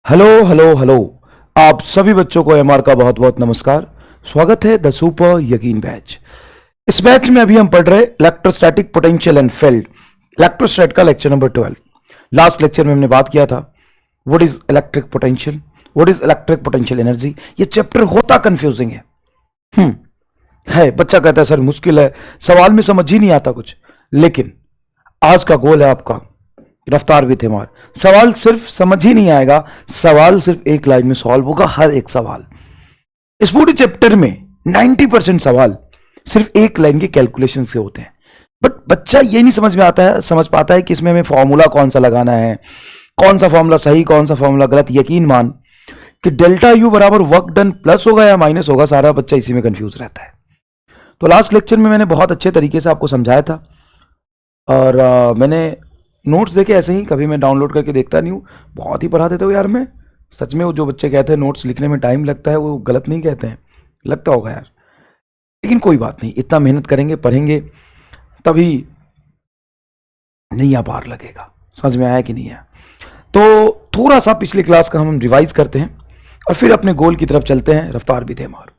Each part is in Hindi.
Hello hello hello. आप सभी बच्चों को एमआर का बहुत बहुत नमस्कार। स्वागत है द सुपर यकीन बैच। इस बैच में अभी हम पढ़ रहे इलेक्ट्रोस्टैटिक पोटेंशियल एंड फील्ड, इलेक्ट्रोस्टैट का लेक्चर नंबर 12। लास्ट लेक्चर में हमने बात किया था what is electric potential, what is electric potential energy. ये चैप्टर होता कंफ्यूजिंग है। बच्चा कहता है सर मुश्किल है, सवाल में समझ ही नहीं आता कुछ। लेकिन आज का गोल है आपका रफ्तार भी थे मार। सवाल सिर्फ समझ ही नहीं आएगा, सवाल सिर्फ एक लाइन में सॉल्व होगा। हर एक सवाल इस पूरे चैप्टर में 90% सवाल सिर्फ एक लाइन के कैलकुलेशन से होते हैं। बट बच्चा ये नहीं समझ पाता है कि इसमें हमें फॉर्मूला कौन सा लगाना है, कौन सा फॉर्मूला सही, कौन सा फॉर्मूला गलत। यकीन मान कि डेल्टा यू बराबर वर्क डन प्लस होगा या माइनस होगा, सारा बच्चा इसी में कंफ्यूज रहता है। तो लास्ट लेक्चर में मैंने बहुत अच्छे तरीके से आपको समझाया था और मैंने नोट्स देखे ऐसे ही, कभी मैं डाउनलोड करके देखता नहीं हूँ। बहुत ही पढ़ा देते हो यार। मैं सच में वो जो बच्चे कहते हैं नोट्स लिखने में टाइम लगता है, वो गलत नहीं कहते हैं, लगता होगा यार। लेकिन कोई बात नहीं, इतना मेहनत करेंगे, पढ़ेंगे, तभी नैया पार लगेगा। समझ में आया कि नहीं आया? तो थोड़ा सा पिछली क्लास का हम रिवाइज करते हैं और फिर अपने गोल की तरफ चलते हैं। रफ्तार भी थे मार,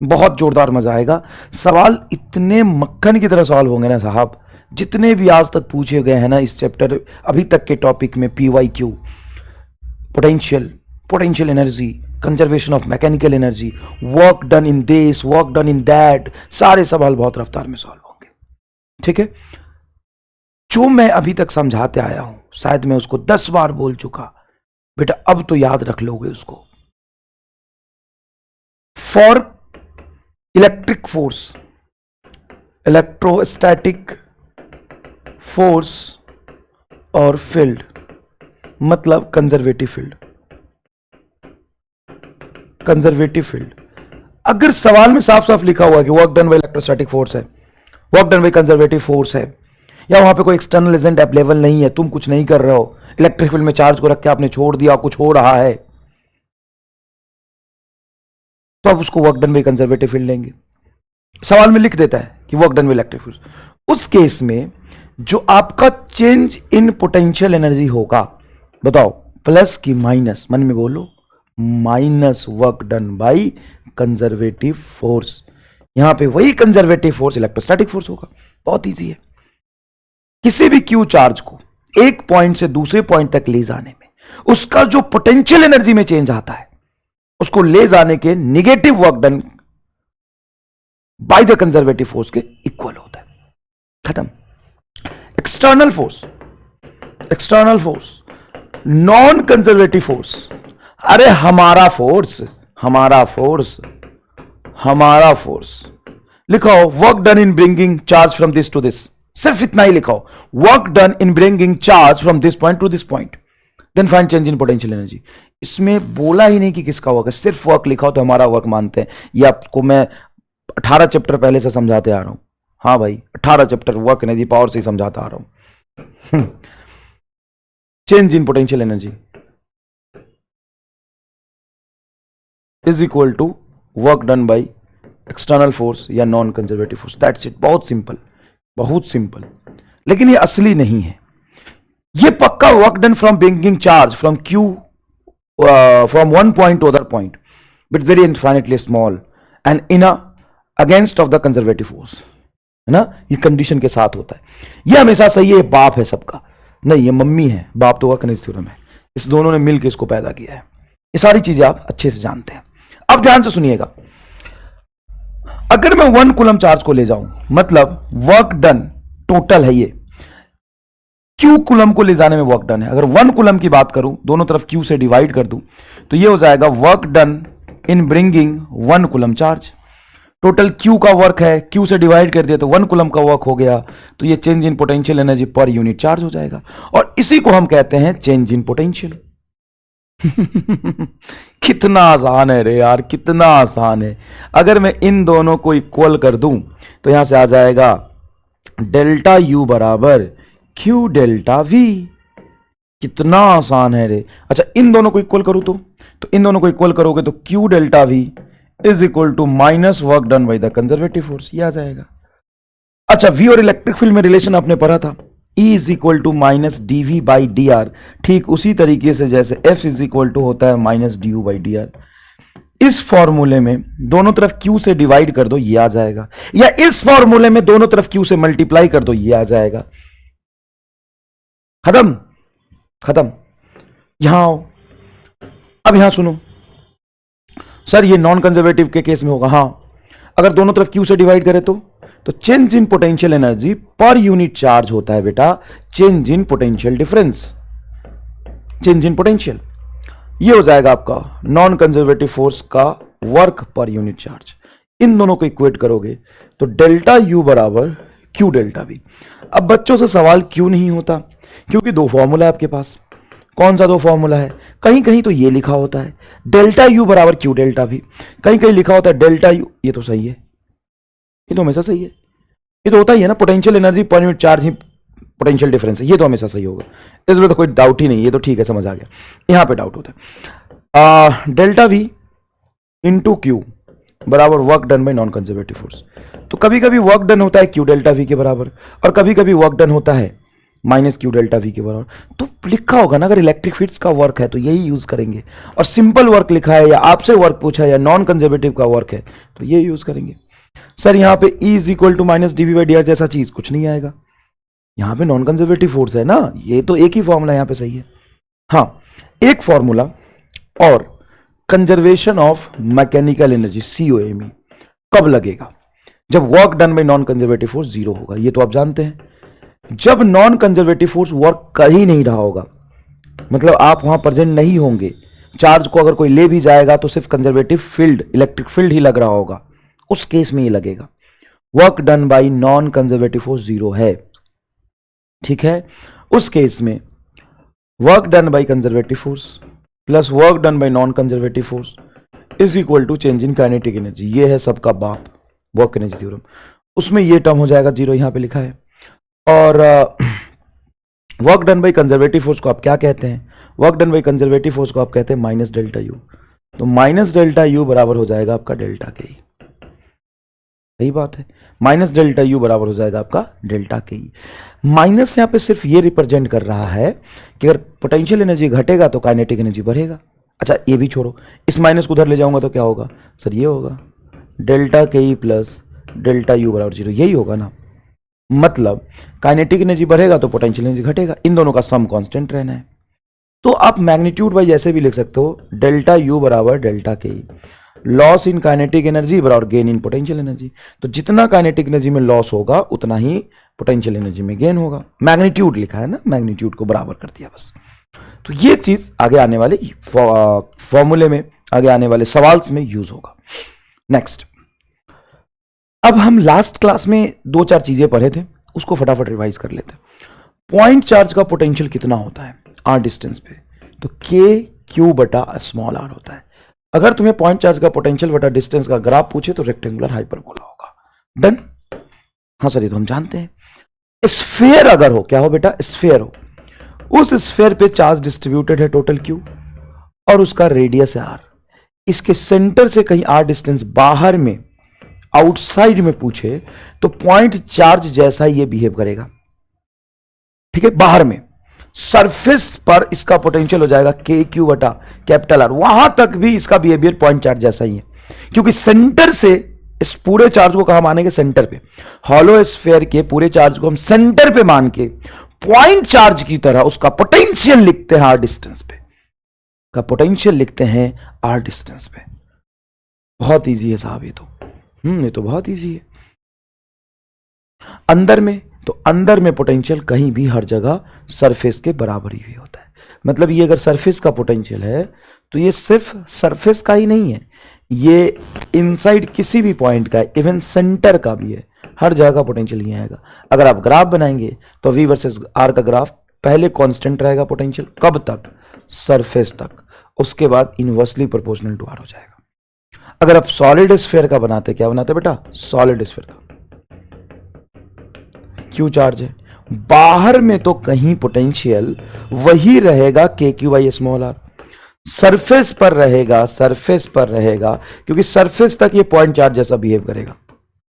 बहुत जोरदार मजा आएगा। सवाल इतने मक्खन की तरह सॉल्व होंगे ना साहब, जितने भी आज तक पूछे गए हैं ना इस चैप्टर अभी तक के टॉपिक में, PYQ, potential energy, conservation of mechanical energy, work done in this, work done in that, सारे सवाल बहुत रफ्तार में सॉल्व होंगे। ठीक है? जो मैं अभी तक समझाते आया हूं, शायद मैं उसको 10 बार बोल चुका, बेटा अब तो याद रख लोगे उसको। For electric force, electrostatic force और फील्ड मतलब कंजर्वेटिव फील्ड। कंजर्वेटिव फील्ड अगर सवाल में साफ साफ लिखा हुआ कि work done by electrostatic force है, work done by conservative force है, या वहां पे कोई एक्सटर्नल एजेंट अवेलेबल नहीं है, तुम कुछ नहीं कर रहे हो, इलेक्ट्रिक फील्ड में चार्ज को रख के आपने छोड़ दिया, कुछ हो रहा है, तो आप उसको work done by conservative field लेंगे। सवाल में लिख देता है कि work done by electric field, उस केस में जो आपका चेंज इन पोटेंशियल एनर्जी होगा, बताओ प्लस की माइनस, मन में बोलो, minus work done by conservative force. यहां पे वही कंजर्वेटिव फोर्स इलेक्ट्रोस्टैटिक फोर्स होगा। बहुत इजी है। किसी भी क्यू चार्ज को एक पॉइंट से दूसरे पॉइंट तक ले जाने में उसका जो पोटेंशियल एनर्जी में चेंज आता है, उसको ले जाने के negative work done by the conservative force के इक्वल होता है। खत्म। External force, non conservative force, अरे हमारा फोर्स लिखो, work done in bringing charge from this to this. सिर्फ इतना ही लिखो, work done in bringing charge from this point to this point, then find change in potential energy. इसमें बोला ही नहीं कि किसका वर्क है, सिर्फ वर्क लिखा तो हमारा वर्क मानते हैं। ये आपको मैं 18 चैप्टर पहले से समझाते आ रहा हूं। हाँ भाई, 18 चैप्टर वर्क एनर्जी पावर से ही समझाता आ रहा हूं। Change in potential energy is equal to work done by external force या non conservative force. That's it. बहुत सिंपल। लेकिन ये असली नहीं है। ये पक्का work done from bringing charge from Q from one point to other point but very infinitely small and in against of the conservative force, है ना? ये कंडीशन के साथ होता है। ये हमेशा सही है, बाप है सबका, नहीं ये मम्मी है, बाप तो वर्क एनर्जी थ्योरम है। इस दोनों ने मिलकर इसको पैदा किया है। ये सारी चीजें आप अच्छे से जानते हैं। अब ध्यान से सुनिएगा, अगर मैं 1 कूलम चार्ज को ले जाऊं, मतलब वर्क डन टोटल है ये, Q कूलम को ले जाने में वर्क डन है। अगर 1 कूलम की बात करूं, दोनों तरफ Q से डिवाइड कर दूं, तो ये हो जाएगा work done in bringing 1 coulomb charge. Total Q का वर्क है, Q से डिवाइड कर दिया तो 1 कूलम का वर्क हो गया, तो ये change in potential energy per unit charge हो जाएगा। और इसी को हम कहते हैं चेंज इन पोटेंशियल। कितना आसान है रे यार, कितना आसान है। अगर मैं इन दोनों को इक्वल कर दूं तो यहां से आ जाएगा डेल्टा यू बराबर क्यू डेल्टा वी। कितना आसान है रे। अच्छा, इन दोनों को इक्वल करूं तो इन दोनों को इक्वल करोगे तो Q delta V is equal to minus work done by the conservative force, ये आ जाएगा। अच्छा, वी और इलेक्ट्रिक फील्ड में रिलेशन आपने पढ़ा था, E is equal to minus D V by D R, ठीक उसी तरीके से जैसे F इज इक्वल टू होता है minus D you by D are. इस फॉर्मूले में दोनों तरफ Q से डिवाइड कर दो, ये आ जाएगा, या इस फॉर्मूले में दोनों तरफ Q से मल्टीप्लाई कर दो, ये आ जाएगा। खत्म खत्म। यहां आओ, अब यहां सुनो सर, ये नॉन कंजर्वेटिव के केस में होगा। हां, अगर दोनों तरफ Q से डिवाइड करें तो change in potential energy per unit charge होता है बेटा change in potential difference, change in potential. ये हो जाएगा आपका नॉन कंजर्वेटिव फोर्स का वर्क पर यूनिट चार्ज। इन दोनों को इक्वेट करोगे तो डेल्टा यू बराबर क्यू डेल्टा वी। अब बच्चों से सवाल क्यों नहीं होता, क्योंकि दो फॉर्मूला है आपके पास। कौन सा दो फॉर्मूला है? कहीं कहीं तो ये लिखा होता है डेल्टा यू बराबर क्यू डेल्टा वी, कहीं कहीं लिखा होता है डेल्टा यू। ये तो सही है, ये तो हमेशा सही है, ये तो होता ही है ना, potential energy per unit charge ही पोटेंशियल डिफरेंस है, ये तो हमेशा सही होगा, इसमें तो कोई डाउट ही नहीं, ये तो ठीक है, समझ आ गया। यहां पे डाउट होता है डेल्टा वी इंटू क्यू बराबर work done by non conservative force. तो कभी कभी वर्क डन होता है क्यू डेल्टा वी के बराबर, और कभी कभी वर्क डन होता है माइनस क्यू डेल्टा वी के बराबर। तो लिखा होगा ना, अगर इलेक्ट्रिक फील्ड्स का वर्क है तो यही यूज करेंगे, और सिंपल वर्क लिखा है या आपसे वर्क पूछा है या नॉन कंजर्वेटिव का वर्क है तो ये यूज करेंगे। सर यहां पे E is equal to minus D V by D R जैसा चीज कुछ नहीं आएगा, यहां पे नॉन कंजर्वेटिव फोर्स है ना, ये तो एक ही फॉर्मूला यहां पे सही है। हां, एक फॉर्मूला और conservation of mechanical energy COME कब लगेगा? जब work done by non conservative force zero होगा, ये तो आप जानते हैं। जब नॉन कंजर्वेटिव फोर्स वर्क कर ही नहीं रहा होगा, मतलब आप वहां प्रेजेंट नहीं होंगे, चार्ज को अगर कोई ले भी जाएगा तो सिर्फ कंजर्वेटिव फील्ड इलेक्ट्रिक फील्ड ही लग रहा होगा, उस केस में ये लगेगा। Work done by non conservative force zero है, ठीक है, उस केस में work done by conservative force plus work done by non conservative force is equal to change in kinetic energy. ये है सबका बाप वर्क एनर्जी थ्योरम, उसमें ये टर्म हो जाएगा जीरो, यहां पे लिखा है। और work done by conservative force को आप क्या कहते हैं? Work done by conservative force को आप कहते हैं माइनस डेल्टा यू। तो माइनस डेल्टा यू बराबर हो जाएगा आपका डेल्टा के। सही बात है, माइनस डेल्टा यू बराबर हो जाएगा आपका डेल्टा के। माइनस यहां पे सिर्फ ये रिप्रेजेंट कर रहा है कि अगर पोटेंशियल एनर्जी घटेगा तो काइनेटिक एनर्जी बढ़ेगा। अच्छा ये भी छोड़ो, इस माइनस को उधर ले जाऊंगा तो क्या होगा सर? ये होगा delta K plus delta U बराबर जीरो, यही होगा ना। मतलब काइनेटिक एनर्जी बढ़ेगा तो पोटेंशियल एनर्जी घटेगा, इन दोनों का सम कांस्टेंट रहना है। तो आप मैग्नीट्यूड वाइज ऐसे भी लिख सकते हो डेल्टा यू बराबर डेल्टा के, लॉस इन काइनेटिक एनर्जी बराबर गेन इन पोटेंशियल एनर्जी। तो जितना काइनेटिक एनर्जी में लॉस होगा उतना ही पोटेंशियल एनर्जी में गेन होगा। मैग्नीट्यूड लिखा है ना, मैग्नीट्यूड को बराबर कर दिया बस। तो ये चीज आगे आने वाले फॉर्मूले में, आगे आने वाले सवाल में यूज होगा। नेक्स्ट, अब हम लास्ट क्लास में दो चार चीजें पढ़े थे, उसको फटाफट रिवाइज कर लेते हैं। पॉइंट चार्ज का पोटेंशियल कितना होता है r डिस्टेंस पे? तो k q बटा स्मॉल r होता है। अगर तुम्हें पॉइंट चार्ज का पोटेंशियल बटा डिस्टेंस का ग्राफ पूछे तो रेक्टेंगुलर हाइपरबोला होगा। डन? हाँ सर ये तो हम जानते हैं। स्फीयर अगर हो, क्या हो बेटा? स्फीयर हो, उस स्फीयर पे चार्ज डिस्ट्रीब्यूटेड है टोटल q और उसका रेडियस है r। इसके सेंटर से कहीं r डिस्टेंस बाहर में, आउटसाइड में पूछे तो पॉइंट चार्ज जैसा ये बिहेव करेगा, ठीक है। बाहर में सरफेस पर इसका पोटेंशियल हो जाएगा के क्यू बटा कैपिटल आर, वहां तक भी इसका बिहेवियर पॉइंट चार्ज जैसा ही है, क्योंकि सेंटर से इस पूरे चार्ज को कहां मानेंगे? सेंटर पे। हॉलो स्फीयर के पूरे चार्ज को हम सेंटर पे मान के पॉइंट चार्ज की तरह उसका पोटेंशियल लिखते हैं आर डिस्टेंस पे, का पोटेंशियल लिखते हैं आर डिस्टेंस पे। बहुत इजी है साहब ये तो, ये तो बहुत इजी है। अंदर में, तो अंदर में पोटेंशियल कहीं भी हर जगह सरफेस के बराबर ही होता है। मतलब ये अगर सरफेस का पोटेंशियल है तो ये सिर्फ सरफेस का ही नहीं है, ये इनसाइड किसी भी पॉइंट का है, इवन सेंटर का भी है, हर जगह का पोटेंशियल ही आएगा। अगर आप ग्राफ बनाएंगे तो V वर्सेस R का ग्राफ पहले कांस्टेंट रहेगा पोटेंशियल, कब तक? सरफेस तक, उसके बाद इनवर्सली प्रोपोर्शनल टू R हो जाएगा। अगर आप सॉलिड स्फीयर का बनाते, क्या बनाते बेटा? सॉलिड स्फीयर का क्यू चार्ज है, बाहर में तो कहीं पोटेंशियल वही रहेगा के Q by small R, surface पर रहेगा, सरफेस पर रहेगा, क्योंकि सरफेस तक ये पॉइंट चार्ज जैसा बिहेव करेगा,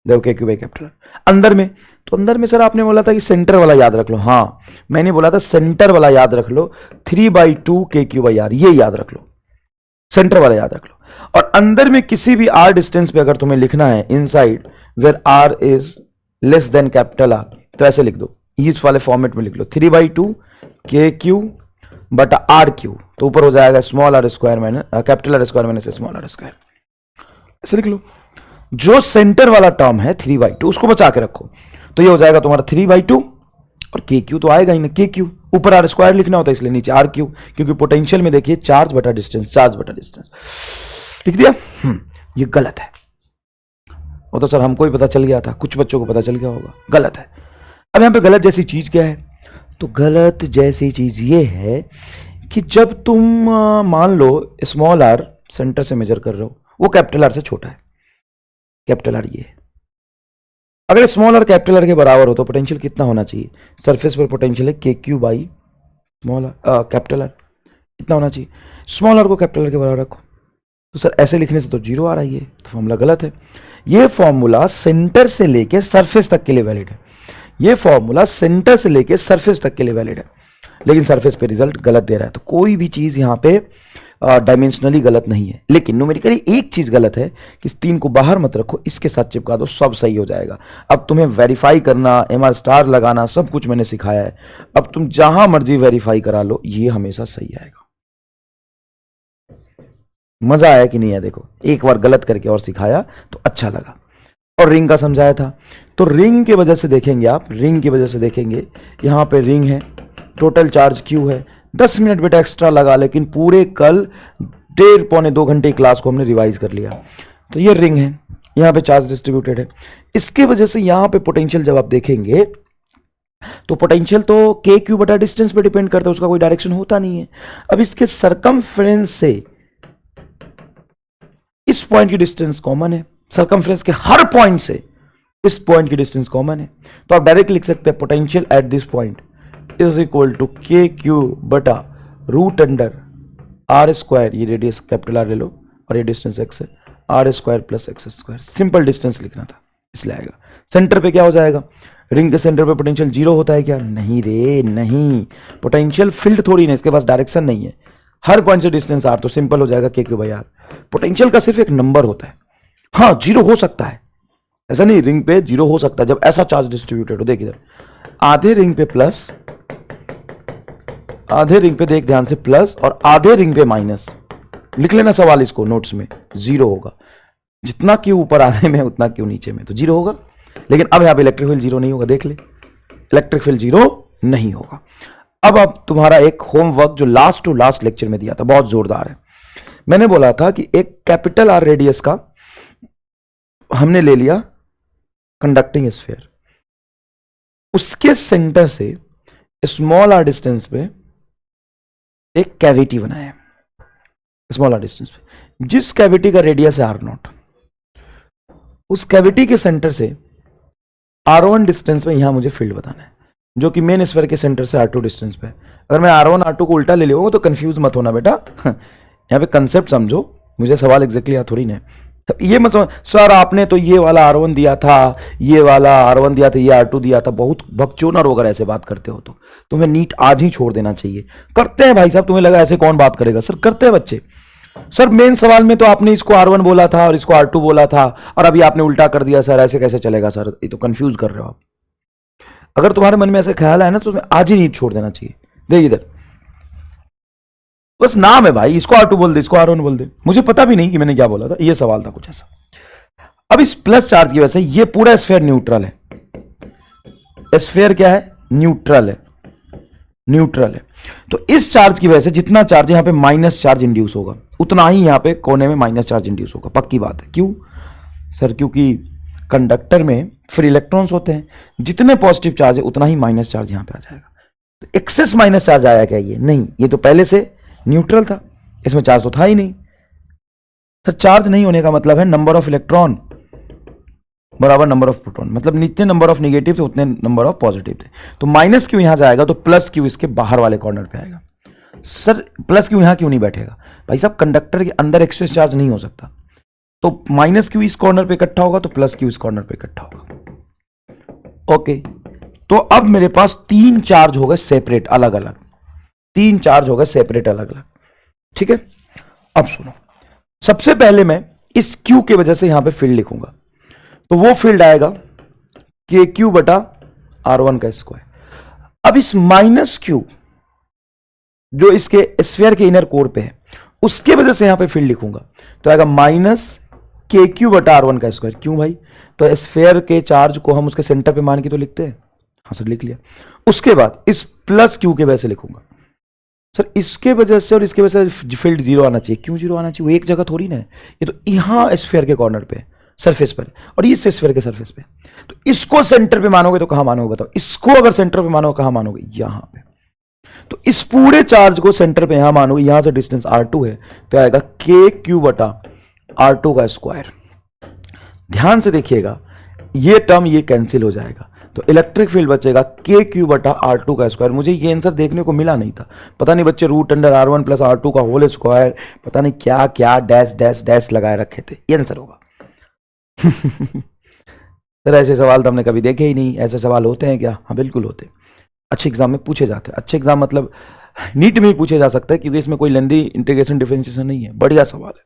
देखो के क्यू बाई कैपिटल आर। अंदर में तो अंदर में सर आपने बोला था कि सेंटर वाला याद रख लो। हाँ, मैंने बोला था सेंटर वाला याद रख लो, 3/2 KQ/R, ये याद रख लो, सेंटर वाला याद रख लो। और अंदर में किसी भी R डिस्टेंस पे अगर तुम्हें लिखना है inside where R is less than capital R, तो ऐसे लिख दो, इस वाले फॉर्मेट में लिख लो, 3/2 KQ बटा RQ, तो ऊपर हो जाएगा small r square minus capital R square minus small r square, ऐसे लिख लो। जो सेंटर वाला टर्म है 3/2 उसको बचा के रखो, तो ये हो जाएगा तुम्हारा 3/2 और KQ तो आएगा ही ना, KQ ऊपर R स्क्वायर लिखना होता है इसलिए नीचे RQ, क्योंकि पोटेंशियल में देखिए चार्ज बटा डिस्टेंस, चार्ज बटा डिस्टेंस लिख दिया। ये गलत है, वो तो सर हमको भी पता चल गया था, कुछ बच्चों को पता चल गया होगा, गलत है। अब यहां पे गलत जैसी चीज क्या है, तो गलत जैसी चीज ये है कि जब तुम मान लो स्मॉल r सेंटर से मेजर कर रहे हो, वो कैपिटल R से छोटा है, कैपिटल R ये है। अगर स्मॉल r कैपिटल R के बराबर हो तो पोटेंशियल कितना होना चाहिए, सरफेस पर पोटेंशियल है KQ by small capital R, कितना होना चाहिए, स्मॉल r को कैपिटल R के बराबर रखो। तो सर ऐसे लिखने से तो 0 आ रहा है, तो फॉर्मूला गलत है। ये फॉर्मूला सेंटर से लेके सरफेस तक के लिए वैलिड है, ये फॉर्मूला सेंटर से लेके सरफेस तक के लिए वैलिड है, लेकिन सरफेस पे रिजल्ट गलत दे रहा है। तो कोई भी चीज यहां पे डायमेंशनली गलत नहीं है, लेकिन न्यूमेरिकली एक चीज गलत है कि इस 3 को बाहर मत रखो, इसके साथ चिपका दो, सब सही हो जाएगा। अब तुम्हें वेरीफाई करना, MR* लगाना, सब कुछ मैंने सिखाया है, अब तुम जहां मर्जी वेरीफाई करा लो, ये हमेशा सही आएगा। मजा आया कि नहीं है, देखो एक बार गलत करके और सिखाया तो अच्छा लगा। और रिंग का समझाया था, तो रिंग की वजह से देखेंगे आप, रिंग की वजह से देखेंगे, यहां पे रिंग है, टोटल चार्ज Q है, 10 मिनट बेटा एक्स्ट्रा लगा, लेकिन पूरे कल 1.5-2 घंटे क्लास को हमने रिवाइज कर लिया। तो ये रिंग है, यहां पे चार्ज डिस्ट्रीब्यूटेड है, इसके वजह से यहां पे पोटेंशियल जब आप देखेंगे तो पोटेंशियल तो KQ बटा डिस्टेंस पे डिपेंड करता है, उसका कोई डायरेक्शन होता नहीं है। अब इसके सरकमफ्रेंस से इस पॉइंट की डिस्टेंस कॉमन है, सरकमफ्रेंस के हर पॉइंट से इस पॉइंट की डिस्टेंस कॉमन है, तो आप डायरेक्ट लिख सकते हैं potential at this point is equal to KQ बटा रूट अंडर R स्क्वायर, ये रेडियस कैपिटल R ले लो और ये डिस्टेंस x है, R square plus x square. Simple distance लिखना था इसलिए आएगा। सेंटर पे क्या हो जाएगा, रिंग के सेंटर पे पोटेंशियल 0 होता है क्या, नहीं रे नहीं, पोटेंशियल फील्ड थोड़ी ना, इसके पास डायरेक्शन नहीं है, हर पॉइंट से डिस्टेंस R, तो सिंपल हो जाएगा KQ/R। पोटेंशियल का सिर्फ एक नंबर होता है, हाँ 0 हो सकता है, ऐसा नहीं, रिंग पे 0 हो सकता है जब ऐसा चार्ज डिस्ट्रीब्यूटेड हो। देखिए आधे रिंग पे प्लस, आधे रिंग पे देख ध्यान से प्लस, और आधे रिंग पे माइनस, लिख लेना सवाल इसको नोट्स में, 0 होगा। जितना Q ऊपर आधे में उतना Q नीचे में, तो 0 होगा। लेकिन अब यहां पे इलेक्ट्रिक फील्ड 0 नहीं होगा, देख ले, इलेक्ट्रिक फील्ड 0 नहीं होगा। अब तुम्हारा एक होमवर्क जो लास्ट टू लास्ट लेक्चर में दिया था, बहुत जोरदार है। मैंने बोला था कि एक कैपिटल R रेडियस का हमने ले लिया कंडक्टिंग स्फीयर, उसके सेंटर से स्मॉल r डिस्टेंस पे एक कैविटी बनाया, स्मॉल r डिस्टेंस पे, जिस कैविटी का रेडियस है R0, उस कैविटी के सेंटर से R1 डिस्टेंस में यहां मुझे फील्ड बताना है, जो कि मेन स्फीयर के सेंटर से R2 डिस्टेंस पे। अगर मैं R1 R2 को उल्टा ले लूंगा तो कंफ्यूज मत होना बेटा, यहाँ पे कंसेप्ट समझो, मुझे सवाल एग्जैक्टली थोड़ी ना, तो ये मत समझ सर आपने तो ये वाला R1 दिया था, ये वाला R1 दिया था, ये R2 दिया था, बहुत बकचोदर होकर ऐसे बात करते हो तो तुम्हें नीट आज ही छोड़ देना चाहिए। करते हैं भाई साहब, तुम्हें लगा ऐसे कौन बात करेगा, सर करते हैं बच्चे। सर मेन सवाल में तो आपने इसको R1 बोला था और इसको R2 बोला था, और अभी आपने उल्टा कर दिया, सर ऐसे कैसे चलेगा सर, ये तो कंफ्यूज कर रहे हो आप। अगर तुम्हारे मन में ऐसे ख्याल आया ना तो तुम्हें आज ही नीट छोड़ देना चाहिए। देख इधर, बस नाम है भाई, इसको R2 बोल दे, इसको R1 बोल दे, मुझे पता भी नहीं कि मैंने क्या बोला था, ये सवाल था कुछ ऐसा। अब इस प्लस चार्ज की वजह से ये पूरा स्फीयर न्यूट्रल है, स्फीयर क्या है, न्यूट्रल है, न्यूट्रल है। तो इस चार्ज की वजह से जितना चार्ज यहां पे माइनस चार्ज इंड्यूस होगा, उतना ही यहां पे कोने में माइनस चार्ज इंड्यूस होगा, पक्की बात है। क्यों सर, क्योंकि कंडक्टर में फ्री इलेक्ट्रॉन्स होते हैं, जितने पॉजिटिव चार्ज है उतना ही माइनस चार्ज यहां पे आ जाएगा। तो एक्सेस माइनस चार्ज आया क्या, ये नहीं, ये तो पहले से न्यूट्रल था, इसमें चार्ज तो था ही नहीं। सर चार्ज नहीं होने का मतलब है नंबर ऑफ इलेक्ट्रॉन बराबर नंबर ऑफ प्रोटॉन, मतलब जितने नंबर ऑफ निगेटिव थे उतने नंबर ऑफ पॉजिटिव थे। तो माइनस क्यू यहां जाएगा तो प्लस क्यू इसके बाहर वाले कॉर्नर पे आएगा। सर प्लस क्यू यहां क्यों नहीं बैठेगा, भाई साहब कंडक्टर के अंदर एक्सेस चार्ज नहीं हो सकता, तो माइनस क्यू इस कॉर्नर पे इकट्ठा होगा तो प्लस क्यू इस कॉर्नर पे इकट्ठा होगा। ओके, तो अब मेरे पास तीन चार्ज हो गए सेपरेट, अलग अलग, तीन चार्ज हो गए सेपरेट अलग अलग, ठीक है। अब सुनो, सबसे पहले मैं इस Q के वजह से यहां पे फील्ड लिखूंगा, तो वो फील्ड आएगा के क्यू बटा R1 का स्क्वायर। अब इस माइनस Q जो इसके स्फीयर के इनर कोर पे है उसके वजह से यहां पे फील्ड लिखूंगा, तो आएगा माइनस के क्यू बटा R1 का स्क्वायर। क्यों भाई, तो स्फीयर के चार्ज को हम उसके सेंटर पे मान के तो लिखते हैं, हाँ सर लिख लिया। उसके बाद इस प्लस Q के वजह से लिखूंगा, सर इसके वजह से और इसके वजह से फील्ड जीरो आना चाहिए। क्यों जीरो आना चाहिए, वो एक जगह थोड़ी ना है, ये तो यहां स्फीयर के कॉर्नर पे, सरफेस पर, और इस स्फीयर के सरफेस पे। तो इसको सेंटर पे मानोगे तो कहां मानोगे बताओ, इसको अगर सेंटर पे मानोगे कहां मानोगे, यहां पे। तो इस पूरे चार्ज को सेंटर पे यहां मानोगे, यहां से डिस्टेंस R2 है, तो आएगा के क्यू बटा R2 का स्क्वायर। ध्यान से देखिएगा, ये टर्म ये कैंसिल हो जाएगा, तो इलेक्ट्रिक फील्ड बचेगा के क्यू बटा R2 का स्क्वायर। मुझे ये आंसर देखने को मिला नहीं था, पता नहीं बच्चे root under R1 plus R2 का होल स्क्वायर, पता नहीं क्या क्या डैश डैश डैश लगाए रखे थे, ये आंसर होगा। सर ऐसे सवाल तो हमने कभी देखे ही नहीं, ऐसे सवाल होते हैं क्या? हाँ बिल्कुल होते हैं, अच्छे एग्जाम में पूछे जाते हैं। अच्छे एग्जाम मतलब नीट में ही पूछे जा सकते हैं, क्योंकि इसमें कोई लेंदी इंटीग्रेशन डिफरेंशिएशन नहीं है, बढ़िया सवाल है,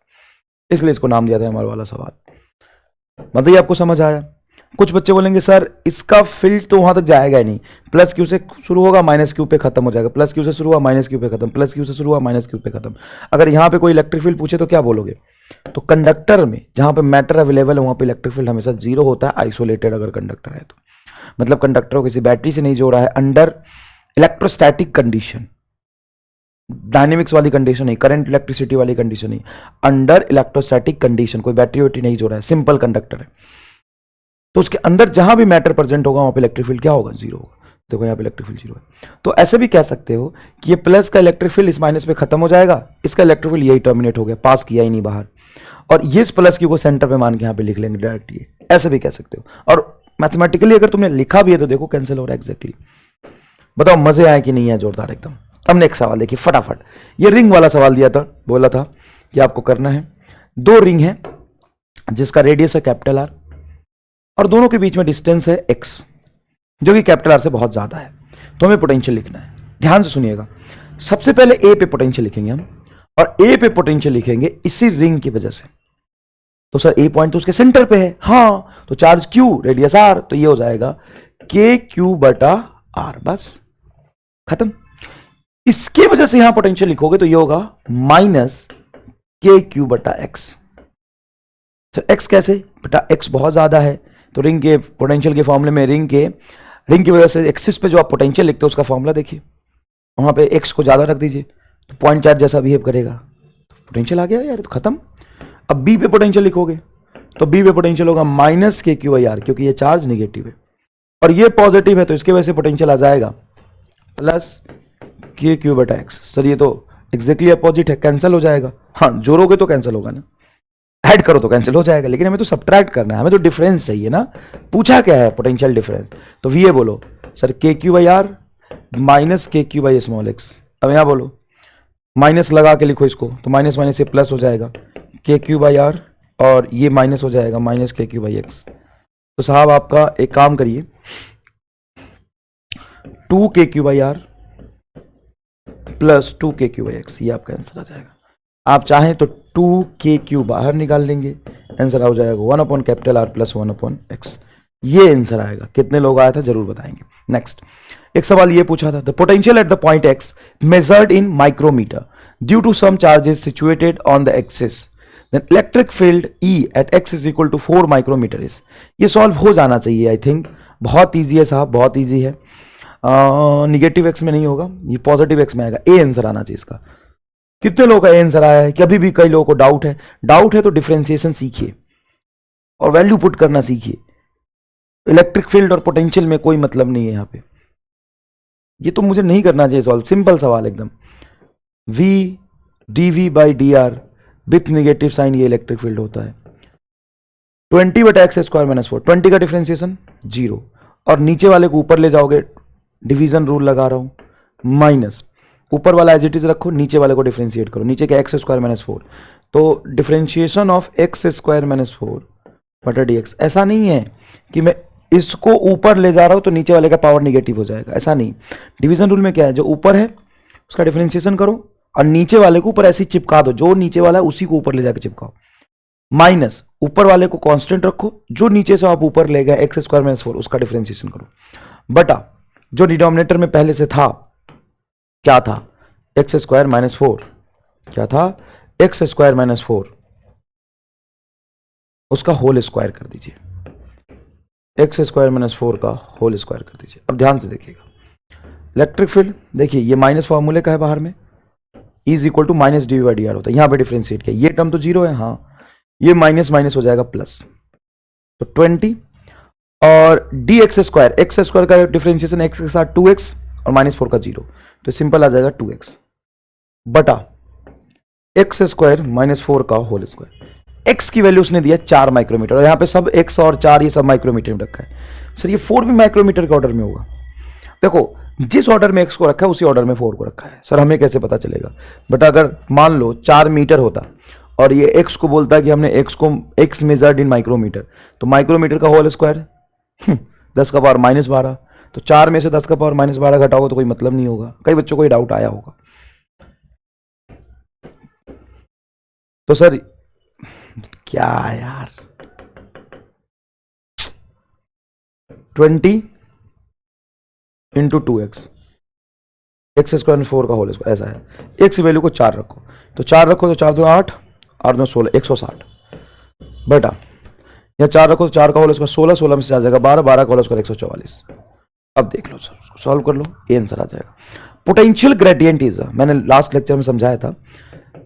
इसलिए इसको नाम दिया था हमारा वाला सवाल। मतलब ये आपको समझ आया? कुछ बच्चे बोलेंगे सर इसका फील्ड तो वहां तक जाएगा ही नहीं, प्लस क्यू से शुरू होगा माइनस क्यू पे खत्म हो जाएगा, प्लस क्यू से शुरू हुआ माइनस क्यू पे खत्म, प्लस क्यू से शुरू हुआ माइनस क्यू पे खत्म। अगर यहाँ पे कोई इलेक्ट्रिक फील्ड पूछे तो क्या बोलोगे? तो कंडक्टर में जहां पे मैटर अवेलेबल है वहां पे इलेक्ट्रिक फील्ड हमेशा जीरो होता है, आइसोलेटेड अगर कंडक्टर है तो, मतलब कंडक्टर को किसी बैटरी से नहीं जोड़ा है, अंडर इलेक्ट्रोस्टैटिक कंडीशन, डायनेमिक्स वाली कंडीशन नहीं, करंट इलेक्ट्रिसिटी वाली कंडीशन नहीं, अंडर इलेक्ट्रोस्टैटिक कंडीशन, कोई बैटरी वैटरी नहीं जोड़ा है, सिंपल कंडक्टर है, तो उसके अंदर जहां भी मैटर प्रेजेंट होगा वहां पे इलेक्ट्रिक फील्ड क्या होगा? जीरो होगा। देखो यहाँ पे इलेक्ट्रिक फील्ड जीरो है, तो ऐसे भी कह सकते हो कि ये प्लस का इलेक्ट्रिक फील्ड इस माइनस पे खत्म हो जाएगा, इसका इलेक्ट्रिक फील्ड यही टर्मिनेट हो गया, पास किया ही नहीं बाहर, और ये इस प्लस क्यू को सेंटर पे मान के यहाँ पे लिख लेंगे डायरेक्ट, ये ऐसे भी कह सकते हो। और मैथमेटिकली अगर तुमने लिखा भी है तो देखो कैंसिल हो रहा है एग्जैक्टली। बताओ मजे आए कि नहीं है? जोरदार एकदम। अब नेक्स्ट सवाल देखिए फटाफट, ये रिंग वाला सवाल दिया था, बोला था कि आपको करना है, दो रिंग है जिसका रेडियस है कैपिटल आर और दोनों के बीच में डिस्टेंस है एक्स, जो कि कैपिटल आर से बहुत ज्यादा है, तो हमें पोटेंशियल लिखना है। ध्यान से सुनिएगा, सबसे पहले ए पे पोटेंशियल लिखेंगे हम, और ए पे पोटेंशियल लिखेंगे इसी रिंग की वजह से। तो सर ए पॉइंट तो उसके सेंटर पे है, हाँ, तो चार्ज क्यू रेडियस आर, तो ये हो जाएगा के क्यू बटा आर, बस खत्म। इसके वजह से यहां पोटेंशियल लिखोगे तो ये होगा माइनस के क्यू बटा एक्स। सर एक्स कैसे? बटा एक्स बहुत ज्यादा है, तो रिंग के पोटेंशियल के फॉर्मूले में रिंग की वजह से एक्सिस पे जो आप पोटेंशियल लिखते हो उसका फॉर्मूला देखिए, वहां पे एक्स को ज्यादा रख दीजिए तो पॉइंट चार्ज जैसा बिहेव करेगा, तो पोटेंशियल आ गया यार, तो खत्म। अब बी पे पोटेंशियल लिखोगे तो बी पे पोटेंशियल होगा minus k Q by are, क्योंकि ये चार्ज निगेटिव है और ये पॉजिटिव है, तो इसके वजह से पोटेंशियल आ जाएगा प्लस के क्यू बटा एक्स। सर ये तो एग्जैक्टली अपोजिट है, कैंसिल हो जाएगा। हाँ जोड़ोगे तो कैंसिल होगा ना, ऐड करो तो कैंसिल हो जाएगा, लेकिन हमें तो सब्ट्रैक्ट करना है, हमें तो डिफरेंस चाहिए ना। पूछा क्या है? Potential difference. तो वी ए बोलो सर के Q by are minus k Q by small x. अब यहां बोलो माइनस लगा के लिखो इसको, तो माइनस माइनस से प्लस हो जाएगा के क्यू बाई आर, और ये माइनस हो जाएगा minus k Q by x. तो साहब आपका एक काम करिए, 2 के क्यू बाई आर प्लस 2 के क्यू बाई एक्स, ये आपका आंसर आ जाएगा। आप चाहें तो 2 के क्यू बाहर निकाल लेंगे, आंसर आ जाएगा 1 upon capital R plus 1 upon x, ये आंसर आएगा। कितने लोग आया था जरूर बताएंगे। नेक्स्ट एक सवाल ये पूछा था, the potential at the point X measured in micrometer due to some charges situated on the axis, then electric field E at x is equal to 4 micrometer is. ये सॉल्व हो जाना चाहिए आई थिंक, बहुत ईजी है साहब, बहुत ईजी है। निगेटिव एक्स में नहीं होगा, ये पॉजिटिव एक्स में आएगा, ए आंसर आना चाहिए इसका। कितने लोगों का ए आंसर आया है? कि अभी भी कई लोगों को डाउट है? डाउट है तो डिफरेंशिएशन सीखिए और वैल्यू पुट करना सीखिए। इलेक्ट्रिक फील्ड और पोटेंशियल में कोई मतलब नहीं है यहाँ पे, ये तो मुझे नहीं करना चाहिए सॉल्व, सिंपल सवाल एकदम। V dV by D R with negative sign, ये इलेक्ट्रिक फील्ड होता है। 20 बटा एक्स स्क्वायर माइनस 4, 20 का डिफरेंशिएशन 0, और नीचे वाले को ऊपर ले जाओगे, डिवीजन रूल लगा रहा हूं, माइनस ऊपर वाला एज इट इज रखो, नीचे वाले को डिफरेंशिएट करो, नीचे का एक्स स्क्वायर माइनस 4, तो differentiation of x square minus 4 बटा डी एक्स। ऐसा नहीं है कि मैं इसको ऊपर ले जा रहा हूं तो नीचे वाले का पावर निगेटिव हो जाएगा, ऐसा नहीं। डिवीजन रूल में क्या है, जो ऊपर है उसका डिफरेंशिएशन करो और नीचे वाले को ऊपर ऐसे चिपका दो, जो नीचे वाला है उसी को ऊपर ले जाकर चिपकाओ। माइनस ऊपर वाले को कांस्टेंट रखो, जो नीचे से आप ऊपर ले गए एक्स स्क्वायर माइनस 4 उसका डिफरेंशिएशन करो, बटा जो डिनोमिनेटर में पहले से था क्या था, एक्स स्क्वायर माइनस 4, क्या था एक्स स्क्वायर माइनस 4, उसका होल स्क्वायर कर दीजिए, एक्स स्क्वायर माइनस 4 का होल स्क्वायर कर दीजिए। अब ध्यान से देखिएगा, इलेक्ट्रिक फील्ड देखिए ये माइनस फॉर्मूले का है बाहर में, is equal to minus D by D R होता है, यहां पे डिफरेंशिएट किया, ये टर्म तो जीरो है, हाँ ये माइनस माइनस हो जाएगा प्लस, तो 20 और डी एक्स स्क्वायर का डिफरेंशिएशन एक्स के साथ 2x और माइनस 4 का 0, तो सिंपल आ जाएगा 2x बटा एक्स स्क्वायर माइनस 4 का होल स्क्वायर। x की वैल्यू उसने दिया 4 माइक्रोमीटर, और यहां पे सब x और 4 ये सब माइक्रोमीटर में रखा है। सर ये 4 भी माइक्रोमीटर के ऑर्डर में होगा, देखो जिस ऑर्डर में x को रखा है उसी ऑर्डर में 4 को रखा है। सर हमें कैसे पता चलेगा, बट अगर मान लो 4 मीटर होता और ये x को बोलता है कि हमने x मेजर्ड इन माइक्रोमीटर, तो माइक्रोमीटर का होल स्क्वायर 10 का पावर माइनस 12, तो 4 में से 10 का पावर माइनस 12 घटाओगे तो कोई मतलब नहीं होगा। कई बच्चों को ये डाउट आया होगा। तो सर क्या यार 20 इंटू 2x, एक्स स्क्वायर 4 का होल स्क्वायर, ऐसा है। x वैल्यू को 4 रखो, तो 4 रखो तो 4 2 8, 8 2 16, 160 बेटा, या 4 रखो तो 4 का होल स्क्वायर 16, 16 में से आ जाएगा 12, 12 का होल स्क्वायर 144। अब देख लो सर, उसको सॉल्व कर लो, ये आंसर आ जाएगा। पोटेंशियल ग्रेडियंट इज, मैंने लास्ट लेक्चर में समझाया था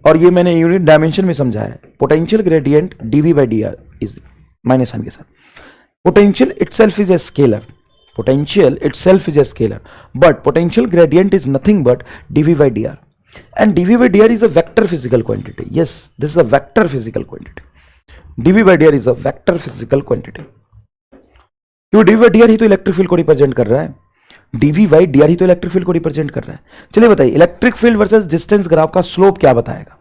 और ये मैंने यूनिट डायमेंशन में समझाया है। Potential gradient dv by D R is minus sign के साथ। Potential itself is a scalar, potential itself is a scalar, but potential gradient is nothing but dv by dr, and dv by dr is a vector physical quantity. Yes, this is a vector physical quantity. dv by dr is a vector physical quantity. क्यों dv by dr ही तो इलेक्ट्रिक फील्ड को रिप्रेजेंट कर रहा है, dv by dr ही तो इलेक्ट्रिक फील्ड को रिप्रेजेंट कर रहा है। चलिए बताइए, electric field versus distance graph का स्लोप क्या बताएगा?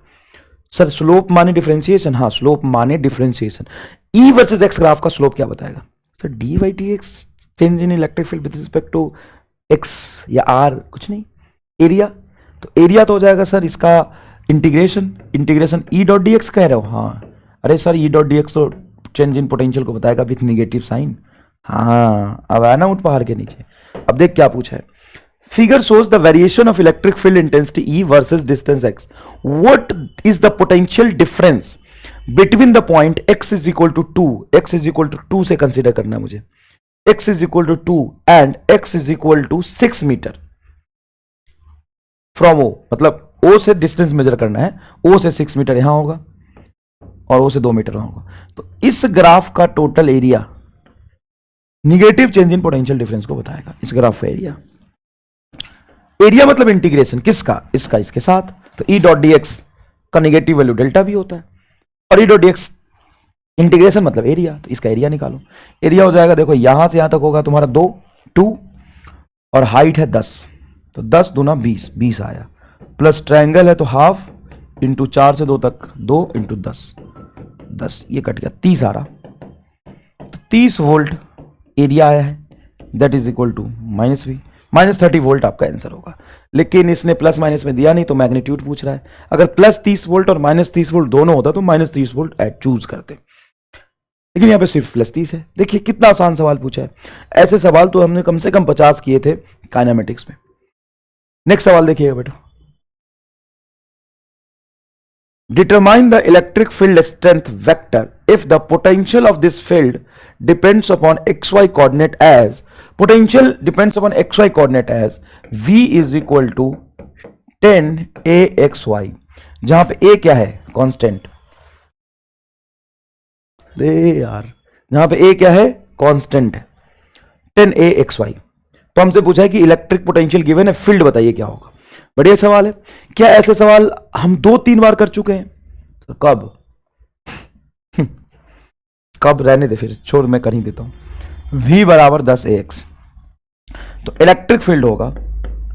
सर स्लोप माने डिफरेंशिएशन, हाँ स्लोप माने differentiation. E versus x graph का स्लोप क्या बताएगा? Sir d by d x change in electric field with respect to x या आर, कुछ नहीं, एरिया। तो एरिया तो हो जाएगा सर इसका integration E dot D x कह रहे हो, हाँ अरे sir E dot D x तो चेंज इन पोटेंशियल को बताएगा विथ निगेटिव साइन। हाँ अब आया ना ऊट पहाड़ के नीचे। अब देख क्या पूछा है, figure shows the variation of electric field intensity E versus distance x, what is the potential difference between the point x is equal to 2, x is equal to 2 से कंसिडर करना है मुझे, x is equal to 2 and x is equal to 6 metre from O, मतलब O से डिस्टेंस मेजर करना है, O से 6 मीटर यहां होगा और O से 2 मीटर वहां होगा। तो इस ग्राफ का total area negative change in potential difference को बताएगा। इस ग्राफ का एरिया मतलब इंटीग्रेशन किसका, इसका इसके साथ, तो ई डॉट डी एक्स का निगेटिव वैल्यू डेल्टा भी होता है, और E dot D x integration मतलब एरिया, तो इसका एरिया निकालो। एरिया हो जाएगा, देखो यहां से यहां तक होगा तुम्हारा 2 और हाइट है 10, तो 10 दूना 20, 20 आया, प्लस ट्रायंगल है तो हाफ इंटू 4 से 2 तक 2 इंटू 10, 10 ये कट गया 30 आ रहा, तो 30 वोल्ट एरिया आया है, that is equal to minus v, minus 30 volt आपका आंसर होगा। लेकिन इसने प्लस माइनस में दिया नहीं तो मैग्नीट्यूड पूछ रहा है। अगर प्लस 30 वोल्ट और माइनस 30 वोल्ट दोनों होता तो माइनस 30 वोल्ट चूज करते, लेकिन यहां पे सिर्फ प्लस 30 है। देखिए कितना आसान सवाल पूछा है, ऐसे सवाल तो हमने कम से कम 50 किए थे काइनेमेटिक्स में। नेक्स्ट सवाल देखिएगा बेटा, determine the electric field strength vector if the potential of this field depends upon xy coordinates, potential depends upon xy coordinates v is equal to 10 axy, जहां पे a क्या है कांस्टेंट, यार यहां पे a क्या है कांस्टेंट है, 10 axy। तो हमसे पूछा है कि इलेक्ट्रिक पोटेंशियल गिवन है, फील्ड बताइए क्या होगा। बढ़िया सवाल है। क्या ऐसे सवाल हम 2-3 बार कर चुके हैं? तो कब कब रहने दे, फिर छोड़, मैं कर ही देता हूं। v बराबर 10 ax, तो इलेक्ट्रिक फील्ड होगा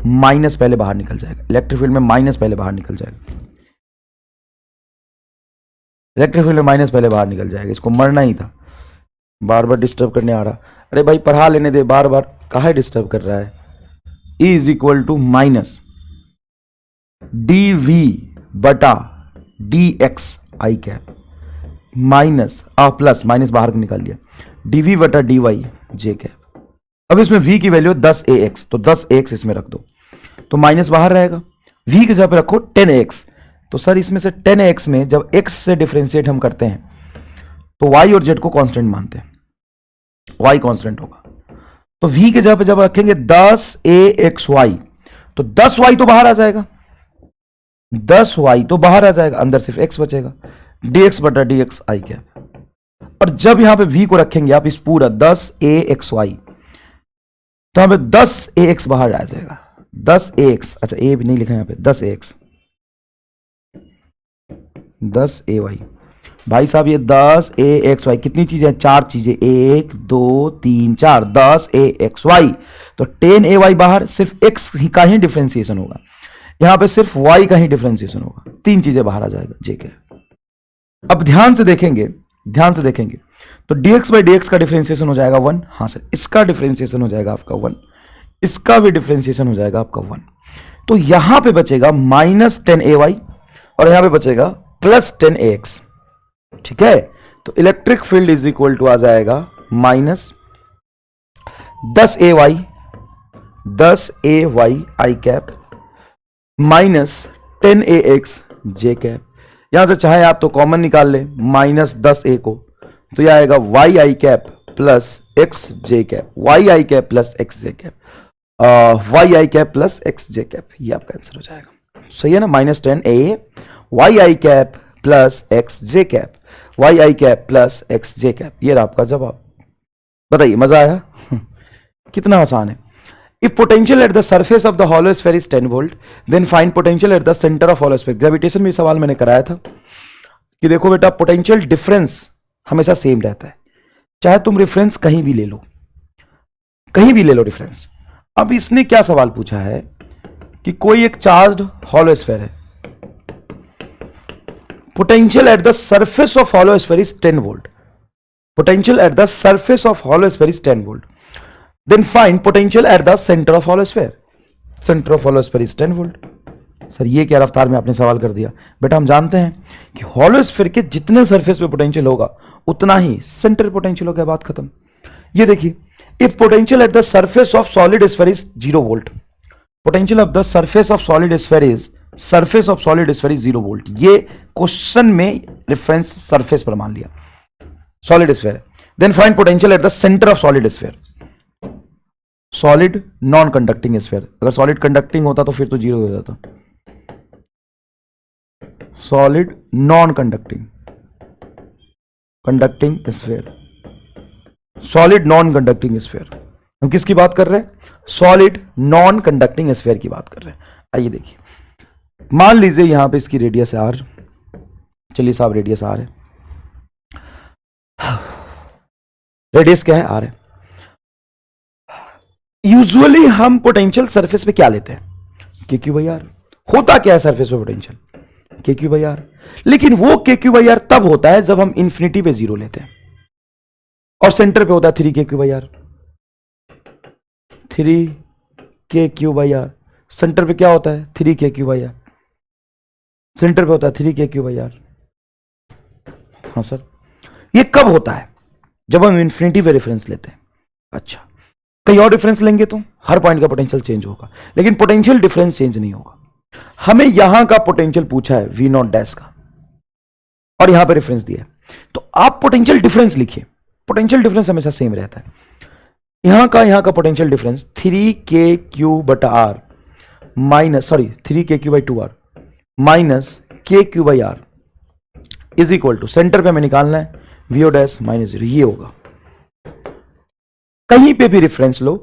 माइनस पहले बाहर निकल जाएगा, इलेक्ट्रिक फील्ड में माइनस पहले बाहर निकल जाएगा, इलेक्ट्रिक फील्ड में माइनस पहले बाहर निकल जाएगा। इसको मरना ही था, बार बार डिस्टर्ब करने आ रहा। अरे भाई पढ़ा लेने दे, बार बार काहे डिस्टर्ब कर रहा है। E is equal to minus D v बटा d x i cap minus plus minus बाहर निकाल लिया डी वी बटा डी वाई जे कैप। अब इसमें v की वैल्यू 10ax, तो 10ax इसमें रख दो तो माइनस बाहर रहेगा, v की जगह पे रखो 10ax। तो सर इसमें से 10ax में जब x से डिफरेंशिएट हम करते हैं तो y और z को कांस्टेंट मानते हैं, y कांस्टेंट होगा। तो v की जगह पे जब रखेंगे 10axy तो 10y तो बाहर आ जाएगा, 10y तो बाहर आ जाएगा, अंदर सिर्फ x बचेगा, dx बटा dx आई कैप। और जब यहां पे v को रखेंगे आप इस पूरा 10axy तो यहां पे 10ax बाहर आ जाएगा, 10ax, अच्छा a भी नहीं लिखा यहां पे, 10ax 10ay। भाई साहब ये 10axy कितनी चीजें, 4 चीजें, 1 2 3 4, 10axy तो 10ay बाहर, सिर्फ x का ही डिफरेंशिएशन होगा, यहां पे सिर्फ y का ही डिफरेंशिएशन होगा, 3 चीजें बाहर आ जाएगा जे के। अब ध्यान से देखेंगे तो dx बाई dx का डिफरेंशिएशन हो जाएगा 1, हाँ सर इसका डिफरेंशिएशन हो जाएगा आपका 1, इसका भी डिफरेंशिएशन हो जाएगा आपका 1, तो यहां पे बचेगा माइनस 10ay और यहां पे बचेगा प्लस 10ax, ठीक है। तो electric field is equal to आ जाएगा minus 10ay I cap minus 10ax J cap. यहां से चाहे आप तो कॉमन निकाल ले माइनस 10a को, तो यह आएगा वाई आई कैप प्लस एक्स जे कैप, वाई आई कैप प्लस एक्स जे कैप, वाई आई कैप प्लस एक्स जे कैप, ये आपका आंसर हो जाएगा, सही है ना। माइनस 10a वाई आई कैप प्लस एक्स जे कैप, वाई आई कैप प्लस एक्स जे कैप, ये रहा आपका जवाब। बताइए मजा आया कितना आसान है। If potential at the surface of the hollow sphere is 10 volt, then find potential at the center of hollow sphere। Gravitation में सवाल मैंने कराया था कि देखो बेटा पोटेंशियल डिफरेंस हमेशा सेम रहता है, चाहे तुम रेफरेंस कहीं भी ले लो, कहीं भी ले लो रेफरेंस। अब इसने क्या सवाल पूछा है कि कोई एक चार्ज्ड हॉलो स्फीयर है, potential at the surface of hollow sphere is 10 volt, potential at the surface of hollow sphere is 10 volt, then find potential at the center of hollow sphere, center of hollow sphere is 10 volt। Sir ये क्या रफ्तार में आपने सवाल कर दिया, बेटा हम जानते हैं कि हॉलो स्फीयर के जितने सरफेस पे पोटेंशियल होगा उतना ही सेंटर पोटेंशियल होगा, बात खत्म। ये देखिए if potential at the surface of solid sphere is 0 volt, potential of the surface of solid sphere is, surface of solid sphere is 0 volt, ये क्वेश्चन में रेफरेंस सरफेस पर मान लिया solid sphere. Then find potential at the centre of solid sphere, solid non conducting sphere, अगर सॉलिड कंडक्टिंग होता तो फिर तो 0 हो जाता, solid non conducting, conducting sphere, solid non conducting sphere, हम किसकी बात कर रहे हैं, सॉलिड नॉन कंडक्टिंग स्फीयर की बात कर रहे हैं। आइए देखिए, मान लीजिए यहां पे इसकी रेडियस है r, चलिए साहब रेडियस r है, रेडियस क्या है r है। यूजुअली हम पोटेंशियल सरफेस पे क्या लेते हैं, के क्यू बाई आर, होता क्या है सरफेस पे पोटेंशियल, के क्यू बाई आर, लेकिन वो के क्यू बाई आर तब होता है जब हम इंफिनिटी पे 0 लेते हैं, और सेंटर पे होता है 3 के क्यू बाई आर, 3 के क्यू बाई आर, सेंटर पे क्या होता है 3 के क्यू बाई आर, सेंटर पे होता है 3 के क्यू बाई आर। हाँ सर, ये कब होता है, जब हम इंफिनिटी पे रेफरेंस लेते हैं। अच्छा, कहीं और डिफरेंस लेंगे तो हर पॉइंट का पोटेंशियल चेंज होगा, लेकिन पोटेंशियल डिफरेंस चेंज नहीं होगा। हमें यहां का पोटेंशियल पूछा है V नॉट डैश का, और यहां पे रेफरेंस दिया है, तो आप पोटेंशियल डिफरेंस लिखिए, पोटेंशियल डिफरेंस हमेशा सेम रहता है। यहां का पोटेंशियल डिफरेंस 3kq बटा r minus, sorry 3kq by 2r minus kq by r is equal to, centre पे हमें निकालना है VO डैश माइनस 0, ये होगा। कहीं पे भी रेफरेंस लो,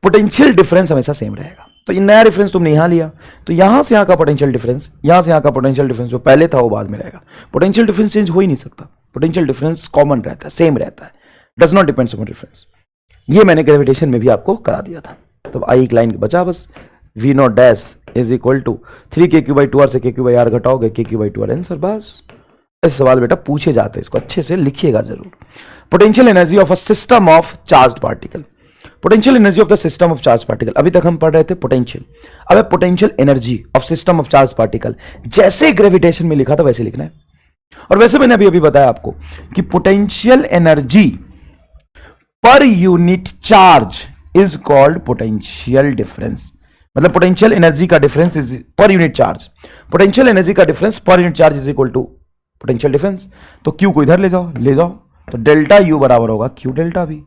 पोटेंशियल डिफरेंस हमेशा सेम रहेगा। तो ये नया रेफरेंस तुमने यहां लिया, तो यहां से यहां का पोटेंशियल डिफरेंस, यहां से यहां का पोटेंशियल डिफरेंस जो पहले था वो बाद में रहेगा। पोटेंशियल डिफरेंस चेंज हो ही नहीं सकता, पोटेंशियल डिफरेंस कॉमन रहता है, सेम रहता है, does not depends on difference. ये मैंने ग्रेविटेशन में भी आपको करा दिया था। तो आई एक लाइन बचा बस, V naught dash is equal to 3kq by 2r से kq बाई r घटाओगे kq बाई 2r आंसर, बस ऐसे सवाल बेटा पूछे जाते हैं, इसको अच्छे से लिखिएगा जरूर। Potential energy of a system of charge particle, potential energy of the system of charge particle. अभी तक हम पढ़ रहे थे पोटेंशियल, अब potential energy of system of charge particle. जैसे ग्रेविटेशन में लिखा था वैसे लिखना है। और वैसे मैंने अभी बताया आपको कि potential energy per unit charge is called potential difference. मतलब पोटेंशियल एनर्जी का difference is per unit charge, potential energy का difference per unit charge is equal to potential difference. तो क्यू को इधर ले जाओ, तो डेल्टा यू बराबर होगा क्यू डेल्टा वी।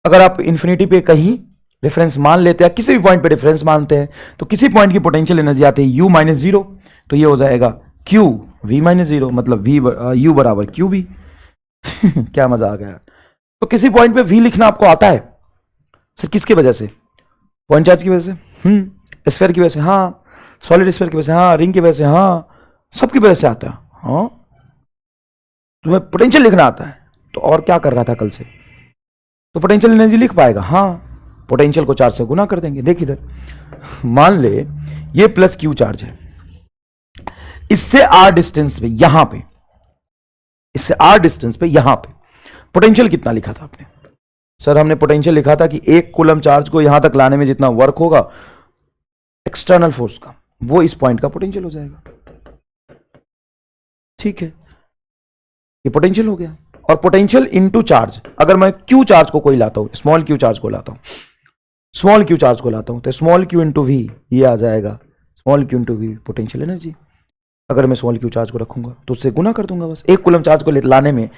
अगर आप इंफिनिटी पे कहीं रेफरेंस मान लेते हैं, किसी भी पॉइंट पे रेफरेंस मानते हैं, तो किसी पॉइंट की पोटेंशियल एनर्जी आती है यू माइनस जीरो, तो ये हो जाएगा क्यू वी माइनस जीरो, मतलब वी यू बराबर क्यू वी। क्या मजा आ गया। तो किसी पॉइंट पे वी लिखना आपको आता है सर, किसकी वजह से? पॉइंट चार्ज की वजह से, स्फीयर की वजह से, हाँ, सॉलिड स्फीयर की वजह से, हाँ, रिंग की वजह से, हाँ, सबकी वजह से आता है। हाँ, तुम्हें पोटेंशियल लिखना आता है, तो और क्या कर रहा था कल से? तो पोटेंशियल एनर्जी लिख पाएगा। हाँ, पोटेंशियल को चार्ज से गुना कर देंगे। देख इधर, मान ले ये प्लस क्यू चार्ज है, इससे आर डिस्टेंस पे, यहां पे, इससे आर डिस्टेंस पे, यहां पे पोटेंशियल कितना लिखा था आपने? सर हमने पोटेंशियल लिखा था कि एक कूलम चार्ज को यहां तक लाने में जितना वर्क होगा एक्सटर्नल फोर्स का, वो इस पॉइंट का पोटेंशियल हो जाएगा। ठीक है, ये पोटेंशियल हो गया। और पोटेंशियल इनटू चार्ज, अगर मैं क्यू चार्ज को कोई लाता हूं, स्मॉल क्यू चार्ज को लाता हूं, स्मॉल क्यू चार्ज को लाता हूं, तो स्मॉल क्यू इंटू वी ये आ जाएगा, small q into v potential energy. अगर मैं स्मॉल क्यू चार्ज को रखूंगा तो उससे गुना कर दूंगा बस। एक कूलम चार्ज को लाने में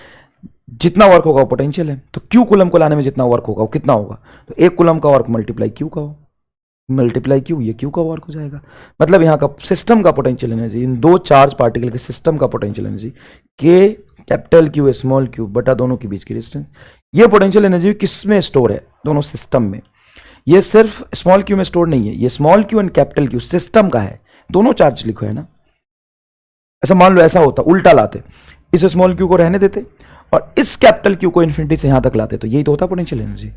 जितना वर्क होगा वो पोटेंशियल है, तो क्यू कूलम को लाने में जितना वर्क होगा वो कितना होगा? तो एक कूलम का वर्क मल्टीप्लाई क्यू का हो, मल्टीप्लाई क्यू, ये क्यू का वर्क हो जाएगा। मतलब यहाँ का सिस्टम का पोटेंशियल एनर्जी, इन दो चार्ज पार्टिकल के सिस्टम का पोटेंशियल एनर्जी के कैपिटल क्यू स्मॉल क्यू बटा दोनों के बीच की डिस्टेंस। ये पोटेंशियल एनर्जी किस में स्टोर है? दोनों सिस्टम में। ये सिर्फ स्मॉल क्यू में स्टोर नहीं है, ये small Q and capital Q system का है। दोनों चार्ज लिखो है ना। ऐसा मान लो ऐसा होता, उल्टा लाते, इस स्मॉल क्यू को रहने देते और इस कैपिटल क्यू को इन्फिनिटी से यहां तक लाते, तो यही तो होता पोटेंशियल एनर्जी।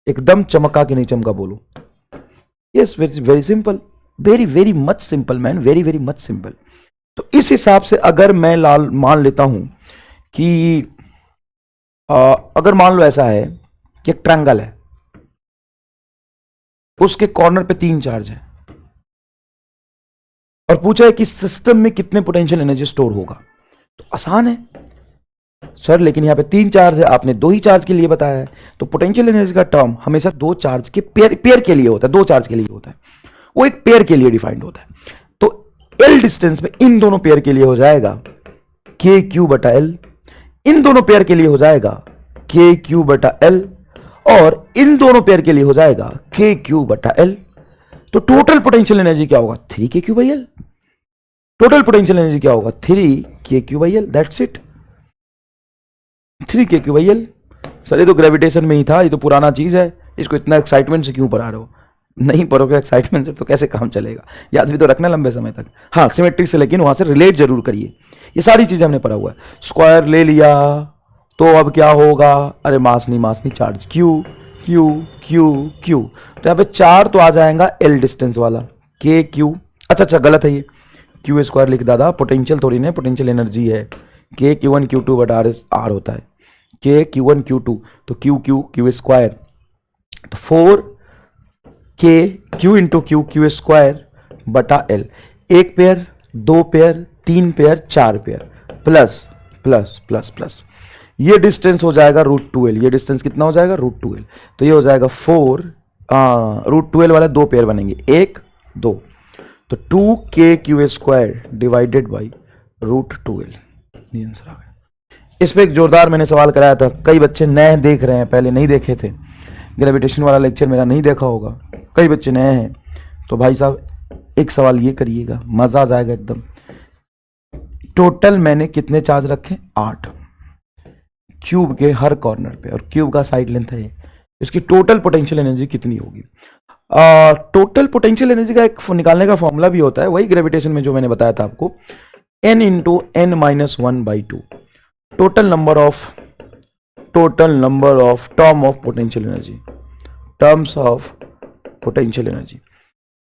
एकदम चमका कि नहीं चमका बोलो? Yes, very simple, very very much simple man, very very much simple. तो इस हिसाब से अगर मैं मान लेता हूं कि अगर मान लो ऐसा है कि एक ट्रायंगल है, उसके कॉर्नर पे 3 चार्ज है और पूछा है कि सिस्टम में कितने पोटेंशियल एनर्जी स्टोर होगा, तो आसान है सर, लेकिन यहां पे 3 चार्ज है, आपने 2 ही चार्ज के लिए बताया है, तो पोटेंशियल एनर्जी का टर्म हमेशा 2 चार्ज के पेयर के लिए होता है, 2 चार्ज के लिए होता है, वो एक पेयर के लिए डिफाइंड होता है। तो एल डिस्टेंस में इन दोनों पेयर के लिए हो जाएगा के क्यू बटा एल, इन दोनों पेयर के लिए हो जाएगा के क्यू बटा एल, और इन दोनों पेयर के लिए हो जाएगा के क्यू बटा एल। तो टोटल पोटेंशियल एनर्जी क्या होगा? 3 के Q by L. Total potential energy क्या होगा? 3 के Q by L, that's it, 3 के क्यू बाई एल। सर ये तो ग्रेविटेशन में ही था, ये तो पुराना चीज है, इसको इतना एक्साइटमेंट से क्यों पढ़ा रहे हो? नहीं पढ़ोगे एक्साइटमेंट से तो कैसे काम चलेगा? याद भी तो रखना लंबे समय तक। हाँ, सिमेट्रिक से, लेकिन वहां से रिलेट जरूर करिए। ये सारी चीजें हमने पढ़ा हुआ है। स्क्वायर ले लिया तो अब क्या होगा? अरे मास नहीं charge, Q Q Q Q, तो यहाँ पे 4 तो आ जाएगा एल डिस्टेंस वाला, के क्यू, अच्छा गलत है ये, क्यू स्क्वायर लिख दादा, पोटेंशियल थोड़ी ना, पोटेंशियल एनर्जी है, K Q one Q two बटा आर होता है, K Q one Q two, तो क्यू क्यू क्यू स्क्वायर, तो 4 K Q into Q Q square बटा L, 1 pair, 2 pair, 3 pair, 4 pair, plus plus plus plus, ये डिस्टेंस हो जाएगा √2l। ये डिस्टेंस कितना हो जाएगा? √2l। तो ये हो जाएगा 4, √2l वाले 2 पेयर बनेंगे, 1 2, तो 2 के Q square divided by √2l, ये आंसर आ गया। इस पे एक जोरदार मैंने सवाल कराया था, कई बच्चे नए देख रहे हैं, पहले नहीं देखे थे, ग्रेविटेशन वाला लेक्चर मेरा नहीं देखा होगा, कई बच्चे नए हैं, तो भाई साहब एक सवाल ये करिएगा, मजा आ जाएगा एकदम। टोटल मैंने कितने चार्ज रखे? 8, क्यूब के हर कॉर्नर पे, और क्यूब का साइड लेंथ है, इसकी टोटल पोटेंशियल एनर्जी कितनी होगी? टोटल पोटेंशियल एनर्जी का एक निकालने का फॉर्मूला भी होता है, वही ग्रेविटेशन में जो मैंने बताया था आपको, n into n minus 1/2, total number of term of potential energy, terms of potential energy.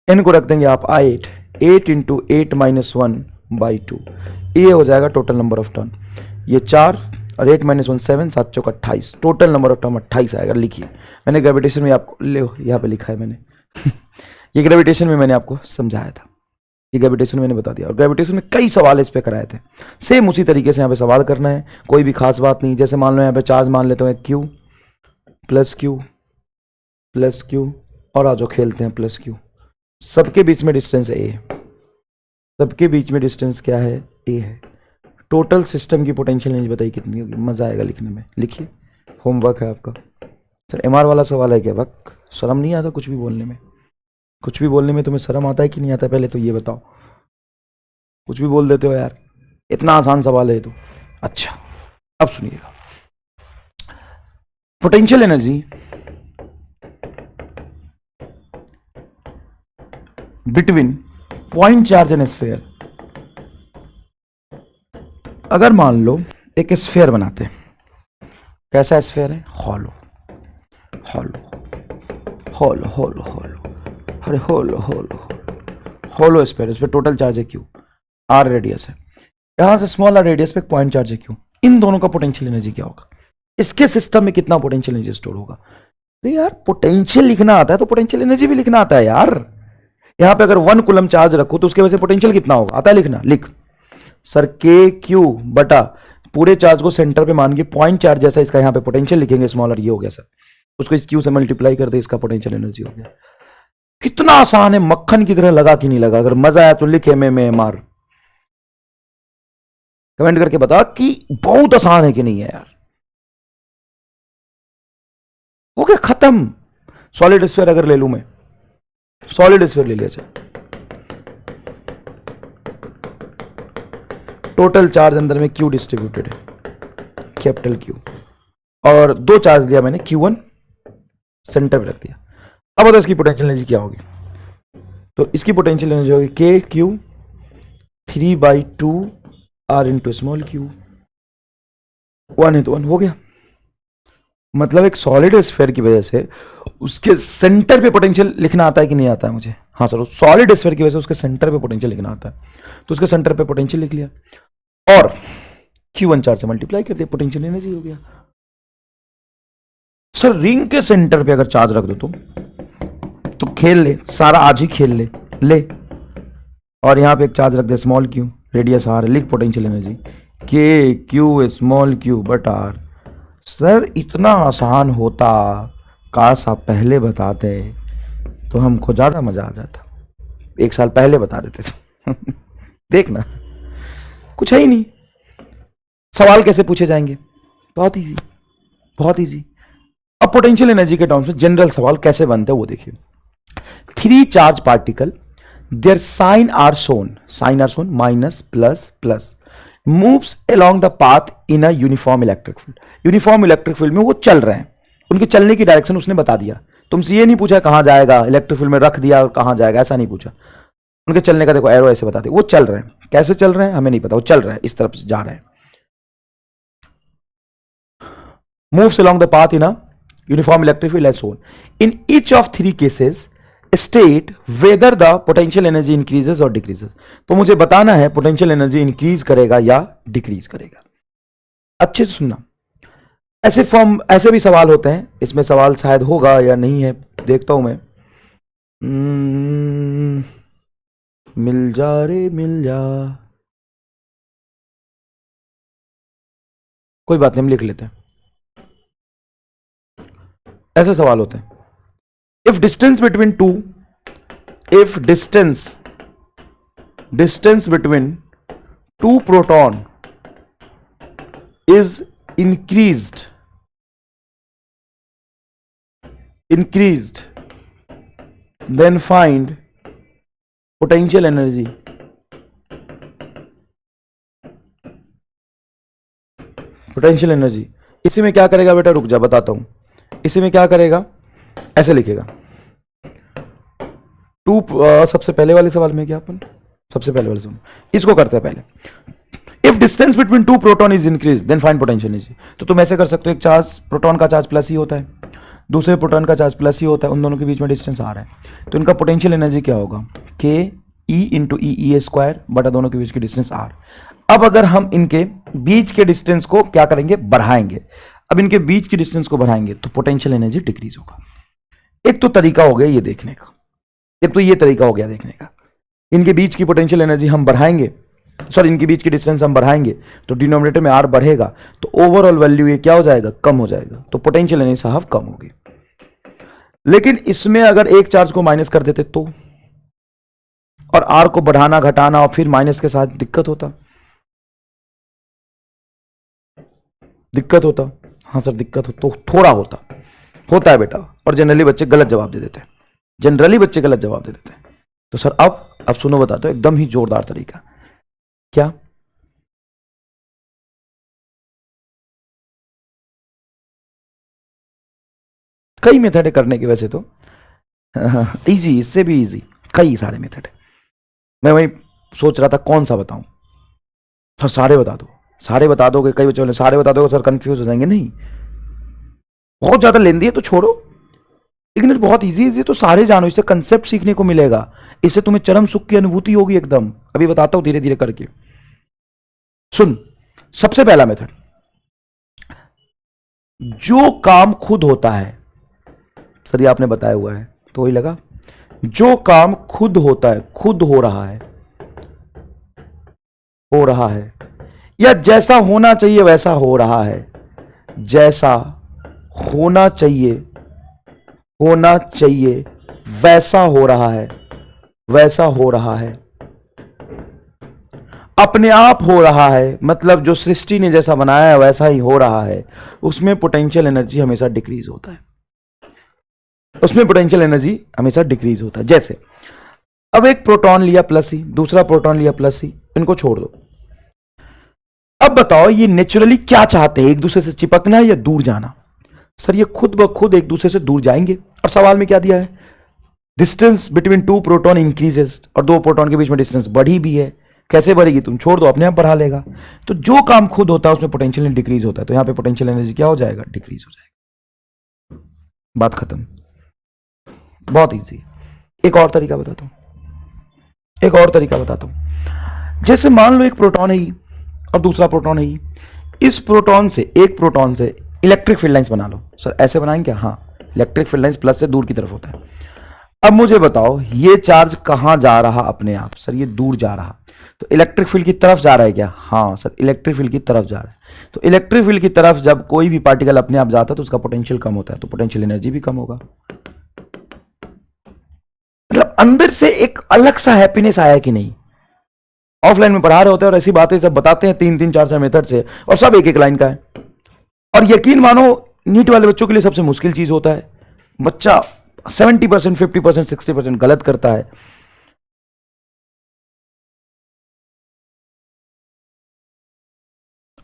n को रख देंगे आप 8 इंटू 8 माइनस 1/2, ये हो जाएगा टोटल नंबर ऑफ टर्न। ये 4 और 8 - 1 7, 7 चौक 28, टोटल नंबर ऑफ टर्न 28 आएगा। लिखिए, मैंने ग्रेविटेशन में आपको ले यहाँ पे लिखा है मैंने ये ग्रेविटेशन में मैंने आपको समझाया था, ये ग्रेविटेशन मैंने बता दिया, और ग्रेविटेशन में कई सवाल इस पे कराए थे। सेम उसी तरीके से यहाँ पे सवाल करना है, कोई भी खास बात नहीं। जैसे मान लो यहाँ पे चार्ज मान लेते हैं क्यू प्लस क्यू और आ जाओ खेलते हैं प्लस क्यू। सबके बीच में डिस्टेंस ए है, सबके बीच में डिस्टेंस क्या है, ए है। टोटल सिस्टम की पोटेंशियल एनर्जी बताइए कितनी होगी। मजा आएगा लिखने में, लिखिए, होमवर्क है आपका। सर एमआर वाला सवाल है क्या? वक्त शर्म नहीं आता कुछ भी बोलने में? कुछ भी बोलने में तुम्हें शर्म आता है कि नहीं आता? पहले तो ये बताओ, कुछ भी बोल देते हो यार, इतना आसान सवाल है ये तो। अच्छा अब सुनिएगा, potential energy between point charge and sphere. अगर मान लो एक स्फीयर बनाते हैं, कैसा स्फीयर है? Hollow hollow hollow hollow hollow, अरे होलो होलो होलो स्फीयर। इस पे टोटल चार्ज है क्यू, आर रेडियस है, यहां से स्मॉल आर रेडियस पे पॉइंट चार्ज है क्यू। इन दोनों का पोटेंशियल एनर्जी क्या होगा? इसके सिस्टम में कितना पोटेंशियल एनर्जी स्टोर होगा? अरे यार पोटेंशियल लिखना आता है तो पोटेंशियल एनर्जी भी लिखना आता है यार। यहां पे अगर 1 कूलम चार्ज रखो तो उसके वजह से पोटेंशियल कितना होगा? आता है लिखना? लिख सर के क्यू बटा पूरे चार्ज को सेंटर पे मान के पॉइंट चार्ज जैसा इसका यहाँ पे पोटेंशियल लिखेंगे स्मॉल, और ये हो गया सर, उसको इस क्यू से मल्टीप्लाई कर दे, इसका पोटेंशियल एनर्जी हो गया। कितना आसान है, मक्खन की तरह लगा कि नहीं लगा? अगर मजा आया तो लिखे में मार, कमेंट करके बता कि बहुत आसान है कि नहीं है यार। हो गया खत्म। सॉलिड स्फीयर अगर ले लूं मैं, सॉलिड स्फीयर ले लिया चल, टोटल चार्ज अंदर में क्यू डिस्ट्रीब्यूटेड है, कैपिटल क्यू, और 2 चार्ज लिया मैंने, Q1 सेंटर पे रख दिया। अब बताओ इसकी पोटेंशियल एनर्जी क्या होगी? तो इसकी पोटेंशियल एनर्जी होगी k q 3/2 r into small q. 1 है तो 1 हो गया। मतलब एक सॉलिड स्फीयर की वजह से उसके सेंटर पे पोटेंशियल लिखना आता है कि नहीं आता है मुझे? हाँ सर, सॉलिड स्फीयर की वजह से उसके सेंटर पे पोटेंशियल लिखना आता है, तो उसके सेंटर पे पोटेंशियल लिख लिया और Q1 चार्ज से मल्टीप्लाई कर दिया, पोटेंशियल एनर्जी हो गया। सर रिंग के सेंटर पे अगर चार्ज रख दो तो खेल ले सारा, आज ही खेल ले और यहां पे एक चार्ज रख दे स्मॉल क्यू, रेडियस आर, लिख potential energy k q small q बट आर। सर इतना आसान होता, काश आप पहले बताते तो हमको ज्यादा मजा आ जाता। 1 साल पहले बता देते तो देखना कुछ है ही नहीं। सवाल कैसे पूछे जाएंगे? बहुत इजी, बहुत इजी। अब पोटेंशियल एनर्जी के टर्म्स में जनरल सवाल कैसे बनते हैं वो देखिए। 3 charge particle, their sign are shown minus plus plus, moves along the path in a uniform electric field. Uniform electric field में वो चल रहे हैं, उनके चलने की डायरेक्शन उसने बता दिया। तुमसे ये नहीं पूछा कहां जाएगा, इलेक्ट्रिक फील्ड में रख दिया और कहां जाएगा, ऐसा नहीं पूछा। उनके चलने का देखो एरो ऐसे बता दिया, वो चल रहे हैं। कैसे चल रहे हैं हमें नहीं पता, वो चल रहे हैं, इस तरफ से जा रहे हैं। Moves along the path in a uniform electric field as shown in each of 3 cases state whether the potential energy increases और डिक्रीजेस। तो मुझे बताना है पोटेंशियल एनर्जी इंक्रीज करेगा या डिक्रीज करेगा। अच्छे से सुनना, ऐसे भी सवाल होते हैं, इसमें सवाल शायद होगा या नहीं है, देखता हूं मैं। मिल जा रे मिल जा, कोई बात नहीं हम लिख लेते हैं। ऐसे सवाल होते हैं, if distance between two proton is increased then find potential energy। Potential energy इसी में क्या करेगा बेटा, रुक जा बताता हूं। इसी में क्या करेगा, ऐसे लिखेगा सबसे पहले वाले सवाल में क्या अपन, सबसे पहले वाले सवाल इसको करते हैं पहले। If distance between 2 proton is increase then find potential energy. तो तुम ऐसे कर सकते हो, एक चार्ज प्रोटॉन का चार्ज प्लस ही होता है, दूसरे प्रोटॉन का चार्ज प्लस ही होता है, उन दोनों के बीच में डिस्टेंस आ रहा है, तो इनका पोटेंशियल एनर्जी क्या होगा, के ई इंटू ई स्क्वायर बटा दोनों के बीच की डिस्टेंस आर। अब अगर हम इनके बीच के डिस्टेंस को क्या करेंगे, बढ़ाएंगे। अब इनके बीच की डिस्टेंस को बढ़ाएंगे तो पोटेंशियल एनर्जी डिक्रीज होगा। एक तो तरीका हो गया ये देखने का, एक तो ये तरीका हो गया देखने का। इनके बीच की पोटेंशियल एनर्जी हम बढ़ाएंगे, सॉरी इनके बीच की डिस्टेंस हम बढ़ाएंगे तो डिनोमिनेटर में आर बढ़ेगा तो ओवरऑल वैल्यू ये क्या हो जाएगा, कम हो जाएगा, तो पोटेंशियल एनर्जी साहब कम होगी। लेकिन इसमें अगर एक चार्ज को माइनस कर देते तो, और आर को बढ़ाना घटाना और फिर माइनस के साथ दिक्कत होता, दिक्कत होता। हाँ सर दिक्कत हो तो थोड़ा होता है बेटा, और जनरली बच्चे गलत जवाब दे देते हैं, जनरली बच्चे गलत जवाब दे देते हैं। तो सर अब सुनो बताते हो एकदम ही जोरदार तरीका। क्या कई मेथड है करने के वैसे तो, इजी, इससे भी इजी कई सारे मेथड है। मैं वही सोच रहा था कौन सा बताऊं। सर सारे बता दो, सारे बता दोगे, कई बच्चों ने सारे बता दोगे सर कंफ्यूज हो जाएंगे। नहीं, बहुत ज्यादा लेंदी है तो छोड़ो, लेकिन बहुत इजी इजी तो सारे जानो, इससे कंसेप्ट सीखने को मिलेगा, इससे तुम्हें चरम सुख की अनुभूति होगी एकदम। अभी बताता हूं धीरे धीरे करके, सुन। सबसे पहला मेथड, जो काम खुद होता है, सर ये आपने बताया हुआ है तो वही लगा, जो काम खुद होता है, खुद हो रहा है, या जैसा होना चाहिए वैसा हो रहा है, जैसा होना चाहिए वैसा हो रहा है, अपने आप हो रहा है, मतलब जो सृष्टि ने जैसा बनाया है वैसा ही हो रहा है, उसमें पोटेंशियल एनर्जी हमेशा डिक्रीज होता है, उसमें पोटेंशियल एनर्जी हमेशा डिक्रीज होता है। जैसे अब एक प्रोटॉन लिया प्लस ही, दूसरा प्रोटॉन लिया प्लस ही, इनको छोड़ दो। अब बताओ ये नेचुरली क्या चाहते हैं, एक दूसरे से चिपकना है या दूर जाना? सर ये खुद ब खुद एक दूसरे से दूर जाएंगे, और सवाल में क्या दिया है, distance between two proton increases, और दो प्रोटॉन के बीच में डिस्टेंस बढ़ी भी है। कैसे बढ़ेगी, तुम छोड़ दो, अपने आप बढ़ा लेगा। तो जो काम खुद होता है उसमें पोटेंशियल डिक्रीज होता है, तो यहां पे पोटेंशियल एनर्जी क्या हो जाएगा, डिक्रीज हो जाएगा। बात खत्म, बहुत इजी। एक और तरीका बताता हूं, जैसे मान लो एक प्रोटॉन है ही और दूसरा प्रोटॉन है ही, इस प्रोटॉन से, एक प्रोटॉन से इलेक्ट्रिक फील्ड लाइंस बना लो। सर ऐसे बनाएंगे क्या? हाँ, इलेक्ट्रिक फील्ड लाइंस प्लस से दूर की तरफ होता है। अब मुझे बताओ ये चार्ज कहां जा रहा अपने आप? सर ये दूर जा रहा, तो इलेक्ट्रिक फील्ड की तरफ जा रहा है क्या? हाँ सर इलेक्ट्रिक फील्ड की तरफ जा रहा है। तो इलेक्ट्रिक फील्ड की तरफ जब कोई भी पार्टिकल अपने आप जाता है तो उसका पोटेंशियल कम होता है, तो पोटेंशियल एनर्जी भी कम होगा। मतलब अंदर से एक अलग सा हैप्पीनेस आया कि नहीं? ऑफलाइन में पढ़ा रहे होते हैं और ऐसी बातें सब बताते हैं 3-3 4-4 मेथड से, और सब एक एक लाइन का है। और यकीन मानो नीट वाले बच्चों के लिए सबसे मुश्किल चीज होता है, बच्चा 70%, 50%, 60% गलत करता है।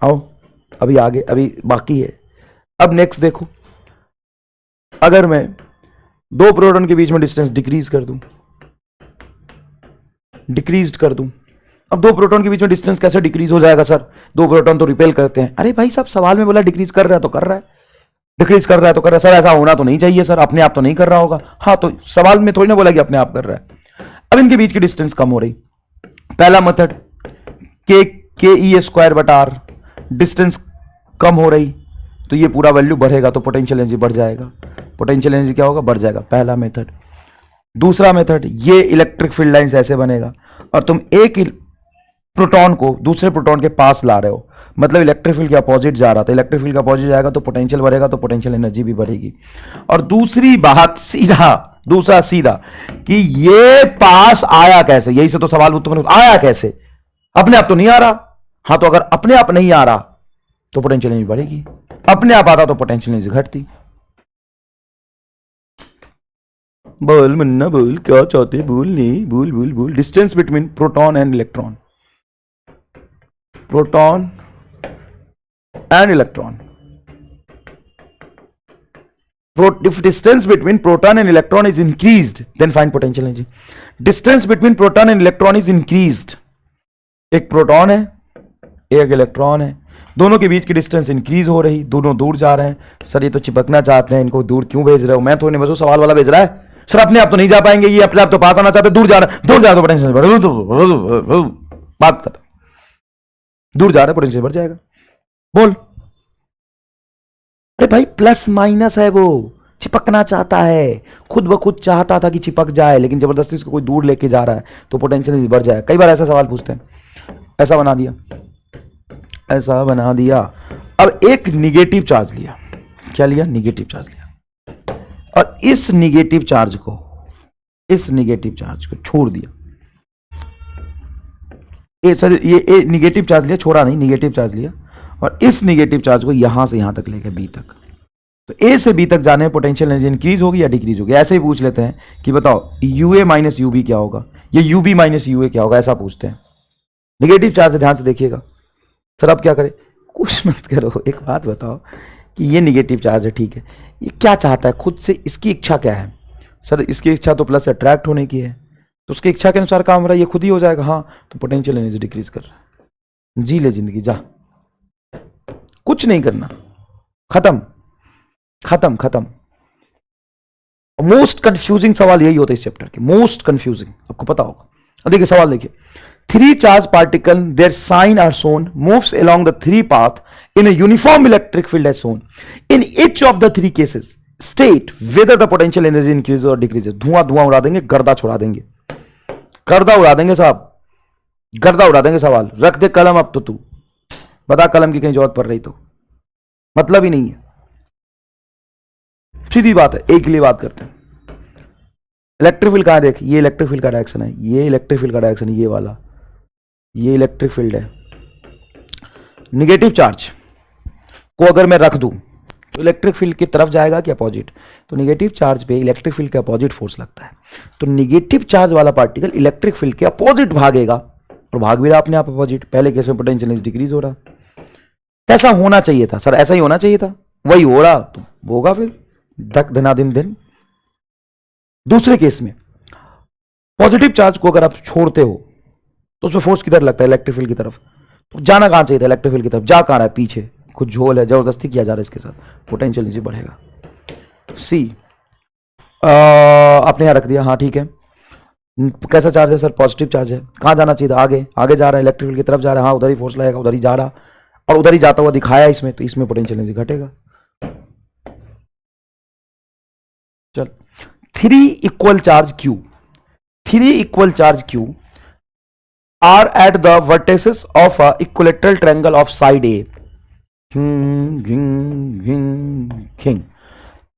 आओ अभी आगे, अभी बाकी है। अब नेक्स्ट देखो, अगर मैं दो प्रोटॉन के बीच में डिस्टेंस डिक्रीज कर दूं, अब दो प्रोटॉन के बीच में डिस्टेंस कैसे डिक्रीज हो जाएगा? सर दो प्रोटॉन तो रिपेल करते हैं। अरे भाई साहब सवाल में बोला डिक्रीज कर रहा है तो कर रहा है, डिक्रीज कर रहा है तो कर रहा है। सर ऐसा होना तो नहीं चाहिए सर, अपने आप तो नहीं कर रहा होगा। हाँ तो सवाल में थोड़ी ना बोला कि अपने आप कर रहा है। अब इनके बीच की डिस्टेंस कम हो रही, पहला मेथड के ई स्क्वायर बटा आर, डिस्टेंस कम हो रही तो ये पूरा वैल्यू बढ़ेगा, तो पोटेंशियल एनर्जी बढ़ जाएगा। पोटेंशियल एनर्जी क्या होगा? बढ़ जाएगा, पहला मेथड। दूसरा मेथड, ये इलेक्ट्रिक फील्ड लाइंस ऐसे बनेगा और तुम एक प्रोटॉन को दूसरे प्रोटॉन के पास ला रहे हो, मतलब इलेक्ट्रिक फील्ड के अपोजिट जा रहा था, इलेक्ट्रिक फील्ड के अपोजिट जाएगा तो पोटेंशियल बढ़ेगा, तो पोटेंशियल एनर्जी भी बढ़ेगी। और दूसरी बात दूसरा सीधा कि ये पास आया कैसे, यही से तो सवाल उत्पन्न आया कैसे? अपने आप तो नहीं आ रहा। हाँ तो अगर अपने आप नहीं आ रहा तो पोटेंशियल एनर्जी बढ़ेगी, अपने आप आता तो पोटेंशियल एनर्जी घटती। बोल मुन्ना बोल, क्या चाहते? बोल नहीं, बोल बोल बोल। Distance between proton and electron, proton and electron, if distance between proton and electron is increased then find potential energy. Distance between proton and electron is increased, एक प्रोटॉन है एक इलेक्ट्रॉन है, दोनों के बीच की डिस्टेंस इंक्रीज हो रही, दोनों दूर जा रहे हैं। सर ये तो चिपकना चाहते हैं, इनको दूर क्यों भेज रहे हो? मैं तो नहीं, बस सवाल वाला भेज रहा है। सर अपने आप तो नहीं जा पाएंगे, ये अपने आप तो पास आना चाहते, दूर जा रहा तो पोटेंशियल बात कर। दूर जा रहा है, पोटेंशियल बढ़ जाएगा। बोल। अरे भाई प्लस माइनस है, वो चिपकना चाहता है, खुद ब खुद चाहता था कि चिपक जाए, लेकिन जबरदस्ती उसको कोई दूर लेके जा रहा है तो पोटेंशियल बढ़ जाए। कई बार ऐसा सवाल पूछते हैं, ऐसा बना दिया, ऐसा बना दिया। अब एक निगेटिव चार्ज लिया, क्या लिया? निगेटिव चार्ज लिया, और इस निगेटिव चार्ज को छोड़ दिया। ये निगेटिव चार्ज लिया, छोड़ा नहीं, निगेटिव चार्ज लिया, और इस निगेटिव चार्ज को यहां से यहां तक लेके बी तक, तो ए से बी तक जाने में पोटेंशियल एनर्जी इंक्रीज होगी या डिक्रीज होगी? ऐसे ही पूछ लेते हैं कि बताओ यूए माइनस यूबी क्या होगा, या यूबी माइनस यूए क्या होगा, ऐसा पूछते हैं। निगेटिव चार्ज है, ध्यान से देखिएगा। सर अब क्या करें? कुछ मत करो, एक बात बताओ कि ये निगेटिव चार्ज है, ठीक है, ये क्या चाहता है खुद से, इसकी इच्छा क्या है? सर इसकी इच्छा तो प्लस अट्रैक्ट होने की है, तो उसकी इच्छा के अनुसार काम हो रहा है, ये खुद ही हो जाएगा। हाँ, तो पोटेंशियल एनर्जी डिक्रीज कर रहा है। जी ले जिंदगी, जा, कुछ नहीं करना, खत्म खत्म खत्म। मोस्ट कंफ्यूजिंग सवाल यही होता है इस चैप्टर के, मोस्ट कंफ्यूजिंग, आपको पता होगा। अब देखिए सवाल, देखिए, 3 charged particles, their sign are shown, moves along the 3 path in a uniform electric field as shown. In each of the 3 cases, state whether the potential energy increases or decreases. धुआं उड़ा देंगे, गर्दा छोड़ा देंगे, गर्दा उड़ा देंगे साहब, गर्दा उड़ा देंगे। सवाल रख दे कलम, अब तो तू बता, कलम की कहीं जरूरत पड़ रही तो, मतलब ही नहीं है, सीधी बात है। एक के लिए बात करते हैं। इलेक्ट्रिक फील्ड कहां, देख, ये इलेक्ट्रिक फील्ड का डायरेक्शन है, ये इलेक्ट्रिक फील्ड का डायरेक्शन है, ये वाला, ये इलेक्ट्रिक फील्ड है। निगेटिव चार्ज को अगर मैं रख दूं तो इलेक्ट्रिक फील्ड की तरफ जाएगा कि अपोजिट? तो निगेटिव चार्ज पे इलेक्ट्रिक फील्ड के अपोजिट फोर्स लगता है, तो निगेटिव चार्ज वाला पार्टिकल इलेक्ट्रिक फील्ड के अपोजिट भागेगा, और भाग भी रहा अपने आप अपोजिट। पहले केस में पोटेंशियल एनर्जी डिक्रीज हो रहा, कैसा होना चाहिए था? सर ऐसा ही होना चाहिए था, वही हो रहा, तो होगा फिर धक धनादिन दिन। दूसरे केस में पॉजिटिव चार्ज को अगर आप छोड़ते हो तो उसमें फोर्स किधर लगता है? इलेक्ट्रिक फील्ड की तरफ। तो जाना कहां चाहिए था? इलेक्ट्रिक फील्ड की तरफ। जा कहां रहा है? पीछे, कुछ झोल है, जबरदस्ती किया जा रहा है इसके साथ, पोटेंशियल एनर्जी बढ़ेगा। सी आपने यहां रख दिया, हाँ ठीक है। कैसा चार्ज है सर? पॉजिटिव चार्ज है। कहां जाना चाहिए था? आगे, आगे जा रहा है, इलेक्ट्रिक फील्ड की तरफ जा रहा है, हाँ उधर ही फोर्स लगेगा, उधर ही जा रहा, और उधर ही जाता हुआ दिखाया इसमें, तो इसमें पोटेंशियल एनर्जी घटेगा। चल, 3 equal charge Q are at the vertices of a equilateral triangle of side A.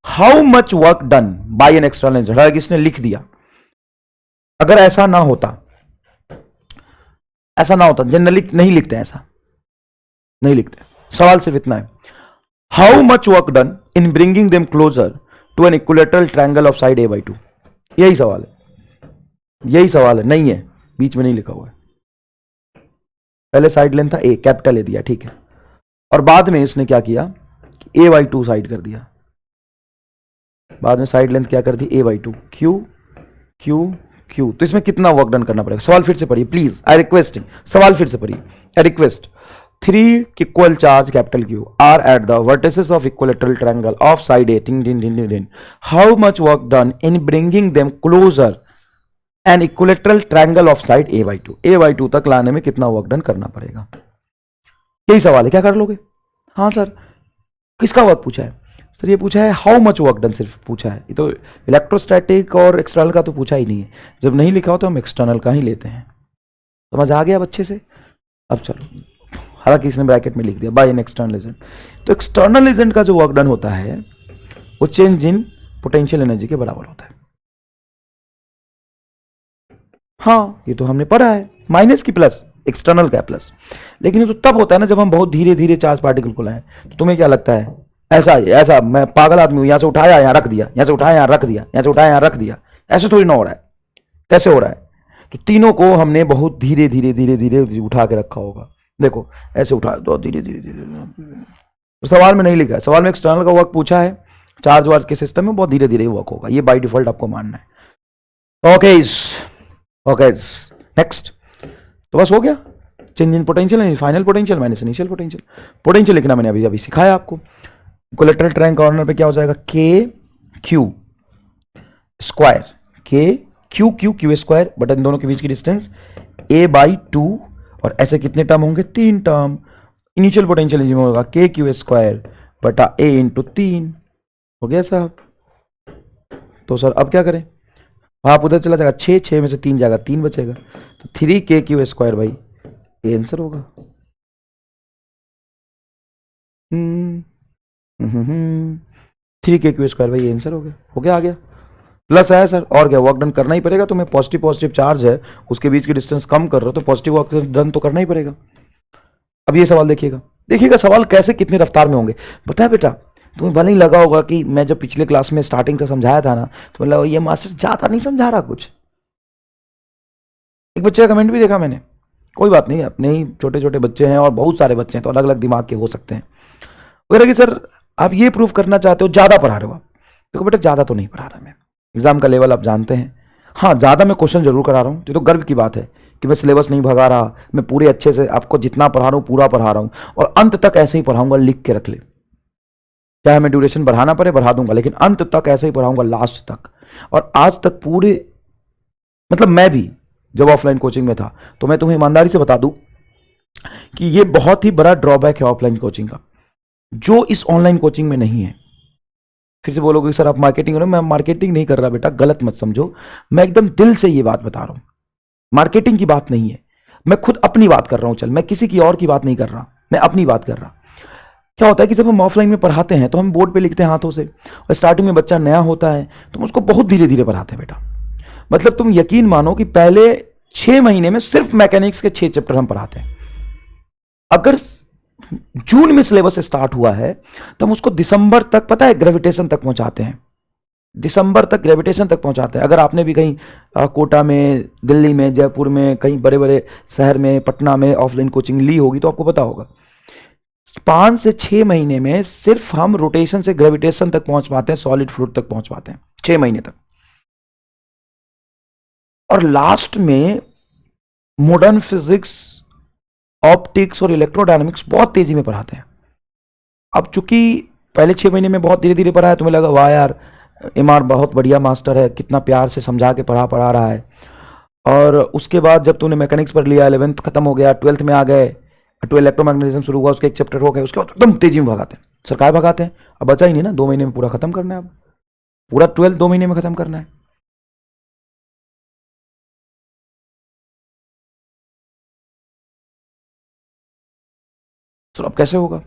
How much work done by an external agent? किसने लिख दिया? अगर ऐसा ना होता, जनरली नहीं लिखते, ऐसा नहीं लिखते, सवाल सिर्फ इतना है, how much work done in bringing them closer to an equilateral triangle of side A/2। यही सवाल है, यही सवाल है, नहीं है बीच में नहीं लिखा हुआ है। पहले साइड लेंथ था A, कैपिटल A दिया, ठीक है, और बाद में इसने क्या किया, A/2 साइड कर दिया, बाद में साइड लेंथ क्या कर दी, A/2, Q Q Q। तो इसमें कितना वर्क डन करना पड़ेगा? सवाल फिर से पढ़िए प्लीज, आई रिक्वेस्टिंग, सवाल फिर से पढ़िए, I request. 3 equal charge capital Q are at the vertices of equilateral triangle of side A. How much work done in bringing them closer an equilateral triangle of side A/2? A/2 तक लाने में कितना वर्क डन करना पड़ेगा? यही सवाल है, क्या कर लोगे? हाँ सर, किसका वर्क पूछा है? सर ये पूछा है हाउ मच वर्क डन, सिर्फ पूछा है। ये तो इलेक्ट्रोस्टैटिक और एक्सटर्नल का तो पूछा ही नहीं है। जब नहीं लिखा हो तो हम एक्सटर्नल का ही लेते हैं। समझ आ गया अब अच्छे से? अब चलो, हालांकि इसने ब्रैकेट में लिख दिया बाय एन एक्सटर्नल एजेंट। तो एक्सटर्नल एजेंट का जो वर्क डन होता है वो चेंज इन पोटेंशियल एनर्जी के बराबर होता है। हाँ ये तो हमने पढ़ा है, माइनस की प्लस, एक्सटर्नल का प्लस। लेकिन ये तो तब होता है ना जब हम बहुत धीरे धीरे चार्ज पार्टिकल को लाएं। तो तुम्हें क्या लगता है ऐसा मैं पागल आदमी हूं, यहां से उठाया यहां रख दिया, यहां से उठाया यहां रख दिया, यहां से उठाया यहां रख दिया, ऐसे थोड़ी ना हो रहा है। कैसे हो रहा है? तो तीनों को हमने बहुत धीरे धीरे धीरे धीरे उठा के रखा होगा। देखो ऐसे उठा दो, धीरे धीरे धीरे। तो सवाल में नहीं लिखा है, सवाल में एक्सटर्नल का वर्क पूछा है, चार्ज वार्ज के सिस्टम में बहुत धीरे धीरे वर्क होगा, ये बाय डिफॉल्ट आपको मानना है। Okay next. तो बस हो गया, change in potential, final potential minus initial potential. Potential लिखना मैंने अभी सिखाया आपको। इक्विलैटरल ट्रायंगल कॉर्नर पे क्या हो जाएगा, के क्यू स्क्वायर, के Q Q Q square, but in दोनों के बीच की डिस्टेंस A/2 और ऐसे कितने टर्म होंगे? 3 टर्म। इनिशियल पोटेंशियल एनर्जी में होगा के क्यू स्क्वायर बटा ए इंटू 3। हो गया साहब। तो सर अब क्या करें? आप उधर चला जाएगा, 6 में से 3 जाएगा, 3 बचेगा, तो 3 k क्यू स्क्वायर भाई ये आंसर होगा। 3 k क्यू स्क्वायर भाई ये आंसर हो गया। आ गया प्लस आया सर, और क्या वर्क डन करना ही पड़ेगा तुम्हें। पॉजिटिव पॉजिटिव चार्ज है, उसके बीच की डिस्टेंस कम कर रहे हो तो पॉजिटिव वर्क डन तो करना ही पड़ेगा। अब ये सवाल देखिएगा सवाल कैसे कितनी रफ्तार में होंगे। पता है बेटा, तुम्हें भले ही लगा होगा कि मैं जब पिछले क्लास में स्टार्टिंग से समझाया था ना, तो मतलब ये मास्टर ज्यादा नहीं समझा रहा कुछ। एक बच्चे का कमेंट भी देखा मैंने। कोई बात नहीं, अपने ही छोटे छोटे बच्चे हैं और बहुत सारे बच्चे हैं तो अलग अलग दिमाग के हो सकते हैं। अगर कि सर आप ये प्रूव करना चाहते हो ज्यादा पढ़ा रहे हो आप, देखो बेटा ज्यादा तो नहीं पढ़ा रहा मैं, एग्जाम का लेवल आप जानते हैं। हाँ ज्यादा मैं क्वेश्चन जरूर करा रहा हूँ, ये तो गर्व की बात है कि मैं सिलेबस नहीं भगा रहा, मैं पूरे अच्छे से आपको जितना पढ़ा रहा हूँ पूरा पढ़ा रहा हूँ और अंत तक ऐसे ही पढ़ाऊंगा। लिख के रख ले, चाहे मैं ड्यूरेशन बढ़ाना पड़े बढ़ा दूंगा, लेकिन अंत तक ऐसे ही पढ़ाऊंगा लास्ट तक। और आज तक पूरे मतलब मैं भी जब ऑफलाइन कोचिंग में था तो मैं तुम्हें ईमानदारी से बता दूं कि ये बहुत ही बड़ा ड्रॉबैक है ऑफलाइन कोचिंग का, जो इस ऑनलाइन कोचिंग में नहीं है। फिर से बोलोगे सर आप मार्केटिंग कर रहे हो, मैं मार्केटिंग नहीं कर रहा बेटा, गलत मत समझो, मैं एकदम दिल से ये बात बता रहा हूं। मार्केटिंग की बात नहीं है, मैं खुद अपनी बात कर रहा हूं। चल मैं किसी की और की बात नहीं कर रहा, मैं अपनी बात कर रहा। क्या होता है कि जब हम ऑफलाइन में पढ़ाते हैं तो हम बोर्ड पे लिखते हैं हाथों से, और स्टार्टिंग में बच्चा नया होता है तो हम उसको बहुत धीरे धीरे पढ़ाते हैं बेटा। मतलब तुम यकीन मानो कि पहले 6 महीने में सिर्फ मैकेनिक्स के 6 चैप्टर हम पढ़ाते हैं। अगर जून में सिलेबस स्टार्ट हुआ है तो हम उसको दिसंबर तक पता है ग्रेविटेशन तक पहुंचाते हैं। दिसंबर तक ग्रेविटेशन तक पहुंचाते हैं। अगर आपने भी कहीं कोटा में, दिल्ली में, जयपुर में, कहीं बड़े बड़े शहर में, पटना में ऑफलाइन कोचिंग ली होगी तो आपको पता होगा 5 से 6 महीने में सिर्फ हम रोटेशन से ग्रेविटेशन तक पहुंच पाते हैं, सॉलिड फ्लूइड तक पहुंच पाते हैं 6 महीने तक। और लास्ट में मॉडर्न फिजिक्स, ऑप्टिक्स और इलेक्ट्रोडायनामिक्स बहुत तेजी में पढ़ाते हैं। अब चूंकि पहले 6 महीने में बहुत धीरे धीरे पढ़ा है, तुम्हें लगा वाह यार एमआर बहुत बढ़िया मास्टर है, कितना प्यार से समझा के पढ़ा रहा है। और उसके बाद जब तूने मैकेनिक्स पढ़ लिया, 11th खत्म हो गया, 12th में आ गए, 12 इलेक्ट्रोमैग्नेटिज्म शुरू हुआ, उसके एक चैप्टर हो गए, उसके बाद एकदम तेजी में भगाते हैं। सरकार भगाते हैं, अब बचा ही नहीं ना, 2 महीने में पूरा खत्म करना है। अब पूरा 12 2 महीने में खत्म करना है। तो अब कैसे होगा?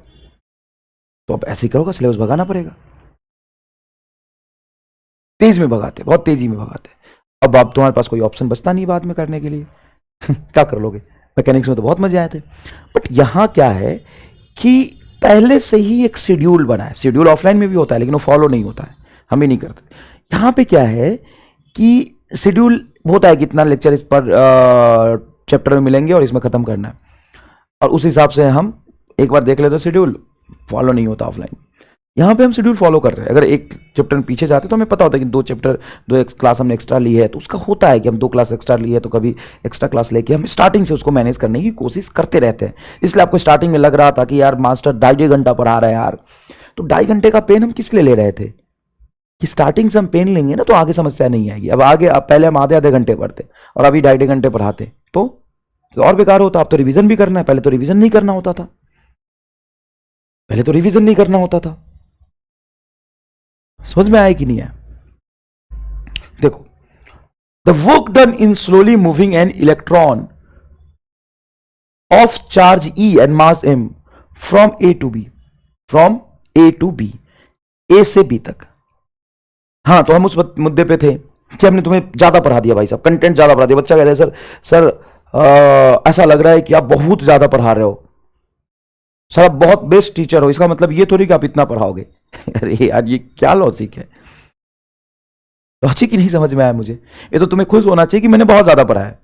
तो अब ऐसे ही करोगा, सिलेबस भगाना पड़ेगा। तेज में भगाते, बहुत तेजी में भगाते। अब आप तुम्हारे पास कोई ऑप्शन बचता नहीं बाद में करने के लिए। क्या कर लोगे? मैकेनिक्स में तो बहुत मजे आए थे, बट यहां क्या है कि पहले से ही एक शेड्यूल बना है। शेड्यूल ऑफलाइन में भी होता है लेकिन वो फॉलो नहीं होता है, हम ही नहीं करते। यहां पे क्या है कि शेड्यूल होता है कि इतना लेक्चर इस पर चैप्टर में मिलेंगे और इसमें खत्म करना है, और उस हिसाब से हम एक बार देख लेते हैं। शेड्यूल फॉलो नहीं होता ऑफलाइन। यहाँ पे हम शेड्यूल फॉलो कर रहे हैं। अगर एक चैप्टर में पीछे जाते तो हमें पता होता है कि 2 क्लास हमने एक्स्ट्रा ली है, तो उसका होता है कि हम 2 क्लास एक्स्ट्रा ली है तो कभी एक्स्ट्रा क्लास लेके हम स्टार्टिंग से उसको मैनेज करने की कोशिश करते रहते हैं। इसलिए आपको स्टार्टिंग में लग रहा था कि यार मास्टर 2.5 घंटा पढ़ा रहा है यार, तो 2.5 घंटे का पेन हम किस लिए ले रहे थे कि स्टार्टिंग से हम पेन लेंगे ना तो आगे समस्या नहीं आएगी। अब आगे अब पहले हम आधे घंटे पढ़ते और अभी 2.5 घंटे पढ़ाते तो और बेकार होता। अब तो रिविजन भी करना है, पहले तो रिविजन नहीं करना होता था। समझ में आया कि नहीं आया? देखो, the work done in slowly moving an electron of charge E and mass M from A to B, A से B तक। हाँ, तो हम उस मुद्दे पे थे कि हमने तुम्हें ज्यादा पढ़ा दिया भाई साहब, कंटेंट ज्यादा पढ़ा दिया। बच्चा कहता है सर ऐसा लग रहा है कि आप बहुत ज्यादा पढ़ा रहे हो, सर आप बहुत बेस्ट टीचर हो, इसका मतलब ये थोड़ी कि आप इतना पढ़ाओगे। अरे यार ये क्या लॉजिक है? लॉजिक ही नहीं समझ में आया मुझे। ये तो तुम्हें खुश होना चाहिए कि मैंने बहुत ज्यादा पढ़ा है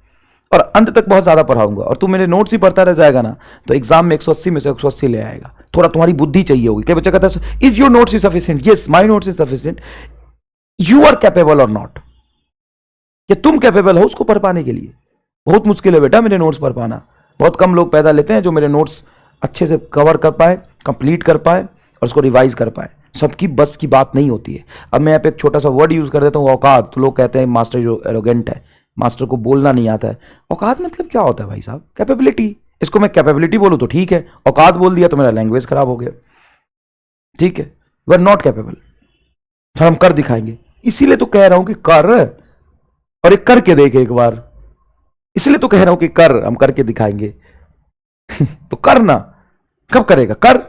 और अंत तक बहुत ज्यादा पढ़ाऊंगा, और तू मेरे नोट्स ही पढ़ता रह जाएगा ना तो एग्जाम में 180 में से 180 ले आएगा। थोड़ा तुम्हारी बुद्धि चाहिए होगी। क्या बच्चा कहता है is your notes is sufficient? Yes my notes is sufficient. You are capable और नॉट? कि तुम कैपेबल हो उसको पढ़ पाने के लिए? बहुत मुश्किल है बेटा मेरे नोट्स पढ़ पाना। बहुत कम लोग पैदा लेते हैं जो मेरे नोट्स अच्छे से कवर कर पाए, कंप्लीट कर पाए और उसको रिवाइज कर पाए। सबकी बस की बात नहीं होती है। अब मैं यहाँ पे एक छोटा सा वर्ड यूज कर देता हूँ, औकात, तो लोग कहते हैं मास्टर जो एरोगेंट है। मास्टर को बोलना नहीं आता है। औकात मतलब क्या होता है भाई साहब? कैपेबिलिटी। इसको मैं कैपेबिलिटी बोलूं तो ठीक है, औकात बोल दिया तो मेरा लैंग्वेज खराब हो गया। ठीक है, वी आर नॉट कैपेबल, हम कर दिखाएंगे। इसीलिए तो कह रहा हूं कि कर, और एक करके देखे एक बार। इसलिए तो कह रहा हूं कि कर, हम करके दिखाएंगे। तो करना, कब करेगा? कर।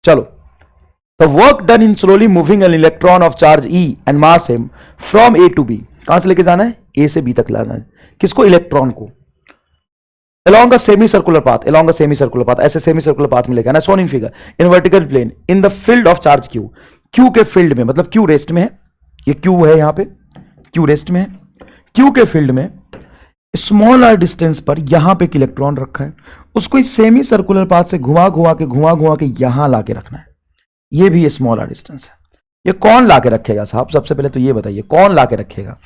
चलो, the work done in slowly moving an electron of charge e and mass m from A to B. कहां से लेके जाना है? ए से बी तक लाना है। किसको? इलेक्ट्रॉन को। along a semicircular path, ऐसे सेमी पाथ में लेके आना, shown in figure in vertical plane in the field of charge q। q के फील्ड में, मतलब q रेस्ट में है, ये q है, यहां पे q रेस्ट में है। q के फील्ड में स्मॉल आर डिस्टेंस पर यहां पे एक इलेक्ट्रॉन रखा है, उसको इस सेमी सर्कुलर पाथ से घुमा घुमा के यहां लाके रखना है। ये भी स्मॉल आर डिस्टेंस है। ये कौन लाके रखेगा साहब? सबसे पहले तो ये बताइए, कौन लाके रखेगा?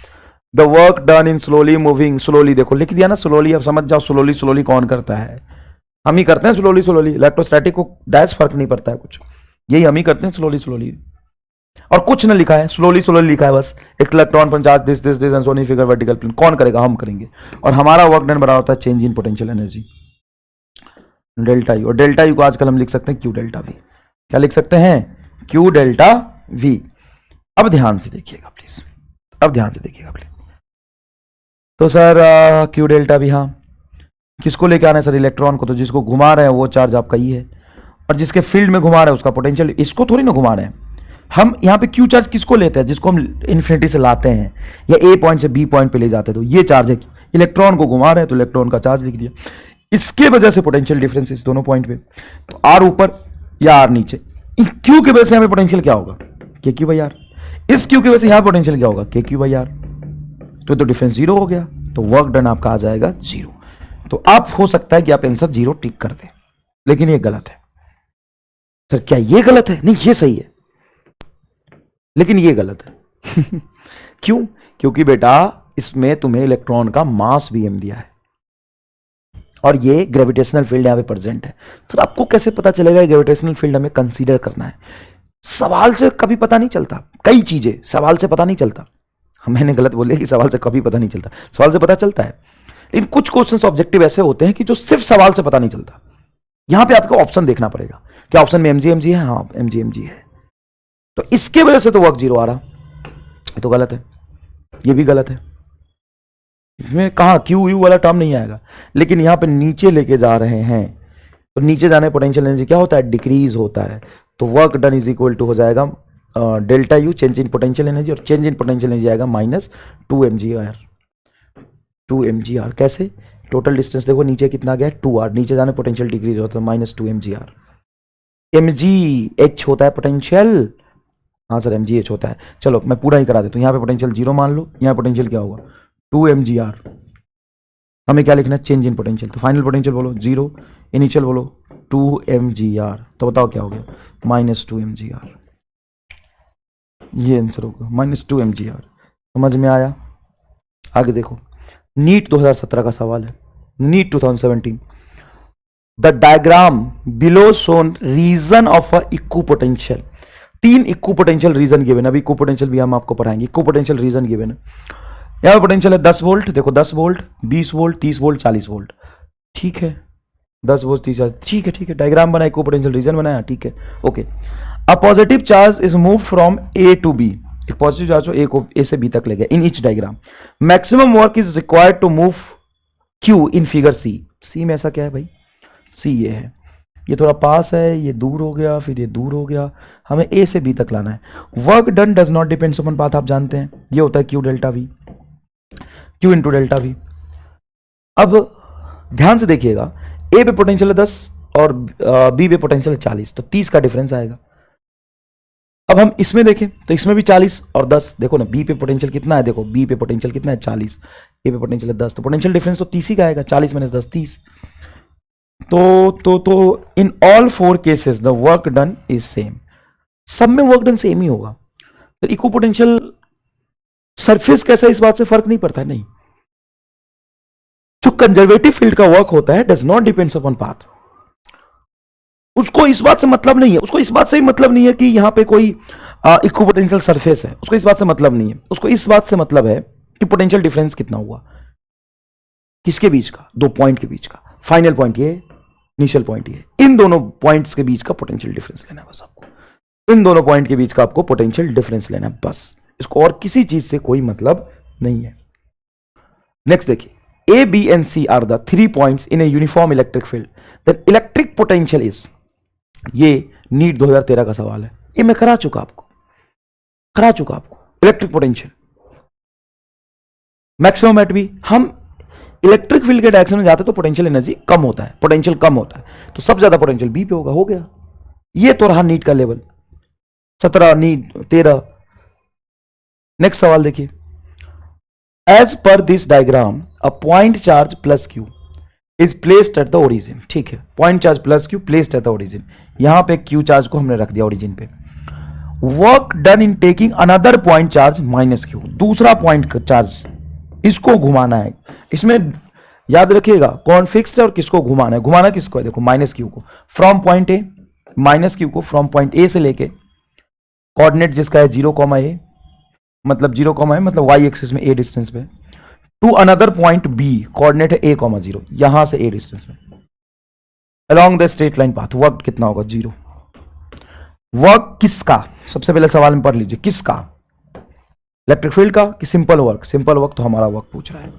The work done in slowly moving, slowly देखो लिख दिया ना स्लोली, अब समझ जाओ स्लोली स्लोली कौन करता है? हम ही करते हैं स्लोली स्लोली। इलेक्ट्रोस्टैटिक को डैश फर्क नहीं पड़ता है कुछ, यही हम ही करते हैं स्लोली स्लोली। और कुछ ना लिखा है, स्लोली स्लोली लिखा है बस। एक इलेक्ट्रॉन पर charge this this this and shown in figure vertical plane. कौन करेगा? हम करेंगे। और हमारा वर्क डन बना होता है change in potential energy, delta U. और डेल्टा यू को आजकल हम लिख सकते हैं क्यू डेल्टा वी। क्या लिख सकते हैं? Q delta we. अब ध्यान से देखिएगा प्लीज, अब ध्यान से देखिएगा प्लीज। तो सर क्यू डेल्टा भी, हाँ, किसको लेके आना है सर? इलेक्ट्रॉन को। तो जिसको घुमा रहे हैं वो चार्ज आपका ही है, और जिसके फील्ड में घुमा रहे हैं उसका पोटेंशियल। इसको थोड़ी ना घुमा रहे हैं हम। यहाँ पे क्यू चार्ज किसको लेते हैं? जिसको हम इन्फिनिटी से लाते हैं या ए पॉइंट से बी पॉइंट पे ले जाते हैं, तो ये चार्ज है। इलेक्ट्रॉन को घुमा रहे हैं तो इलेक्ट्रॉन का चार्ज लिख दिया। इसके वजह से पोटेंशियल डिफरेंस इस दोनों पॉइंट पे, तो आर ऊपर या आर नीचे। क्यू की वजह से यहाँ पे पोटेंशियल क्या होगा? के क्यू बाई आर। इस क्यू की वजह से यहाँ पोटेंशियल क्या होगा? के क्यू बाई आर। तो डिफरेंस जीरो हो गया, तो वर्क डन आपका आ जाएगा जीरो। तो आप हो सकता है कि आप आंसर जीरो टिक कर दें, लेकिन ये गलत है। सर क्या ये गलत है? नहीं, ये सही है, लेकिन ये गलत है। क्यों? क्योंकि बेटा इसमें तुम्हें इलेक्ट्रॉन का मास भी एम दिया है, और ये ग्रेविटेशनल फील्ड यहां पे प्रेजेंट है। तो आपको कैसे पता चलेगा ग्रेविटेशनल फील्ड हमें कंसीडर करना है? सवाल से कभी पता नहीं चलता, कई चीजें सवाल से पता नहीं चलता। मैंने गलत बोले कि सवाल से कभी पता नहीं चलता, सवाल से पता चलता है। लेकिन कुछ क्वेश्चंस ऑब्जेक्टिव ऐसे होते हैं कि जो सिर्फ सवाल से पता नहीं चलता। यहां पे आपको ऑप्शन देखना पड़ेगा, क्या ऑप्शन में एमजी है? हाँ, एमजी है। तो इसके वजह से तो वर्क जीरो आ रहा, ये तो गलत है, ये भी गलत है। इसमें कहा क्यू यू वाला टर्म नहीं आएगा, लेकिन यहां पे नीचे लेके जा रहे हैं, तो नीचे जाने पोटेंशियल एनर्जी क्या होता है? डिक्रीज होता है। तो work done is equal to हो जाएगा delta u, change in potential energy, और चेंज इन पोटेंशियल एनर्जी आएगा माइनस 2mgr। 2mgr कैसे? टोटल डिस्टेंस देखो नीचे कितना गया? 2r। नीचे जाने पोटेंशियल डिक्रीज होता है, माइनस 2mgr। mgh होता है पोटेंशियल, हाँ सर mgh होता है। चलो मैं पूरा ही करा देता हूँ। यहाँ पे पोटेंशियल जीरो मान लो, यहाँ पोटेंशियल क्या होगा? 2mgr। हमें क्या लिखना है? Change in potential. तो फाइनल पोटेंशियल बोलो जीरो, इनिशियल बोलो 2mgr। तो बताओ क्या हो गया? Minus 2mgr। ये आंसर होगा, माइनस 2mgr। समझ में आया? आगे देखो, नीट 2017 का सवाल है, NEET 2017। The diagram below shown region of a equipotential. 3 equipotential region given. अभी इक्वू पोटेंशियल भी हम आपको पढ़ाएंगे। इक्वू पोटेंशियल रीजन गिवन है। यहां पर पोटेंशियल है 10 वोल्ट, देखो 10 वोल्ट, 20 वोल्ट, 30 वोल्ट, 40 वोल्ट। ठीक है, 10 वोल्ट, 30, ठीक है, ठीक है। डायग्राम बनाया, इक्वू पोटेंशियल रीजन बनाया, ठीक है, okay. A positive charge is move from A to B. एक पॉजिटिव चार्ज को ए से बी तक ले गया in each diagram. Maximum work is required to move Q in figure C. C में ऐसा क्या है भाई? सी ये है, ये थोड़ा पास है, ये दूर हो गया, फिर ये दूर हो गया, हमें ए से बी तक लाना है। Work done does not depends upon path, आप जानते हैं, ये होता है q delta we, Q into delta we. अब ध्यान से देखिएगा, ए पे पोटेंशियल है 10 और बी पे पोटेंशियल 40, तो 30 का डिफरेंस आएगा। अब हम इसमें देखें तो इसमें भी 40 और 10, देखो ना बी पे पोटेंशियल कितना है, देखो बी पे पोटेंशियल कितना है 40, ए पे पोटेंशियल है 10, तो पोटेंशियल डिफरेंस तो 30 ही का आएगा, 40 माइनस 10 30। तो in all 4 cases the work done is same. सब में वर्क डन सेम ही होगा। तो इक्वल पोटेंशियल सरफेस कैसा इस बात से फर्क नहीं पड़ता है, नहीं। जो कंजर्वेटिव फील्ड का वर्क होता है does not depends upon path. उसको इस बात से मतलब नहीं है, उसको इस बात से ही मतलब नहीं है कि यहां पे कोई इक्व पोटेंशियल सरफेस है, उसको इस बात से मतलब नहीं है, उसको इस बात से मतलब है कि पोटेंशियल डिफरेंस कितना हुआ, किसके बीच का, दो पॉइंट के बीच का, फाइनल पॉइंट ये, इनिशियल पॉइंट ये, इन दोनों पॉइंट्स के बीच का पोटेंशियल डिफरेंस लेना है बस आपको, इन दोनों पॉइंट के बीच का आपको पोटेंशियल डिफरेंस लेना है बस, इसको और किसी चीज से कोई मतलब नहीं है। नेक्स्ट देखिए, A, B and C are the 3 points in a uniform electric field. Then electric potential is, ये नीट 2013 का सवाल है, ये मैं करा चुका आपको electric potential maximum at B. हम इलेक्ट्रिक फील्ड के डायरेक्शन में जाते तो पोटेंशियल एनर्जी कम होता है, पोटेंशियल कम होता है, तो सबसे ज्यादा पोटेंशियल बी पे होगा, हो गया। ये तो रहा नीट का लेवल 17, नीट 13। नेक्स्ट सवाल देखिए, as per this diagram a point charge plus q is placed at the origin. ठीक है, point charge plus q placed at the origin, यहां पे क्यू चार्ज को हमने रख दिया ओरिजिन पे। Work done in taking another point charge minus Q, दूसरा पॉइंट चार्ज इसको घुमाना है। इसमें याद रखिएगा कौन फिक्स्ड है और किसको घुमाना है। घुमाना किसको है, देखो माइनस क्यू को, from point A, minus Q को फ्रॉम पॉइंट ए से लेके, कोऑर्डिनेट जिसका है 0, ए, मतलब 0, ए मतलब वाई एक्सिस में ए डिस्टेंस पे, to another point B, coordinate है a, 0, यहां से a डिस्टेंस में, along the straight line path. Work कितना होगा, 0। वर्क किसका, सबसे पहले सवाल में पढ़ लीजिए, किसका, इलेक्ट्रिक फील्ड का कि सिंपल वर्क। सिंपल वर्क तो हमारा वर्क पूछ रहा है,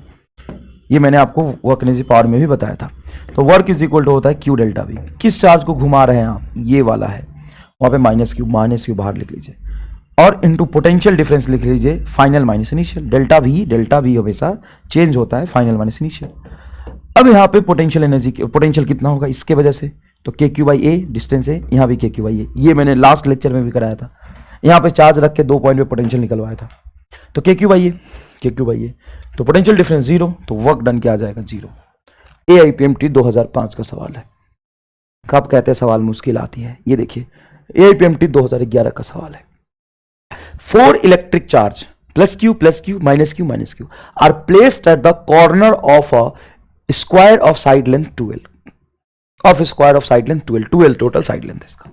ये मैंने आपको वर्क एनर्जी पावर में भी बताया था। तो वर्क इज इक्वल टू होता है क्यू डेल्टा वी। किस चार्ज को घुमा रहे हैं आप, ये वाला है, वहां पे माइनस क्यू बाहर लिख लीजिए, और इनटू पोटेंशियल डिफरेंस लिख लीजिए, final minus initial. Delta we हमेशा चेंज होता है, फाइनल माइनस इनिशियल। अब यहाँ पे पोटेंशियल एनर्जी, पोटेंशियल कितना होगा इसके वजह से, तो k Q by A distance है, यहाँ भी के क्यू बाई ए, ये मैंने लास्ट लेक्चर में भी कराया था। यहाँ पे चार्ज रख के 2 पॉइंट पे पोटेंशियल निकलवाया था, तो के क्यू बाई ए, तो पोटेंशियल डिफरेंस 0, तो वर्क डन क्या आ जाएगा, 0। AIPMT 2005 का सवाल है। कब कहते हैं सवाल मुश्किल आती है, ये देखिए AIPMT 2011 का सवाल है। 4 electric charge plus q minus q are placed at the corner of a square of side length 12, of a square of side length 12 total side length इसका।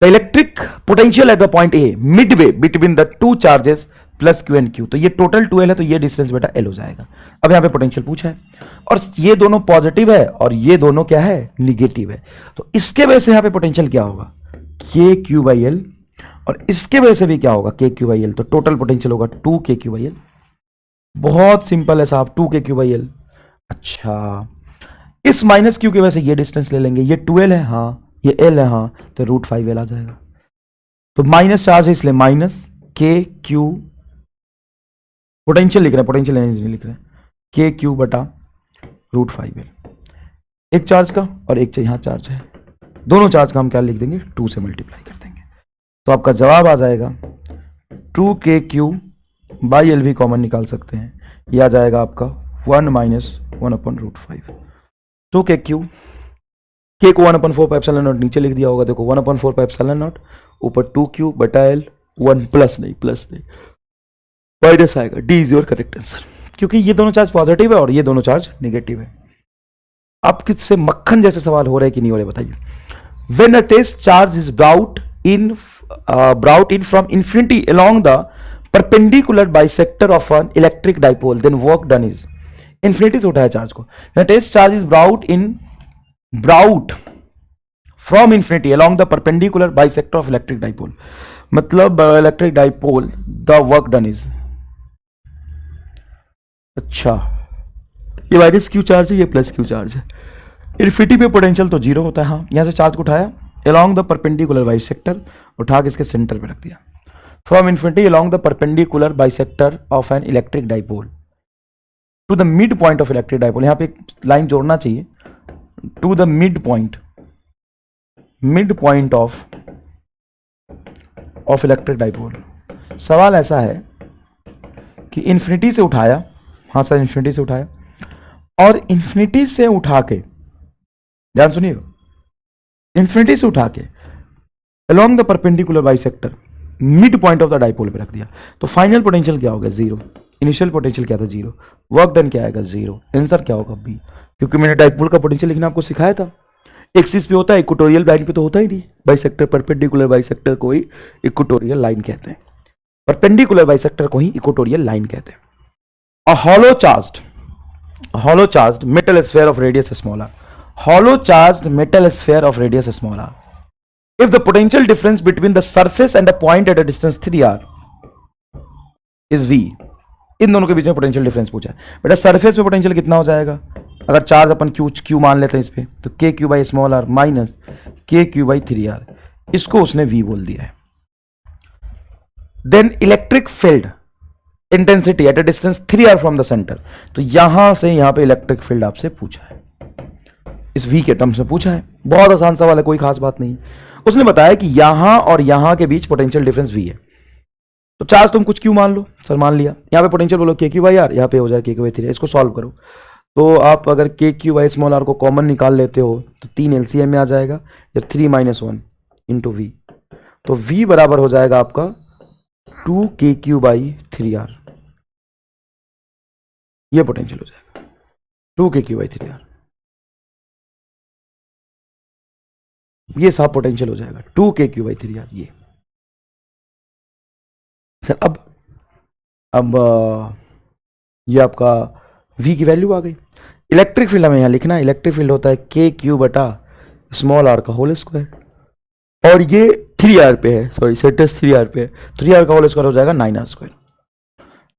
The electric potential at the point A midway between the two charges plus q and q, तो ये टोटल 12 है, तो ये डिस्टेंस बेटा L हो जाएगा। अब यहाँ पे पोटेंशियल पूछा है, और ये दोनों पॉजिटिव है और ये दोनों क्या है, निगेटिव है, तो इसके वजह से यहाँ पे पोटेंशियल क्या होगा, के क्यू बाई एल, और इसके वजह से भी क्या होगा, के क्यू बाई एल, तो टोटल पोटेंशियल होगा 2 के क्यू बाई एल। बहुत सिंपल है साहब, 2 के क्यू बाई एल। अच्छा, इस माइनस क्यू की वजह से ये डिस्टेंस ले लेंगे, ये 12 है हाँ, ये एल है हाँ, तो √5L आ जाएगा। तो माइनस चार्ज है इसलिए माइनस के क्यू, पोटेंशियल लिख रहे हैं, पोटेंशियल एनर्जी नहीं लिख रहे हैं, के क्यू बटा √5L, एक चार्ज का और एक यहाँ चार्ज है, दोनों चार्ज का हम क्या लिख देंगे, 2 से मल्टीप्लाई कर देंगे, तो आपका जवाब आ जाएगा 2KQ बाई एल भी कॉमन निकाल सकते हैं, यह आ जाएगा आपका 1 - 1/√5। 2KQ, के को 1/4 पाई एप्सिलॉन नॉट नीचे लिख दिया होगा, देखो 1/4 पाई एप्सिलॉन नॉट ऊपर 2Q बटा L, 1 प्लस नहीं माइनस आएगा। D is your correct answer, क्योंकि ये दोनों चार्ज पॉजिटिव है और ये दोनों चार्ज नेगेटिव है। आप किससे मक्खन जैसे सवाल हो रहे हैं कि नहीं हो रहे बताइए। When a test charge is brought in from infinity along the perpendicular bisector of an electric dipole, then work done is, infinity से उठाया चार्ज को, when a test charge is brought from infinity along the perpendicular bisector of electric dipole, मतलब electric dipole, the work done is, अच्छा ये माइनस क्यू चार्ज है, ये प्लस क्यू चार्ज है, इन्फिनिटी पे पोटेंशियल तो 0 होता है, हाँ यहां से चार्ज को उठाया along the perpendicular bisector, उठा के इसके सेंटर पे रख दिया, from infinity along the perpendicular bisector of an electric dipole to the midpoint of electric dipole, यहां पे एक लाइन जोड़ना चाहिए, to the midpoint of electric dipole। सवाल ऐसा है कि इन्फिनिटी से उठाया, हाँ सर इन्फिनिटी से उठाया, और इन्फिनिटी से उठा के, ध्यान सुनिए, इन्फिनिटी से उठा के along the perpendicular bisector mid point of the dipole पे रख दिया, तो फाइनल पोटेंशियल क्या होगा, 0, इनिशियल पोटेंशियल क्या था 0, वर्क डन क्या आएगा 0, आंसर क्या होगा बी, क्योंकि मैंने डाइपोल का पोटेंशियल लिखना आपको सिखाया था, एक्सिस पे होता है, इक्वेटोरियल लाइन पे तो होता ही नहीं। बाइसेक्टर, परपेंडिकुलर बाइसेक्टर को ही इक्वेटोरियल लाइन कहते हैं, परपेंडिकुलर बाइसेक्टर को ही इक्वेटोरियल लाइन कहते हैं। अ hollow charged metal sphere of radius smaller, hollow charged metal sphere of radius smaller, if the potential difference between the surface and a point at a distance 3r is v, इन दोनों के बीच में पोटेंशियल डिफरेंस पूछा है। बेटा सरफेस पे पोटेंशियल कितना हो जाएगा, अगर चार्ज अपन क्यू मान लेते हैं इस पे, तो k Q by small r minus k Q by 3r, इसको उसने v बोल दिया है। Then electric field intensity at a distance 3r from the centre, तो यहां से यहां पे इलेक्ट्रिक फील्ड आपसे पूछा है, इस v के टर्म्स में पूछा है। बहुत आसान सवाल है, कोई खास बात नहीं। उसने बताया कि यहां और यहां के बीच पोटेंशियल डिफरेंस v है, तो चार्ज तुम कुछ क्यू मान लो, सर मान लिया। यहां पे पोटेंशियल बोलो के क्यू बाई आर, यहां पे हो जाए के क्यू बाई 3r। इसको सॉल्व करो तो आप अगर के क्यू बाई स्मॉल आर को कॉमन निकाल लेते हो तो 3 एलसीएम में आ जाएगा, या 3 माइनस 1 इंटू वी, तो v बराबर हो जाएगा आपका 2 के क्यू बाई 3r, ये पोटेंशियल हो जाएगा 2 के क्यू बाई 3r, ये साफ पोटेंशियल हो जाएगा 2 के क्यू बाई 3r। ये सर अब ये आपका v की वैल्यू आ गई। इलेक्ट्रिक फील्ड हमें यहां लिखना है, इलेक्ट्रिक फील्ड होता है के क्यू बटा स्मॉल आर का होल स्क्वायर, और ये 3r पे है, सॉरी सेटस 3r पे है, 3r का होल स्क्वायर हो जाएगा 9r स्क्वायर।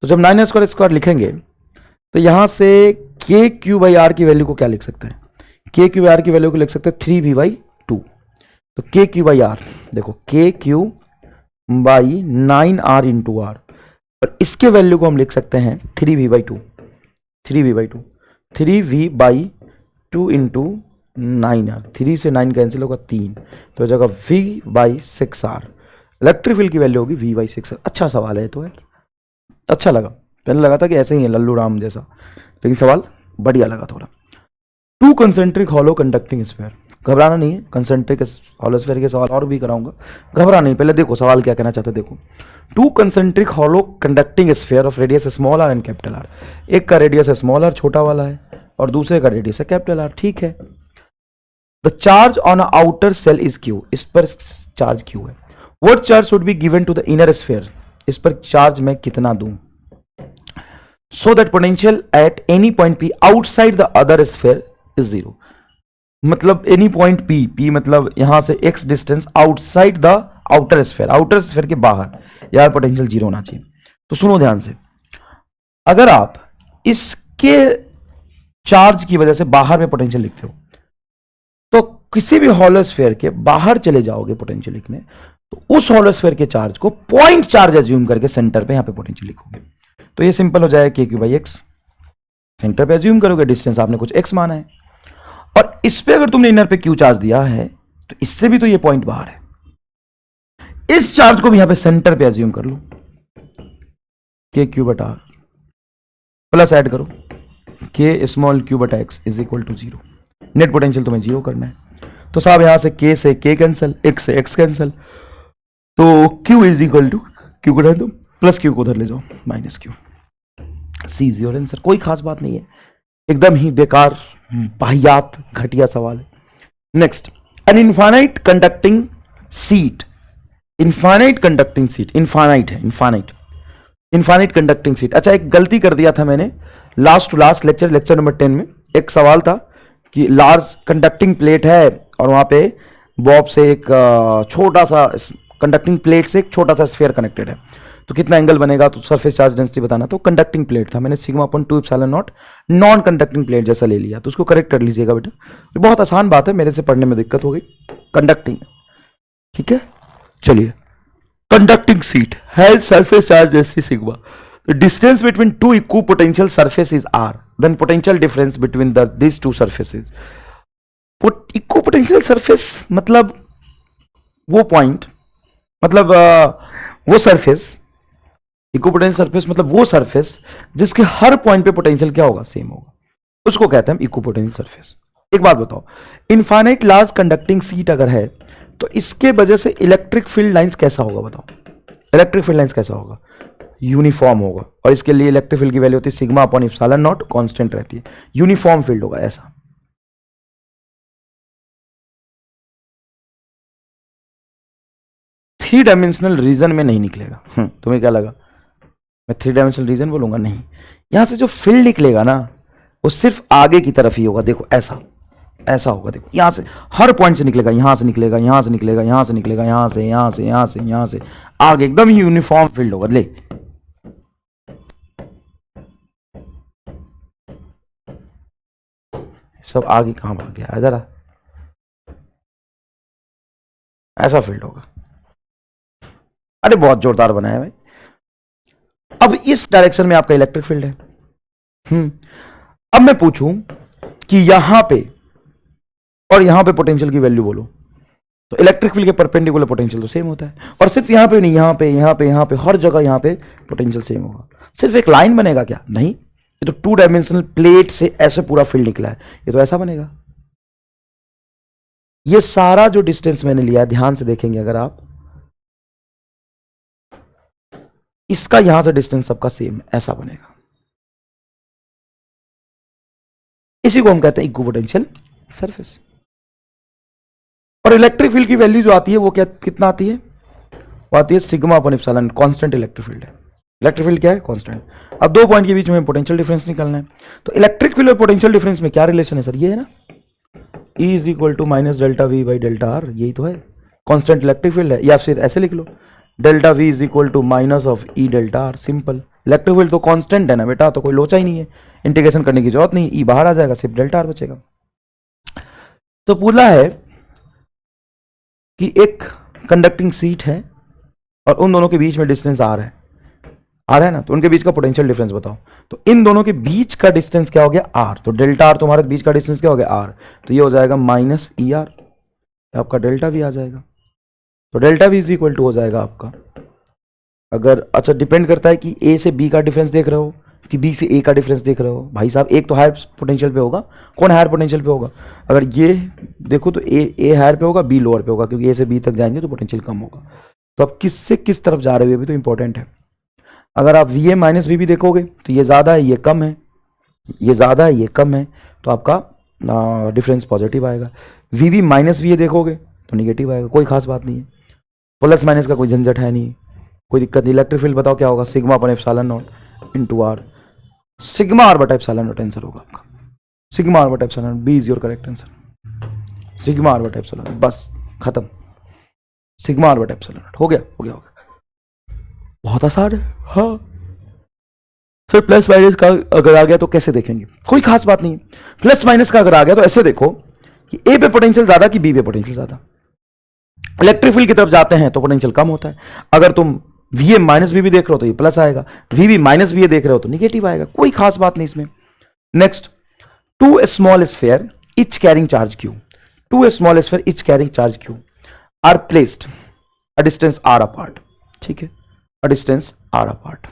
तो जब 9r स्क्वायर लिखेंगे तो यहां से के क्यू बाई आर की वैल्यू को क्या लिख सकते हैं, के क्यू बाई आर की वैल्यू को लिख सकते हैं 3v बाई 2। तो के क्यू बाई आर देखो, के Q by 9r into are, और इसके वैल्यू को हम लिख सकते हैं 3v by 2, 3v by 2, 3v by 2 into 9r, 3 से 9 कैंसिल होगा 3, तो हो जाएगा v by 6r। Electric field की वैल्यू होगी v बाई 6r। अच्छा सवाल है तो यार, अच्छा लगा। पहले लगा था कि ऐसे ही है लल्लू राम जैसा, लेकिन सवाल बढ़िया लगा थोड़ा। 2 कंसेंट्रिक हॉलो कंडक्टिंग स्फीयर, घबराना नहीं है, कंसेंट्रिक हॉलो स्फीयर के सवाल और भी कराऊंगा, घबरा नहीं। पहले देखो सवाल क्या कहना चाहते, देखो 2 concentric hollow conducting sphere of radius small r and capital r, एक का रेडियस स्मॉल आर छोटा वाला है और दूसरे का रेडियस है कैपिटल आर, ठीक है। The charge on outer shell is q, इस पर चार्ज क्यू है। What charge should be given to the inner sphere, इस पर चार्ज मैं कितना दूं, so that potential at any point p outside the other sphere is 0। मतलब एनी पॉइंट p मतलब यहां से x distance outside the outer sphere के बाहर, यार पोटेंशियल 0 होना चाहिए। तो सुनो ध्यान से, अगर आप इसके चार्ज की वजह से बाहर में पोटेंशियल लिखते हो, तो किसी भी हॉलो स्फीयर के बाहर चले जाओगे पोटेंशियल लिखने, तो उस हॉलो स्फीयर के चार्ज को पॉइंट चार्ज एज्यूम करके सेंटर पे यहां पे पोटेंशियल लिखोगे, तो ये सिंपल हो जाएगा के क्यू बाई एक्स। सेंटर पे एज्यूम करोगे, डिस्टेंस आपने कुछ एक्स माना है, और इस पे अगर तुमने इनर पे क्यू चार्ज दिया है तो इससे भी तो ये पॉइंट बाहर है, इस चार्ज को भी यहां पे सेंटर पे एज्यूम कर लो, के क्यू बटा आर प्लस ऐड करो के स्मॉल क्यू बटा x is equal to 0। Net potential तुम्हें 0 करना है, तो साहब यहां से के कैंसिल, एक्स से एक्स कैंसिल, तो q is equal to q को दो प्लस क्यू को उधर ले जाओ minus q, C is your answer. कोई खास बात नहीं है, एकदम ही बेकार वाहियात घटिया सवाल है। Next, an infinite conducting sheet, infinite conducting sheet, infinite है, इनफाइनाइट कंडक्टिंग सीट। अच्छा, एक गलती कर दिया था मैंने last to last lecture number 10 में। एक सवाल था कि लार्ज कंडक्टिंग प्लेट है और वहां पे बॉब से एक छोटा सा कंडक्टिंग प्लेट से एक छोटा सा स्फीयर कनेक्टेड है, तो कितना एंगल बनेगा, तो सरफेस चार्ज डेंसिटी बताना। तो कंडक्टिंग प्लेट था, मैंने sigma upon 2 epsilon not non conducting plate जैसा ले लिया, तो उसको करेक्ट कर लीजिएगा बेटा, ये बहुत आसान बात है, मेरे से पढ़ने में दिक्कत हो गई। कंडक्टिंग, ठीक है, चलिए। Conducting seat has surface charge density sigma, the distance between two equipotential surfaces are, then potential difference between these two surfaces। Equipotential surface मतलब वो पॉइंट, मतलब वो सरफेस, इक्विपोटेंशियल सरफेस मतलब वो सरफेस जिसके हर पॉइंट पे पोटेंशियल क्या होगा, सेम होगा, उसको कहते हैं हम इक्विपोटेंशियल सरफेस। एक बात बताओ, इनफाइनाइट लार्ज कंडक्टिंग सीट अगर है तो इसके वजह से इलेक्ट्रिक फील्ड लाइंस कैसा होगा, बताओ इलेक्ट्रिक फील्ड लाइंस कैसा होगा, यूनिफॉर्म होगा, और इसके लिए इलेक्ट्रिक फील्ड की वैल्यू होती है sigma upon epsilon not, constant रहती है, यूनिफॉर्म फील्ड होगा ऐसा। थ्री डायमेंशनल रीजन में नहीं निकलेगा। तुम्हें क्या लगा मैं थ्री डायमेंशनल रीजन बोलूंगा? नहीं, यहां से जो फील्ड निकलेगा ना वो सिर्फ आगे की तरफ ही होगा। देखो ऐसा ऐसा होगा, देखो यहां से हर पॉइंट से निकलेगा, यहां से निकलेगा, यहां से निकलेगा, यहां से निकलेगा, यहां से, यहां से, यहां से, यहां से आगे एकदम यूनिफॉर्म फील्ड होगा। ले सब आगे कहां भाग गया है जरा, ऐसा फील्ड होगा। अरे बहुत जोरदार बनाया भाई। अब इस डायरेक्शन में आपका इलेक्ट्रिक फील्ड है। अब मैं पूछूं कि यहां पे और यहां पे पोटेंशियल की वैल्यू बोलो, तो इलेक्ट्रिक फील्ड के परपेंडिकुलर पोटेंशियल तो सेम होता है। और सिर्फ यहां पे नहीं, यहां पे, यहां पे, यहां पे, हर जगह यहां पे पोटेंशियल सेम होगा। सिर्फ एक लाइन बनेगा क्या? नहीं, ये तो टू डायमेंशनल प्लेट से ऐसे पूरा फील्ड निकला है, ये तो ऐसा बनेगा। ये सारा जो डिस्टेंस मैंने लिया, ध्यान से देखेंगे अगर आप, इसका यहां से डिस्टेंस सबका सेम है, ऐसा बनेगा। इसी को हम कहते हैं इक्विपोटेंशियल सरफेस। और इलेक्ट्रिक फील्ड की वैल्यू जो आती है वो क्या, कितना आती है? वो आती है sigma upon epsilon. Constant electric field है। इलेक्ट्रिक फील्ड क्या है? कांस्टेंट। अब दो पॉइंट के बीच में पोटेंशियल डिफरेंस निकालना है, तो इलेक्ट्रिक फील्ड और पोटेंशियल डिफरेंस में क्या रिलेशन है सर? ये है ना, E is equal to minus delta v by delta r, यही तो है। कांस्टेंट इलेक्ट्रिक फील्ड है। या फिर ऐसे लिख लो, delta V is equal to minus of E delta R. Simple. Electric field तो कांस्टेंट है ना बेटा, तो कोई लोचा ही नहीं है, इंटीग्रेशन करने की जरूरत नहीं, ई बाहर आ जाएगा, सिर्फ डेल्टा आर बचेगा। तो बोला है कि एक कंडक्टिंग सीट है और उन दोनों के बीच में डिस्टेंस आर है, आर है ना, तो उनके बीच का पोटेंशियल डिफरेंस बताओ। तो इन दोनों के बीच का डिस्टेंस क्या हो गया? आर। तो डेल्टा आर तुम्हारे बीच का डिस्टेंस क्या हो गया? आर। तो ये हो जाएगा माइनस ई आर, आपका डेल्टा भी आ जाएगा। तो डेल्टा भी इज इक्वल टू हो जाएगा आपका, अगर अच्छा डिपेंड करता है कि ए से बी का डिफरेंस देख रहे हो कि बी से ए का डिफरेंस देख रहे हो। भाई साहब एक तो हायर पोटेंशियल पे होगा, कौन हायर पोटेंशियल पे होगा? अगर ये देखो तो ए हायर पे होगा, बी लोअर पे होगा, क्योंकि ए से बी तक जाएंगे तो पोटेंशियल कम होगा। तो अब किससे किस तरफ जा रहे हो ये भी तो इंपॉर्टेंट है। अगर आप वी ए माइनस वी भी देखोगे तो ये ज़्यादा है, ये कम है, ये ज़्यादा है, ये कम है, तो आपका डिफरेंस पॉजिटिव आएगा। V B minus v A देखोगे तो निगेटिव आएगा। कोई खास बात नहीं है, प्लस माइनस का कोई झंझट है नहीं, कोई दिक्कत नहीं। इलेक्ट्रिक फील्ड बताओ क्या होगा? Sigma upon epsilon naught into r. Sigma r बटा एप्सिलॉन नॉट आंसर होगा आपका। सिग्मा आर बटा epsilon, B is your correct answer. Sigma r बटा एप्सिलॉन, बस खत्म। सिग्मा आर बटा एप्सिलॉन नॉट हो गया, हो गया, हो गया। बहुत आसान है। हाँ सर, प्लस माइनस का अगर आ गया तो कैसे देखेंगे? कोई खास बात नहीं है। प्लस माइनस का अगर आ गया तो ऐसे देखो कि ए पे पोटेंशियल ज्यादा कि बी पे पोटेंशियल ज्यादा। इलेक्ट्रिक फील्ड की तरफ जाते हैं तो पोटेंशियल कम होता है। अगर तुम वी ए माइनस वी भी देख रहे हो तो ये प्लस आएगा, v B minus v A देख रहे हो तो निगेटिव आएगा। कोई खास बात नहीं इसमें। Next, two small sphere each carrying charge q, two small sphere each carrying charge q are placed a distance r apart. ठीक है, a distance r apart.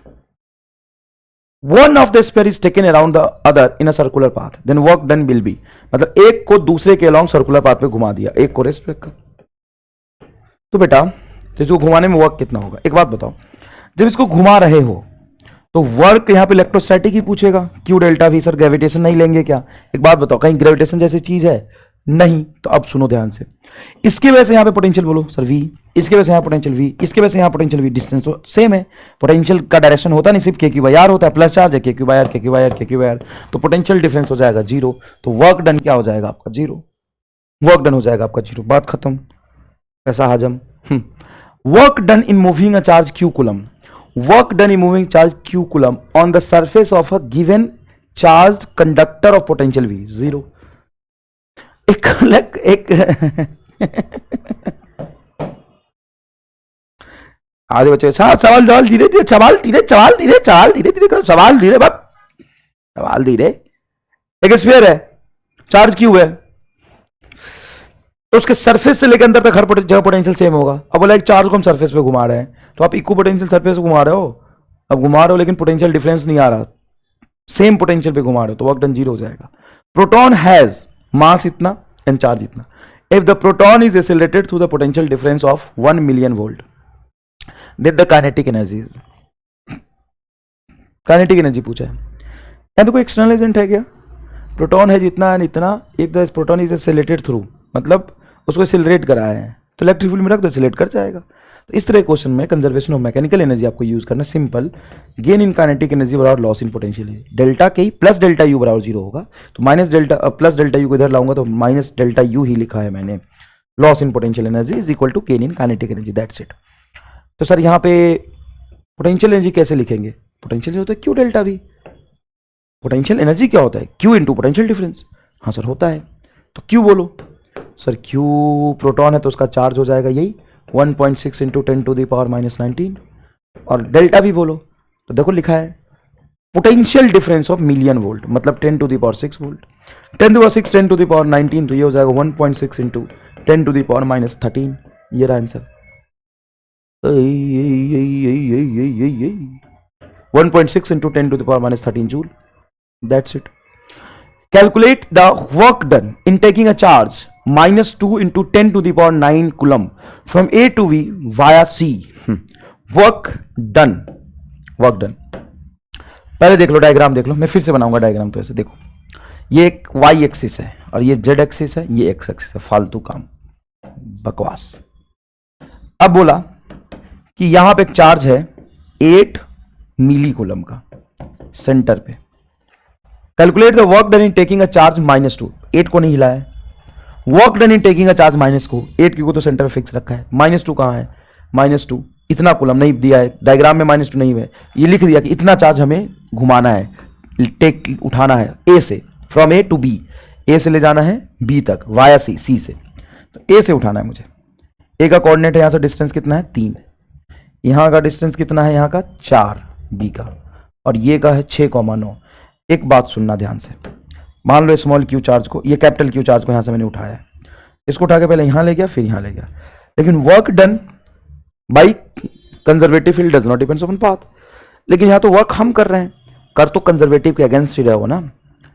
One of the sphere is taken around the other in a circular path, then work done will be. मतलब एक को दूसरे के अलोंग सर्कुलर पाथ पे घुमा दिया, एक को रेस्ट पे रखा। तो बेटा तो इसको घुमाने में वर्क कितना होगा? एक बात बताओ, जब इसको घुमा रहे हो तो वर्क यहां पे इलेक्ट्रोस्टैटिक ही पूछेगा, Q delta we. Sir gravitation नहीं लेंगे क्या? एक बात बताओ, कहीं ग्रेविटेशन जैसी चीज है? नहीं। तो अब सुनो ध्यान से, इसकी वजह से यहां पे पोटेंशियल बोलो सर वी, इसके वजह से यहां पोटेंशियल वी, इसके वजह से यहां पोटेंशियल वी। डिस्टेंस तो सेम है, पोटेंशियल का डायरेक्शन होता नहीं, सिर्फ के क्यू बाई आर होता है, प्लस चार्ज है, के क्यू बाई आर, के क्यू बाई आर, के क्यू बाई आर। तो पोटेंशियल डिफरेंस हो जाएगा जीरो। तो वर्क डन क्या हो जाएगा आपका? जीरो। वर्क डन हो जाएगा आपका जीरो। बात खत्म, ऐसा हजम। Work done in moving a charge q coulomb, work done in moving charge q coulomb on the surface of a given charge conductor of potential v, zero. एक आधे बच्चे सवाल धीरे धीरे, सवाल धीरे, सवाल धीरे, सवाल धीरे धीरे करो, सवाल धीरे बात, सवाल धीरे। एक स्फीयर है, चार्ज क्यू है, तो उसके सरफेस से लेकर अंदर तक हर जगह पोटेंशियल सेम होगा। अब बोला एक चार्ज को हम सरफेस पे घुमा रहे हैं, तो आप इक्वल पोटेंशियल सरफेस पे घुमा रहे हो, अब घुमा रहे हो लेकिन पोटेंशियल डिफरेंस नहीं आ रहा, सेम पोटेंशियल पे घुमा रहे हो, तो वर्क डन जीरो हो जाएगा। प्रोटॉन हैज मास इतना एंड चार्ज इतना। If the proton is accelerated through the potential difference of 1 million volt, then the kinetic energy, kinetic energy पूछा है। एंड कोई एक्सटर्नल एजेंट है क्या? प्रोटॉन है जितना एंड इतना, if the proton is accelerated through, मतलब उसको एक्सेलरेट कराया है, तो इलेक्ट्रिक फील्ड में रख दो, एक्सेलरेट कर जाएगा। तो इस तरह क्वेश्चन में कंजर्वेशन ऑफ मैकेनिकल एनर्जी आपको यूज करना, simple, gain in kinetic energy बराबर loss in potential energy, delta K plus delta U बराबर 0 होगा, तो minus delta plus delta U को इधर लाऊंगा तो माइनस डेल्टा यू ही लिखा है मैंने, loss in potential energy is equal to gain in kinetic energy, that's it. तो सर यहाँ पे पोटेंशियल एनर्जी कैसे लिखेंगे, पोटेंशियल होता है q delta v, potential energy क्या होता है, क्यू इंटू पोटेंशियल डिफरेंस, हाँ सर होता है, तो क्यू बोलो सर, क्यू प्रोटॉन है तो उसका चार्ज हो जाएगा यही 1.6 इंटू 10 टू द पावर -19, और डेल्टा भी बोलो तो देखो लिखा है potential difference of million volt, मतलब 10 to the power 6 volt, 10 to 6 10 to the power 19, तो ये हो जाएगा 1.6 इंटू 10 टू द पावर -13, ये रहा answer, 1.6 into 10 to the power -13 joule, that's it. Calculate the work done in taking a charge -2 into 10 to the power 9 coulomb from A to B via C. Work done. पहले देख लो डायग्राम, देख लो, मैं फिर से बनाऊंगा डायग्राम, तो ऐसे देखो, ये एक y एक्सिस है और ये z एक्सिस है, ये x एक्सिस है, फालतू काम, बकवास। अब बोला कि यहां पे एक चार्ज है 8 मिली कूलम का सेंटर पे, calculate the work done in taking a charge -2, 8 को नहीं हिलाया, work done in taking a charge -8 को तो सेंटर फिक्स रखा है, -2 कहाँ है, -2 इतना कूलम नहीं दिया है डायग्राम में, -2 नहीं है, ये लिख दिया कि इतना चार्ज हमें घुमाना है, टेक उठाना है ए से, फ्रॉम ए टू बी, ए से ले जाना है बी तक वाया सी, सी से, तो ए से उठाना है मुझे, ए का कोऑर्डिनेट है, यहां से डिस्टेंस कितना है 3, यहां का डिस्टेंस कितना है, यहां का 4 बी का, और ये का है 6,9। एक बात सुनना ध्यान से, मान लो स्मॉल क्यू चार्ज को, ये कैपिटल क्यू चार्ज को यहां से मैंने उठाया है, इसको उठा के पहले यहां ले गया फिर यहां ले गया, लेकिन work done by conservative field does not depends upon path, लेकिन यहां तो वर्क हम कर रहे हैं, कर तो कंजर्वेटिव के अगेंस्ट ही रहे हो ना,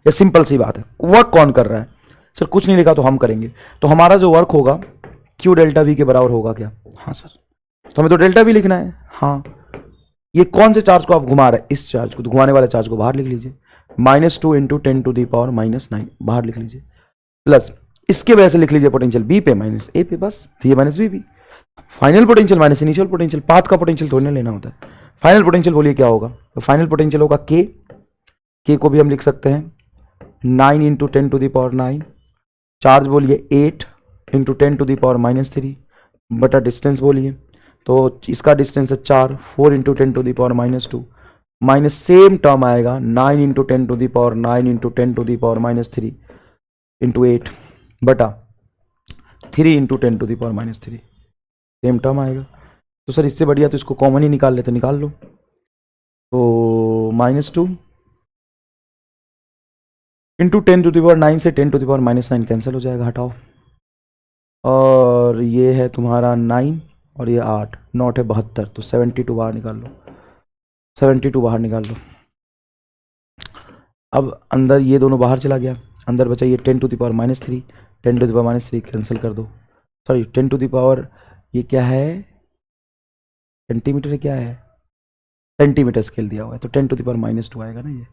ये सिंपल सी बात है। वर्क कौन कर रहा है सर, कुछ नहीं लिखा तो हम करेंगे, तो हमारा जो वर्क होगा क्यू डेल्टा वी के बराबर होगा क्या, हाँ सर, तो हमें तो डेल्टा वी लिखना है, हाँ, ये कौन से चार्ज को आप घुमा रहे हैं, इस चार्ज को, तो घुमाने वाले चार्ज को बाहर लिख लीजिए, -2 इंटू 10 टू दी पावर -9 बाहर लिख लीजिए, प्लस इसके वजह से लिख लीजिए पोटेंशियल बी पे माइनस ए पे, बस ये minus B, final potential minus initial potential, path का पोटेंशियल थोड़ी ना लेना होता है, फाइनल पोटेंशियल बोलिए क्या होगा, तो फाइनल पोटेंशियल होगा के को भी हम लिख सकते हैं 9 into 10 to the power 9, charge बोलिए 8 इंटू 10 टू दी पावर -3 बटा डिस्टेंस बोलिए, तो इसका डिस्टेंस है 4, 4 into 10 to the power -2, minus same term आएगा 9 into 10 to the power 9 into 10 to the power -3 into 8 बटा 3 into 10 to the power -3, same term आएगा। तो सर इससे बढ़िया तो इसको कॉमन ही निकाल लेते, निकाल लो, तो -2 इंटू 10 टू दी पावर 9 से 10 टू दी पावर -9 कैंसिल हो जाएगा, हटाओ, और ये है तुम्हारा 9 और ये 8, 9 है 72, तो 72 बाहर निकाल लो, 72 बाहर निकाल लो। अब अंदर ये दोनों बाहर चला गया, अंदर बचा ये 10 to the power -3, 10 to the power -3 cancel कर दो, सॉरी 10 टू द पावर, ये क्या है सेंटीमीटर है, क्या है सेंटीमीटर स्केल दिया हुआ है, तो 10 टू द पावर -2 आएगा ना, ये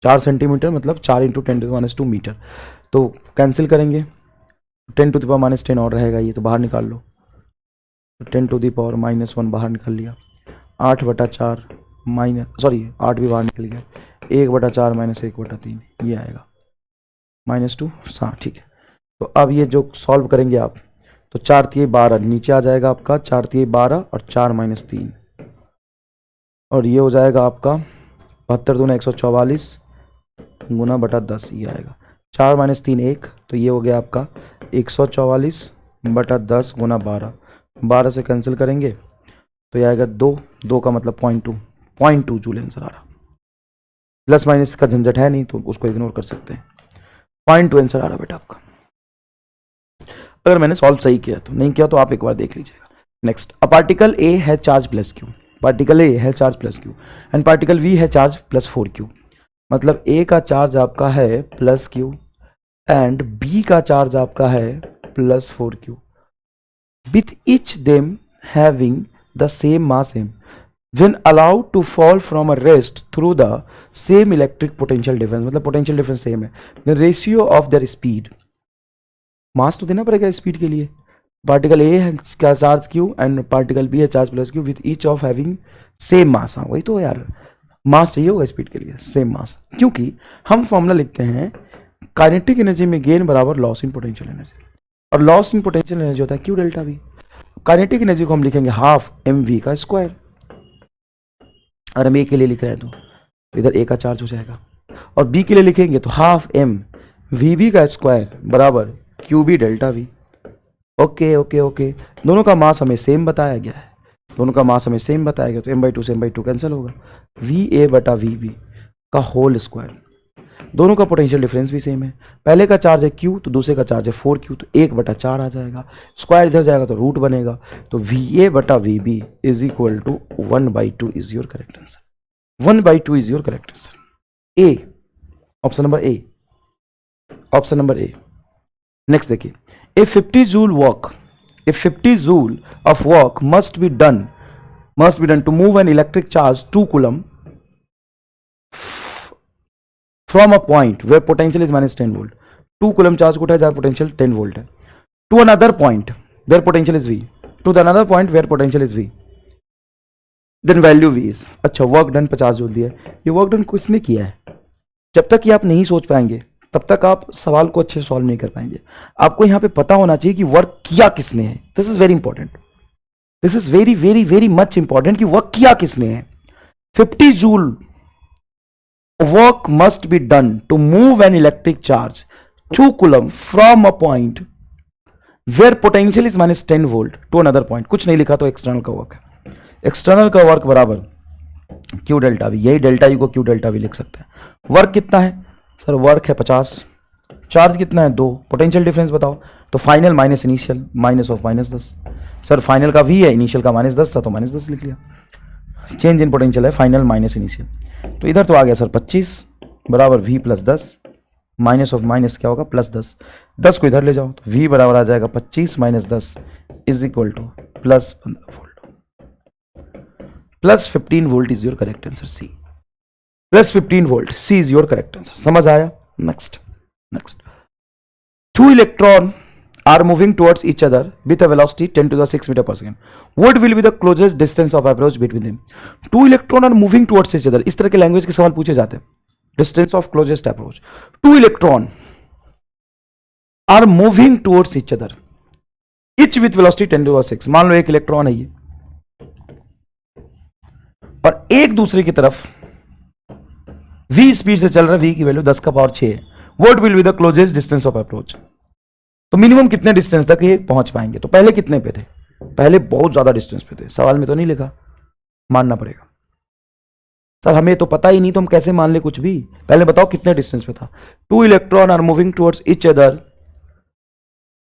4 सेंटीमीटर मतलब 4 into 10 to the power -2 metre, तो कैंसिल करेंगे 10 टू द पावर -10 और रहेगा ये, तो बाहर निकाल लो, तो 10 टू द पावर -1 बाहर निकल लिया, 8/4 माइनस, सॉरी 8 भी बाहर निकल गया, 1/4 -1/3 ये आएगा -2, हाँ ठीक है। तो अब ये जो सॉल्व करेंगे आप, तो 4 तिये 12 नीचे आ जाएगा आपका, 4 तिये 12 और 4 - 3, और ये हो जाएगा आपका 72 दूना 144 गुना बटा 10, ये आएगा 4 - 3 1, तो ये हो गया आपका 144 बटा 10 गुना 12, 12 से कैंसिल करेंगे तो ये आएगा 2 का मतलब 0.2 जूल आंसर आ रहा, प्लस माइनस का झंझट है नहीं तो उसको इग्नोर कर सकते हैं, 0.2 आंसर आ रहा बेटा आपका, अगर मैंने सॉल्व सही किया, तो नहीं किया तो आप एक बार देख लीजिएगा। नेक्स्ट, अ पार्टिकल ए है चार्ज +q, पार्टिकल ए है charge +q and particle v है चार्ज +4q, मतलब a का चार्ज आपका है +q एंड b का चार्ज आपका है +4q, with each them having the same mass m when allowed to fall from a rest through the same electric potential difference, मतलब potential difference सेम है, the ratio of their speed, मास तो देना पड़ेगा स्पीड के लिए, पार्टिकल ए है क्या charge Q and particle B है charge plus Q with each of having same mass. हाँ वही तो यार, मास चाहिए होगा स्पीड के लिए, सेम मास, क्योंकि हम फॉर्मूला लिखते हैं काइनेटिक एनर्जी में गेन बराबर लॉस इन पोटेंशियल एनर्जी, और लॉस इन पोटेंशियल एनर्जी होता है q delta we. Kinetic energy को हम लिखेंगे हाफ एम वी का स्क्वायर, और हम ए के लिए लिख रहे हैं तो इधर ए का चार्ज हो जाएगा, और बी के लिए लिखेंगे तो हाफ एम वी बी का स्क्वायर बराबर Q B delta V. Okay okay okay, दोनों का मास हमें सेम बताया गया है, दोनों का मास हमें सेम बताया गया, तो एम बाई टू से एम बाई टू कैंसिल होगा, वी ए बटा वी बी का होल स्क्वायर। दोनों का पोटेंशियल डिफरेंस भी सेम है, पहले का चार्ज है क्यू तो दूसरे का चार्ज है 4q, तो 1/4 आ जाएगा, स्क्वायर इधर जाएगा तो रूट बनेगा, तो वी ए बटा V B is equal to 1/2 is your correct answer. 1/2 is your correct answer. A, option number A, option number A. Next देखिए, A 50 joule work, A 50 joule of work must be done to move an electric charge 2 coulomb from a point where potential is minus 10 volt. 2 coulomb charge को उठाया जहां पोटेंशियल 10 वोल्ट है, to another point where potential is V, to the another point where potential is V, then value V is, अच्छा वर्क डन 50 जूल दिया है, ये वर्क डन किसने किया है? जब तक ये आप नहीं सोच पाएंगे तब तक आप सवाल को अच्छे से सॉल्व नहीं कर पाएंगे। आपको यहां पे पता होना चाहिए कि वर्क किया किसने है, this is very important, this is very very very much important कि वर्क किया किसने है। 50 joule work must be done to move an electric charge 2 coulomb from a point where potential is minus 10 volt to another point। कुछ नहीं लिखा तो एक्सटर्नल का वर्क है, एक्सटर्नल का वर्क बराबर क्यू डेल्टा वी, यही डेल्टा यू को क्यू डेल्टा वी लिख सकते हैं। वर्क कितना है सर? वर्क है 50, चार्ज कितना है 2, पोटेंशियल डिफरेंस बताओ, तो final minus initial, minus of -10। Sir final का वी है, इनिशियल का -10 था तो -10 लिख लिया, चेंज इन पोटेंशियल है, फाइनल माइनस इनिशियल, तो इधर तो आ गया सर 25 बराबर v plus 10, minus of minus क्या होगा +10, 10 को इधर ले जाओ तो v बराबर आ जाएगा 25 minus 10 is equal to plus 15 volt, plus 15 volt is your correct answer C, plus 15 volt C is your correct answer. समझ आया? Next, next, 2 electron are moving towards each other with a velocity 10 to the 6 meter per second. What will be the closest distance of approach between them? 2 electron are moving towards each other. इस तरह के लैंग्वेज के सवाल पूछे जाते हैं। Distance of closest approach. 2 electron are moving towards each other, each with velocity 10 to the 6। मान लो एक इलेक्ट्रॉन है ये, और एक दूसरे की तरफ v स्पीड से चल रहा है, v की वैल्यू 10 का पावर 6 है। What will be the closest distance of approach? तो मिनिमम कितने डिस्टेंस तक ये पहुंच पाएंगे? तो पहले कितने पे थे? पहले बहुत ज्यादा डिस्टेंस पे थे, सवाल में तो नहीं लिखा, मानना पड़ेगा। सर हमें तो पता ही नहीं तो हम कैसे मान ले कुछ भी? पहले बताओ कितने डिस्टेंस पे था। 2 electron are moving towards each other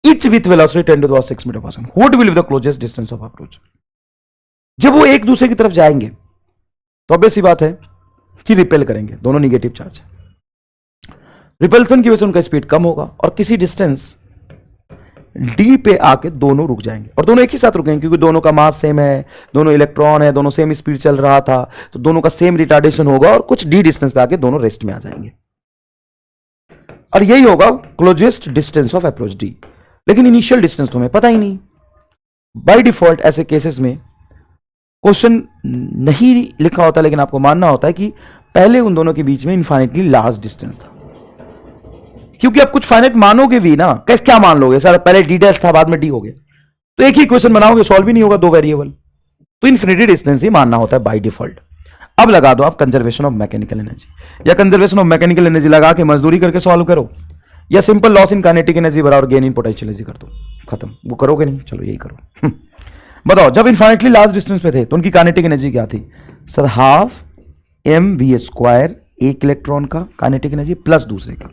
each with velocity 10 to the 6 metre per second. What will be the closest distance of approach? जब वो एक दूसरे की तरफ जाएंगे तो ऑब्वियस सी बात है कि रिपेल करेंगे, दोनों निगेटिव चार्ज है, रिपल्सन की वजह से उनका स्पीड कम होगा, और किसी डिस्टेंस डी पे आके दोनों रुक जाएंगे, और दोनों एक ही साथ रुकेंगे क्योंकि दोनों का मास सेम है, दोनों इलेक्ट्रॉन है, दोनों सेम स्पीड चल रहा था, तो दोनों का सेम रिटार्डेशन होगा, और कुछ डी डिस्टेंस पे आके दोनों रेस्ट में आ जाएंगे, और यही होगा closest distance of approach D. लेकिन इनिशियल डिस्टेंस तो हमें पता ही नहीं। बाय डिफॉल्ट ऐसे केसेस में क्वेश्चन नहीं लिखा होता, लेकिन आपको मानना होता है कि पहले उन दोनों के बीच में इन्फाइनेटली लार्ज डिस्टेंस था, क्योंकि आप कुछ फाइनाइट मानोगे भी ना, कैसे क्या मान लोगे? सर पहले डी डैश था बाद में डी हो गया, तो एक ही क्वेश्चन बनाओगे, सॉल्व भी नहीं होगा, 2 वेरिएबल, तो इन्फिनिटी डिस्टेंस ही मानना होता है बाय डिफॉल्ट। अब लगा दो आप कंजर्वेशन ऑफ मैकेनिकल एनर्जी, या कंजर्वेशन ऑफ मैकेनिकल एनर्जी लगा के मजदूरी करके सॉल्व करो, या simple loss in kinetic energy बराबर गेन इन पोटेंशियल एनर्जी कर दो, खत्म। वो करोगे नहीं, चलो यही करो। बताओ जब इन्फाइनेटली लार्ज डिस्टेंस पे थे तो उनकी काइनेटिक एनर्जी क्या थी? Sir half M V square, एक इलेक्ट्रॉन का काइनेटिक एनर्जी प्लस दूसरे का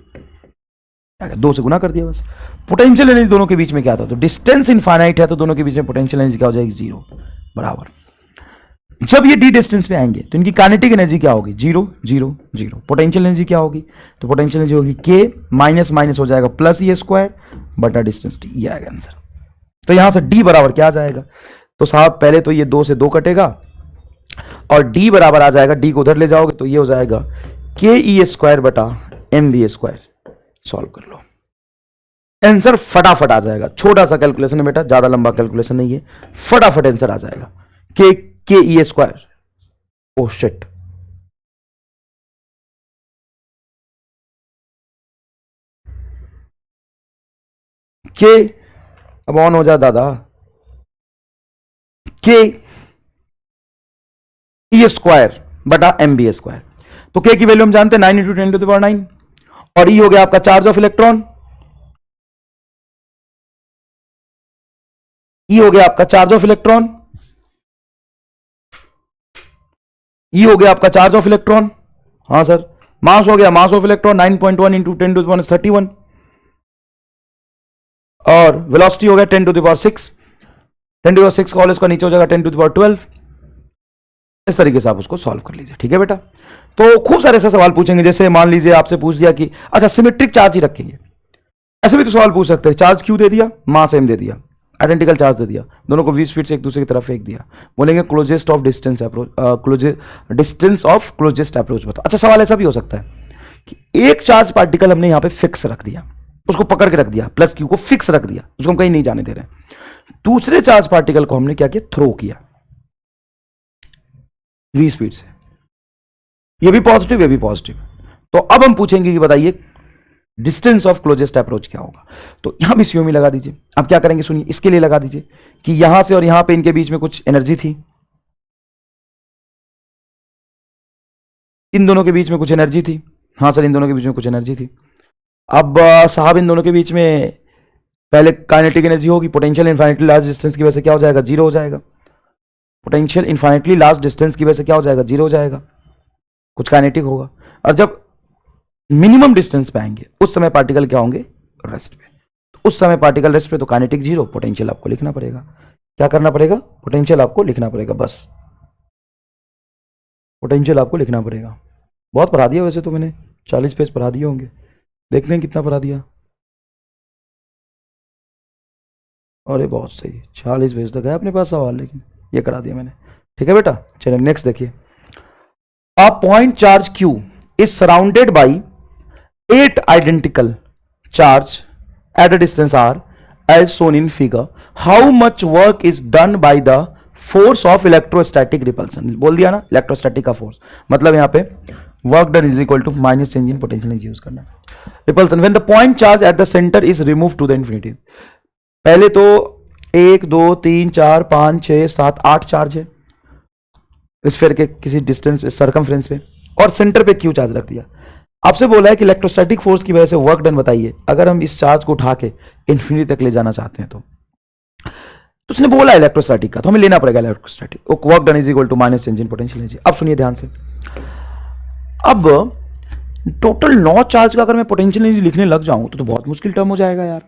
2 से गुना कर दिया बस। पोटेंशियल एनर्जी दोनों के बीच में क्या था? तो डिस्टेंस इनफाइनाइट है तो दोनों के बीच में पोटेंशियल एनर्जी क्या हो जाएगी? 0 बराबर। जब ये डी डिस्टेंस पे आएंगे तो इनकी काइनेटिक एनर्जी क्या होगी? 0 0 0। पोटेंशियल एनर्जी क्या होगी? तो पोटेंशियल एनर्जी होगी के माइनस माइनस हो जाएगा प्लस ये स्क्वायर बटा डिस्टेंस टी, ये आएगा आंसर। तो यहां से डी बराबर क्या आ जाएगा? तो साहब पहले तो ये 2 से 2 कटेगा, और डी बराबर आ जाएगा, डी को उधर ले जाओगे तो ये हो जाएगा के ई स्क्वायर बटा एम वी स्क्वायर। सॉल्व कर लो। आंसर फटाफट आ जाएगा। छोटा सा कैलकुलेशन है बेटा, ज्यादा लंबा कैलकुलेशन नहीं है, फटाफट आंसर आ जाएगा। के ई स्क्वायर, ओ शिट, के, अब ऑन हो जा दादा, के ई स्क्वायर बटा एम बी स्क्वायर। तो के की वैल्यू हम जानते हैं 9 इंटू 10 टू द पावर 9, और ई हो गया आपका चार्ज ऑफ इलेक्ट्रॉन, ई हो गया आपका चार्ज ऑफ इलेक्ट्रॉन, ई हो गया आपका चार्ज ऑफ इलेक्ट्रॉन, हाँ सर। मास हो गया mass of electron 9.1 into 10 to the power 31, और वेलोसिटी हो गया 10 to the power 6, 10 to the power 6 का होल स्क्वायर नीचे हो जाएगा 10 टू द पावर 12। इस तरीके से आप उसको सॉल्व कर लीजिए, ठीक है बेटा। तो खूब सारे ऐसे सवाल पूछेंगे, जैसे मान लीजिए आपसे पूछ दिया कि अच्छा सिमेट्रिक चार्ज ही रखेंगे, ऐसे भी तो सवाल पूछ सकते हैं। चार्ज क्यू दे दिया, मास एम दे दिया, आइडेंटिकल चार्ज दे दिया, दोनों को 20 फीट से एक दूसरे की तरफ फेंक दिया, बोलेंगे closest of distance approach, distance of closest approach बताओ। अच्छा सवाल ऐसा भी हो सकता है कि एक चार्ज पार्टिकल हमने यहां पे फिक्स रख दिया, उसको पकड़ के रख दिया, प्लस क्यू को फिक्स रख दिया, उसको हम कहीं नहीं जाने दे रहे हैं। दूसरे चार्ज पार्टिकल को हमने क्या किया, थ्रो किया 20 फीट से, ये भी पॉजिटिव ये भी पॉजिटिव। तो अब हम पूछेंगे कि बताइए डिस्टेंस ऑफ क्लोजेस्ट अप्रोच क्या होगा। तो यहां भी सीओमी लगा दीजिए। अब क्या करेंगे सुनिए, इसके लिए लगा दीजिए कि यहां से और यहां पे इनके बीच में कुछ एनर्जी थी, इन दोनों के बीच में कुछ एनर्जी थी, हाँ सर इन दोनों के बीच में कुछ एनर्जी थी। अब साहब इन दोनों के बीच में पहले काइनेटिक एनर्जी होगी, पोटेंशियल इनफाइनेटली लार्ज डिस्टेंस की वजह से क्या हो जाएगा, जीरो हो जाएगा। पोटेंशियल इनफाइनेटली लार्ज डिस्टेंस की वजह से क्या हो जाएगा, जीरो हो जाएगा, कुछ काइनेटिक होगा। और जब मिनिमम डिस्टेंस पे आएंगे उस समय पार्टिकल क्या होंगे, रेस्ट पे। तो उस समय पार्टिकल रेस्ट पे, तो काइनेटिक जीरो, पोटेंशियल आपको लिखना पड़ेगा। क्या करना पड़ेगा, पोटेंशियल आपको लिखना पड़ेगा, बस पोटेंशियल आपको लिखना पड़ेगा। बहुत पढ़ा दिया वैसे तो मैंने, 40 पेज पढ़ा दिए होंगे, देखते हैं कितना पढ़ा दिया। अरे बहुत सही, 40 पेज तक है अपने पास सवाल, लेकिन ये करा दिया मैंने, ठीक है बेटा। चलिए नेक्स्ट देखिए। अ point charge Q is surrounded by 8 identical charge at a distance r as shown in figure. How much work is done by the force of electrostatic repulsion? बोल दिया ना, इलेक्ट्रोस्टैटिक का फोर्स, मतलब यहां पे work done is equal to minus change in potential energy use करना। Repulsion when the point charge at the centre is remove to the infinity. पहले तो 1 2 3 4 5 6 7 8 चार्ज है स्फीयर के किसी डिस्टेंस पे, सरकमफ्रेंस पे, और सेंटर पे क्यू चार्ज रख दिया। आपसे बोला है कि इलेक्ट्रोस्टैटिक फोर्स की वजह से वर्क डन बताइए, अगर हम इस चार्ज को उठा के इन्फिनिटी तक ले जाना चाहते हैं तो उसने बोला इलेक्ट्रोस्टैटिक का, तो हमें लेना पड़ेगा electrostatic. Work done is equal to minus change in potential energy. अब सुनिए ध्यान से, अब टोटल 9 चार्ज का अगर मैं पोटेंशियल एनर्जी लिखने लग जाऊं तो बहुत मुश्किल टर्म हो जाएगा यार।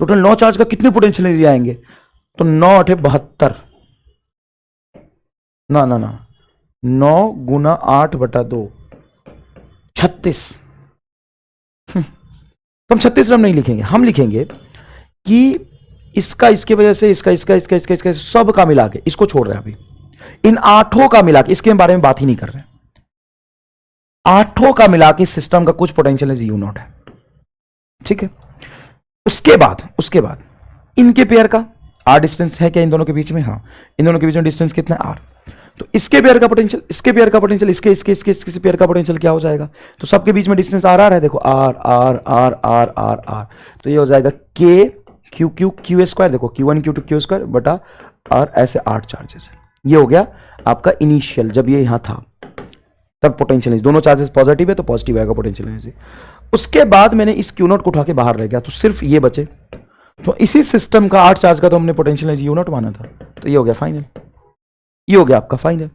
टोटल 9 चार्ज का कितने पोटेंशियल एनर्जी आएंगे, तो 9 8 72, ना ना ना 9 गुना 8 बटा 2 36। तो हम 36 टर्म नहीं लिखेंगे, हम लिखेंगे कि इसका इसके वजह से, इसका इसका इसका इसका इसका सब का मिला के, इसको छोड़ रहे हैं अभी, इन 8 का मिला के, इसके बारे में बात ही नहीं कर रहे, 8 का मिला के सिस्टम का कुछ पोटेंशियल एनर्जी U0 है, ठीक है। उसके बाद इनके पेयर का R डिस्टेंस है क्या इन दोनों के बीच में, हाँ इन दोनों के बीच में डिस्टेंस कितना है R। तो इसके पेयर का पोटेंशियल, इसके पेयर का पोटेंशियल, इसके इसके इसके इसके पेयर का पोटेंशियल क्या हो जाएगा, तो सबके बीच में डिस्टेंस आर आर है, देखो R R R R R R, तो ये हो जाएगा के क्यू क्यू क्यू स्क्वायर, देखो Q1 Q2 क्यू स्क्वायर बटा आर, ऐसे 8 चार्जेस है। ये हो गया आपका इनिशियल, जब ये यहां था तब पोटेंशियल एनर्जी, दोनों चार्जेस पॉजिटिव है तो पॉजिटिव आएगा पोटेंशियल एनर्जी। उसके बाद मैंने इस Q0 को उठा के बाहर रह गया, तो सिर्फ ये बचे, तो इसी सिस्टम का 8 चार्ज का तो हमने पोटेंशियल एनर्जी U0 माना था, तो ये हो गया फाइनल, ये हो गया आपका फाइनल।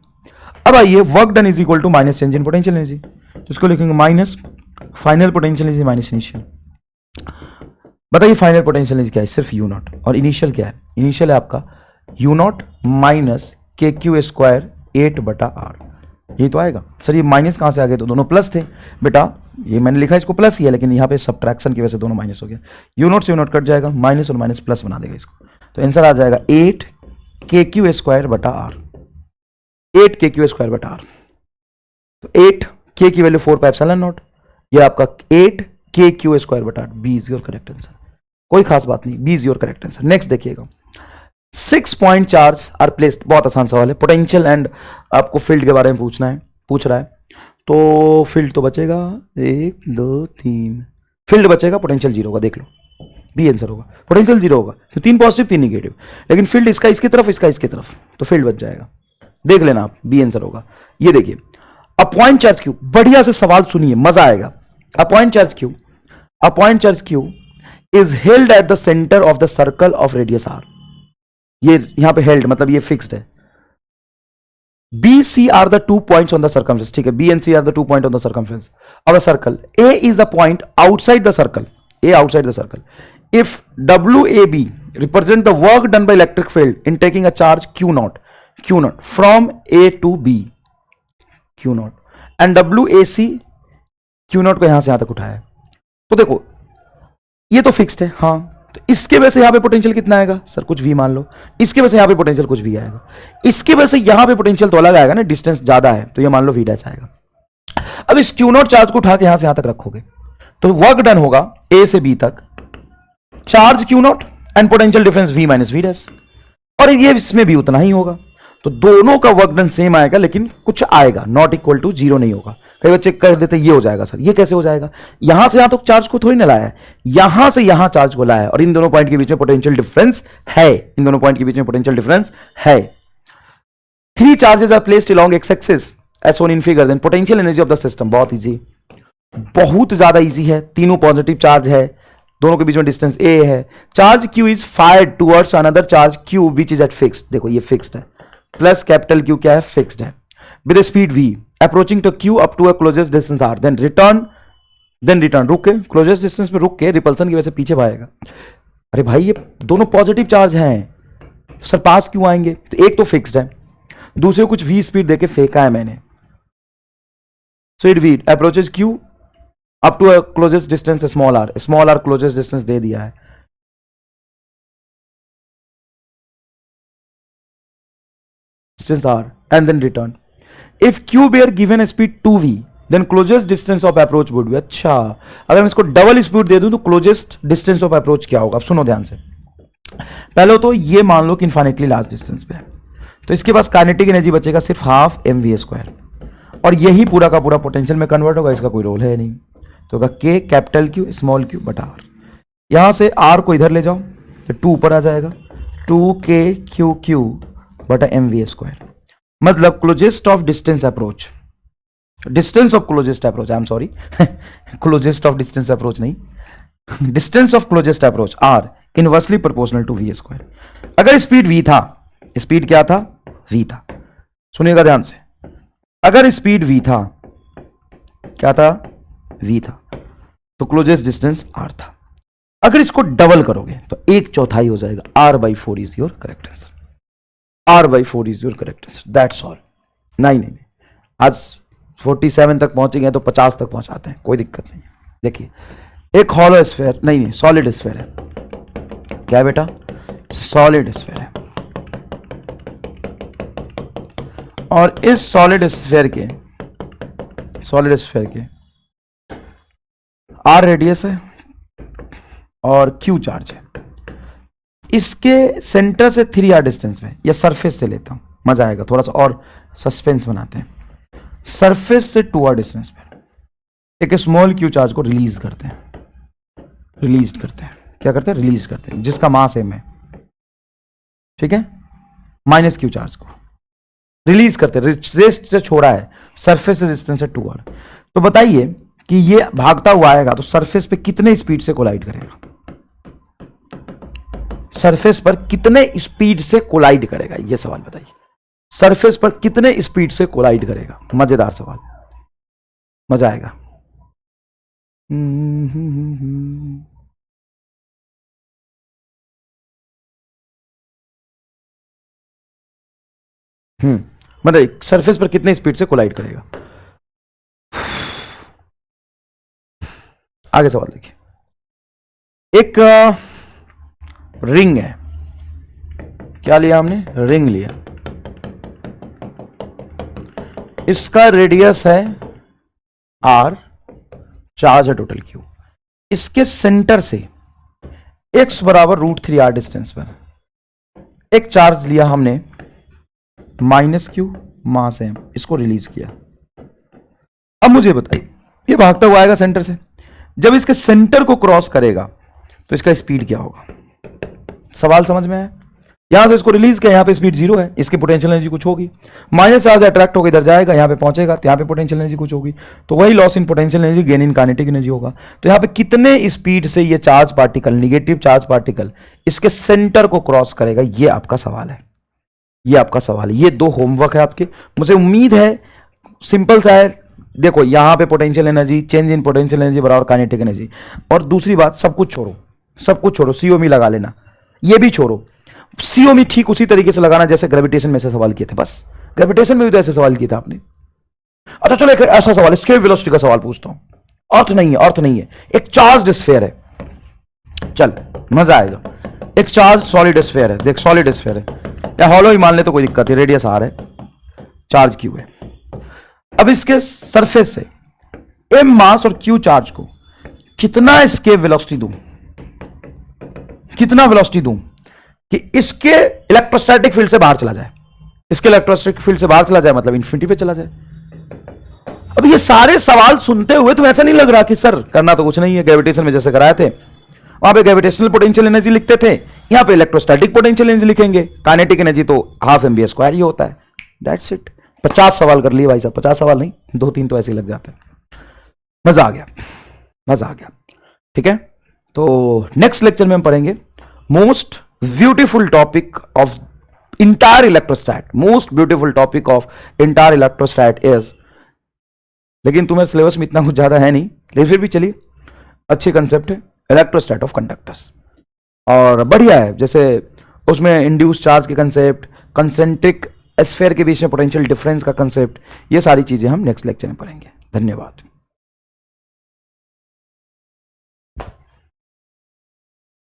अब आइए work done is equal to minus change in potential energy, तो इसको लिखेंगे minus final potential energy minus initial. बताइए फाइनल पोटेंशियल एनर्जी क्या है, सिर्फ U0, और इनिशियल क्या है, इनिशियल है आपका U0 minus k Q square 8 बटा आर, ये तो आएगा। सर ये माइनस कहां से आ गए, तो दोनों प्लस थे बेटा, ये मैंने लिखा इसको प्लस ही है, लेकिन यहाँ पे सब्ट्रैक्शन की वजह से दोनों माइनस हो गया, U0 से U0 कट जाएगा, माइनस और माइनस प्लस बना देगा इसको, तो आंसर आ जाएगा 8 के क्यू स्क्वायर बटा आर, 8 के क्यू स्क्वायर बटा आर। तो 8 के की वैल्यू 4 पाई एप्सिलॉन नॉट, ये आपका 8 के क्यू स्क्वायर बटा R, B is your correct answer. कोई खास बात नहीं, B is your correct answer. Next देखिएगा, 6 पॉइंट चार्ज आर प्लेस्ड, बहुत आसान सवाल है, पोटेंशियल एंड आपको फील्ड के बारे में पूछ रहा है, तो फील्ड तो बचेगा 1 2 3, फील्ड बचेगा, पोटेंशियल जीरो होगा, देख लो बी आंसर होगा, पोटेंशियल जीरो होगा, तो 3 पॉजिटिव 3 निगेटिव, लेकिन फील्ड इसका इसकी तरफ, इसका इसकी तरफ, तो फील्ड बच जाएगा, देख लेना आप, बी आंसर होगा। ये देखिए, अ पॉइंट चार्ज क्यूब, बढ़िया से सवाल सुनिए, मजा आएगा। A point charge cube, a point charge cube is held at the centre of the circle of radius R, ये यहां पे हेल्ड मतलब ये फिक्स्ड है। B C are the 2 points on the circumference, ठीक है, B and C are the 2 point on the circumference of a circle, A is the point outside the circle, A outside the circle, if W A B represent the work done by electric field in taking a charge Q naught from A to B, Q naught, and W A C Q naught को यहां से यहां तक उठाया, तो देखो ये तो फिक्स्ड है, हाँ, तो इसके वजह से यहां पे पोटेंशियल कितना आएगा सर, कुछ भी मान लो, इसके वजह से यहां पे पोटेंशियल कुछ भी आएगा, इसके वजह से यहां पे पोटेंशियल तो अलग आएगा ना, डिस्टेंस ज्यादा है, तो ये मान लो वी डैश आएगा। अब इस क्यू नॉट चार्ज को उठा के यहां से यहां तक रखोगे, तो वर्क डन होगा ए से बी तक, charge Q naught and potential difference V minus V dash, और ये इसमें भी उतना ही होगा, तो दोनों का वर्क डन सेम आएगा, लेकिन कुछ आएगा, नॉट इक्वल टू जीरो नहीं होगा। कई बच्चे कह देते ये हो जाएगा सर, ये कैसे हो जाएगा, यहां से यहां तो चार्ज को थोड़ी ना लाया है, यहां से यहां चार्ज को लाया है, और इन दोनों पॉइंट के बीच में पोटेंशियल डिफरेंस है, इन दोनों पॉइंट के बीच में पोटेंशियल डिफरेंस है। 3 charges are placed along X axis as shown in figure, then potential energy of the system, बहुत इजी, बहुत ज्यादा इजी है, तीनों पॉजिटिव चार्ज है, दोनों के बीच में डिस्टेंस ए है, charge Q is fired towards another charge Q which is at fixed, देखो ये फिक्स्ड है, प्लस कैपिटल क्यू क्या है, फिक्स्ड है, with speed v approaching to q up to a closest distance r, then return रुक के क्लोजेस्ट डिस्टेंस पे रुक के रिपल्सन की वजह से पीछे भागेगा। अरे भाई ये दोनों पॉजिटिव चार्ज हैं, तो सर पास क्यों आएंगे, तो एक तो फिक्स्ड है, दूसरे को कुछ v स्पीड देके फेंका है मैंने, speed v approaches q up to a closest distance small r closest distance दे दिया है, distance r and then return. If q were given a speed 2v then closest distance of approach would be, अच्छा अगर मैं इसको डबल स्पीड दे दूं तो क्लोजेस्ट डिस्टेंस ऑफ अप्रोच क्या होगा, अब सुनो ध्यान से। पहले तो ये मान लो कि इन्फाइनेटली लार्ज डिस्टेंस पे है, तो इसके पास काइनेटिक एनर्जी बचेगा सिर्फ हाफ mv², और यही पूरा का पूरा पोटेंशियल में कन्वर्ट होगा, इसका कोई रोल है नहीं, तो होगा k capital Q small q बटा r, यहां से r को इधर ले जाओ तो 2 ऊपर आ जाएगा, 2k बटा mv², मतलब closest of distance approach, distance of closest approach, I am sorry closest of distance approach नहीं, distance of closest approach are inversely proportional to v²। अगर स्पीड v था, स्पीड क्या था, v था, सुनिएगा ध्यान से, अगर स्पीड v था, क्या था, v था, तो क्लोजेस्ट डिस्टेंस r था, अगर इसको डबल करोगे तो 1/4 हो जाएगा, r/4 is your correct answer, r/4 is your correct answer, that's all. नहीं, आज 47 तक पहुंचेंगे तो 50 तक पहुंचाते हैं, कोई दिक्कत नहीं। देखिए एक हॉलो स्फीयर, नहीं सॉलिड स्फीयर है, क्या है बेटा, सॉलिड स्फीयर है, और इस सॉलिड स्फीयर के r रेडियस है और q चार्ज है, इसके सेंटर से 3r डिस्टेंस पे, या सरफेस से लेता हूं, मजा आएगा, थोड़ा सा और सस्पेंस बनाते हैं, सरफेस से 2r डिस्टेंस पे एक स्मॉल q चार्ज को रिलीज करते हैं, क्या करते हैं, रिलीज करते हैं, जिसका मास m है, ठीक है, माइनस q चार्ज को रिलीज करते हैं, रेस्ट से छोड़ा है, सरफेस से डिस्टेंस है 2r, तो बताइए कि ये भागता हुआ आएगा तो सरफेस पे कितने स्पीड से कोलाइड करेगा, सरफेस पर कितने स्पीड से कोलाइड करेगा, ये सवाल बताइए, सरफेस पर कितने स्पीड से कोलाइड करेगा, मजेदार सवाल, मजा आएगा। मतलब सरफेस पर कितने स्पीड से कोलाइड करेगा। आगे सवाल देखिए, एक रिंग है, क्या लिया हमने, रिंग लिया, इसका रेडियस है r, चार्ज है टोटल q, इसके सेंटर से x बराबर √3r डिस्टेंस पर एक चार्ज लिया हमने -q मास m, इसको रिलीज किया। अब मुझे बताइए, ये भागता हुआ आएगा सेंटर से, जब इसके सेंटर को क्रॉस करेगा तो इसका स्पीड क्या होगा? सवाल समझ में आया? यहां से इसको रिलीज किया, यहां पे स्पीड 0 है, इसकी पोटेंशियल एनर्जी कुछ होगी, माइनस चार्ज अट्रैक्ट होकर इधर जाएगा, यहां पे पहुंचेगा तो यहां पे पोटेंशियल एनर्जी कुछ होगी, तो वही loss in potential energy gain in kinetic energy होगा। तो यहां पे कितने स्पीड से ये charge particle, negative charge particle इसके सेंटर को क्रॉस करेगा, ये आपका सवाल है। ये आपका सवाल है, ये 2 होमवर्क है आपके। मुझे उम्मीद है सिंपल सा है। देखो यहां पे potential energy, change in potential energy बराबर काइनेटिक एनर्जी। और दूसरी बात, सब कुछ छोड़ो, सब कुछ छोड़ो, सीओमी लगा लेना, ये भी छोड़ो। सीओमी ठीक उसी तरीके से लगाना जैसे ग्रेविटेशन में से सवाल किए थे, बस ग्रेविटेशन में भी तो ऐसे सवाल किए थे आपने। अच्छा चलो एक ऐसा सवाल, एस्केप वेलोसिटी का सवाल पूछता हूं। अर्थ नहीं है, अर्थ नहीं है, एक चार्ज स्फीयर है, चल मजा आएगा। एक चार्ज सॉलिड स्फीयर है, देख सॉलिड स्फीयर है या हॉलो ही मान ले तो कोई दिक्कत नहीं, रेडियस आर है, चार्ज क्यू है। अब इसके सरफेस से एम मास और क्यू चार्ज को कितना एस्केप वेलोसिटी दूं, कितना वेलोसिटी दूं कि इसके इलेक्ट्रोस्टैटिक फील्ड से बाहर चला जाए, इसके इलेक्ट्रोस्टैटिक फील्ड से बाहर चला जाए मतलब इंफिनिटी पे चला जाए। अब ये सारे सवाल सुनते हुए तो ऐसा नहीं लग रहा कि सर करना तो कुछ नहीं है, ग्रेविटेशन में जैसे कराए थे वहां पे ग्रेविटेशनल पोटेंशियल एनर्जी लिखते थे, यहां पे इलेक्ट्रोस्टैटिक पोटेंशियल एनर्जी लिखेंगे, काइनेटिक एनर्जी तो ½ mv² ही होता है। That's it. 50 सवाल कर लिए भाई साहब, 50 सवाल नहीं, 2-3 तो ऐसे ही लग जाते हैं। मजा आ गया, मजा आ गया, ठीक है। तो नेक्स्ट लेक्चर में हम पढ़ेंगे most beautiful topic of entire electrostat, most beautiful topic of entire electrostat is, लेकिन तुम्हें सिलेबस में इतना कुछ ज्यादा है नहीं, लेकिन फिर भी चलिए अच्छी कंसेप्ट है, इलेक्ट्रोस्टैट ऑफ कंडक्टर्स। और बढ़िया है, जैसे उसमें इंड्यूस चार्ज के कंसेप्ट, कंसेंट्रिक स्फीयर के बीच में पोटेंशियल डिफरेंस का कंसेप्ट, ये सारी चीजें हम नेक्स्ट लेक्चर में पढ़ेंगे। धन्यवाद।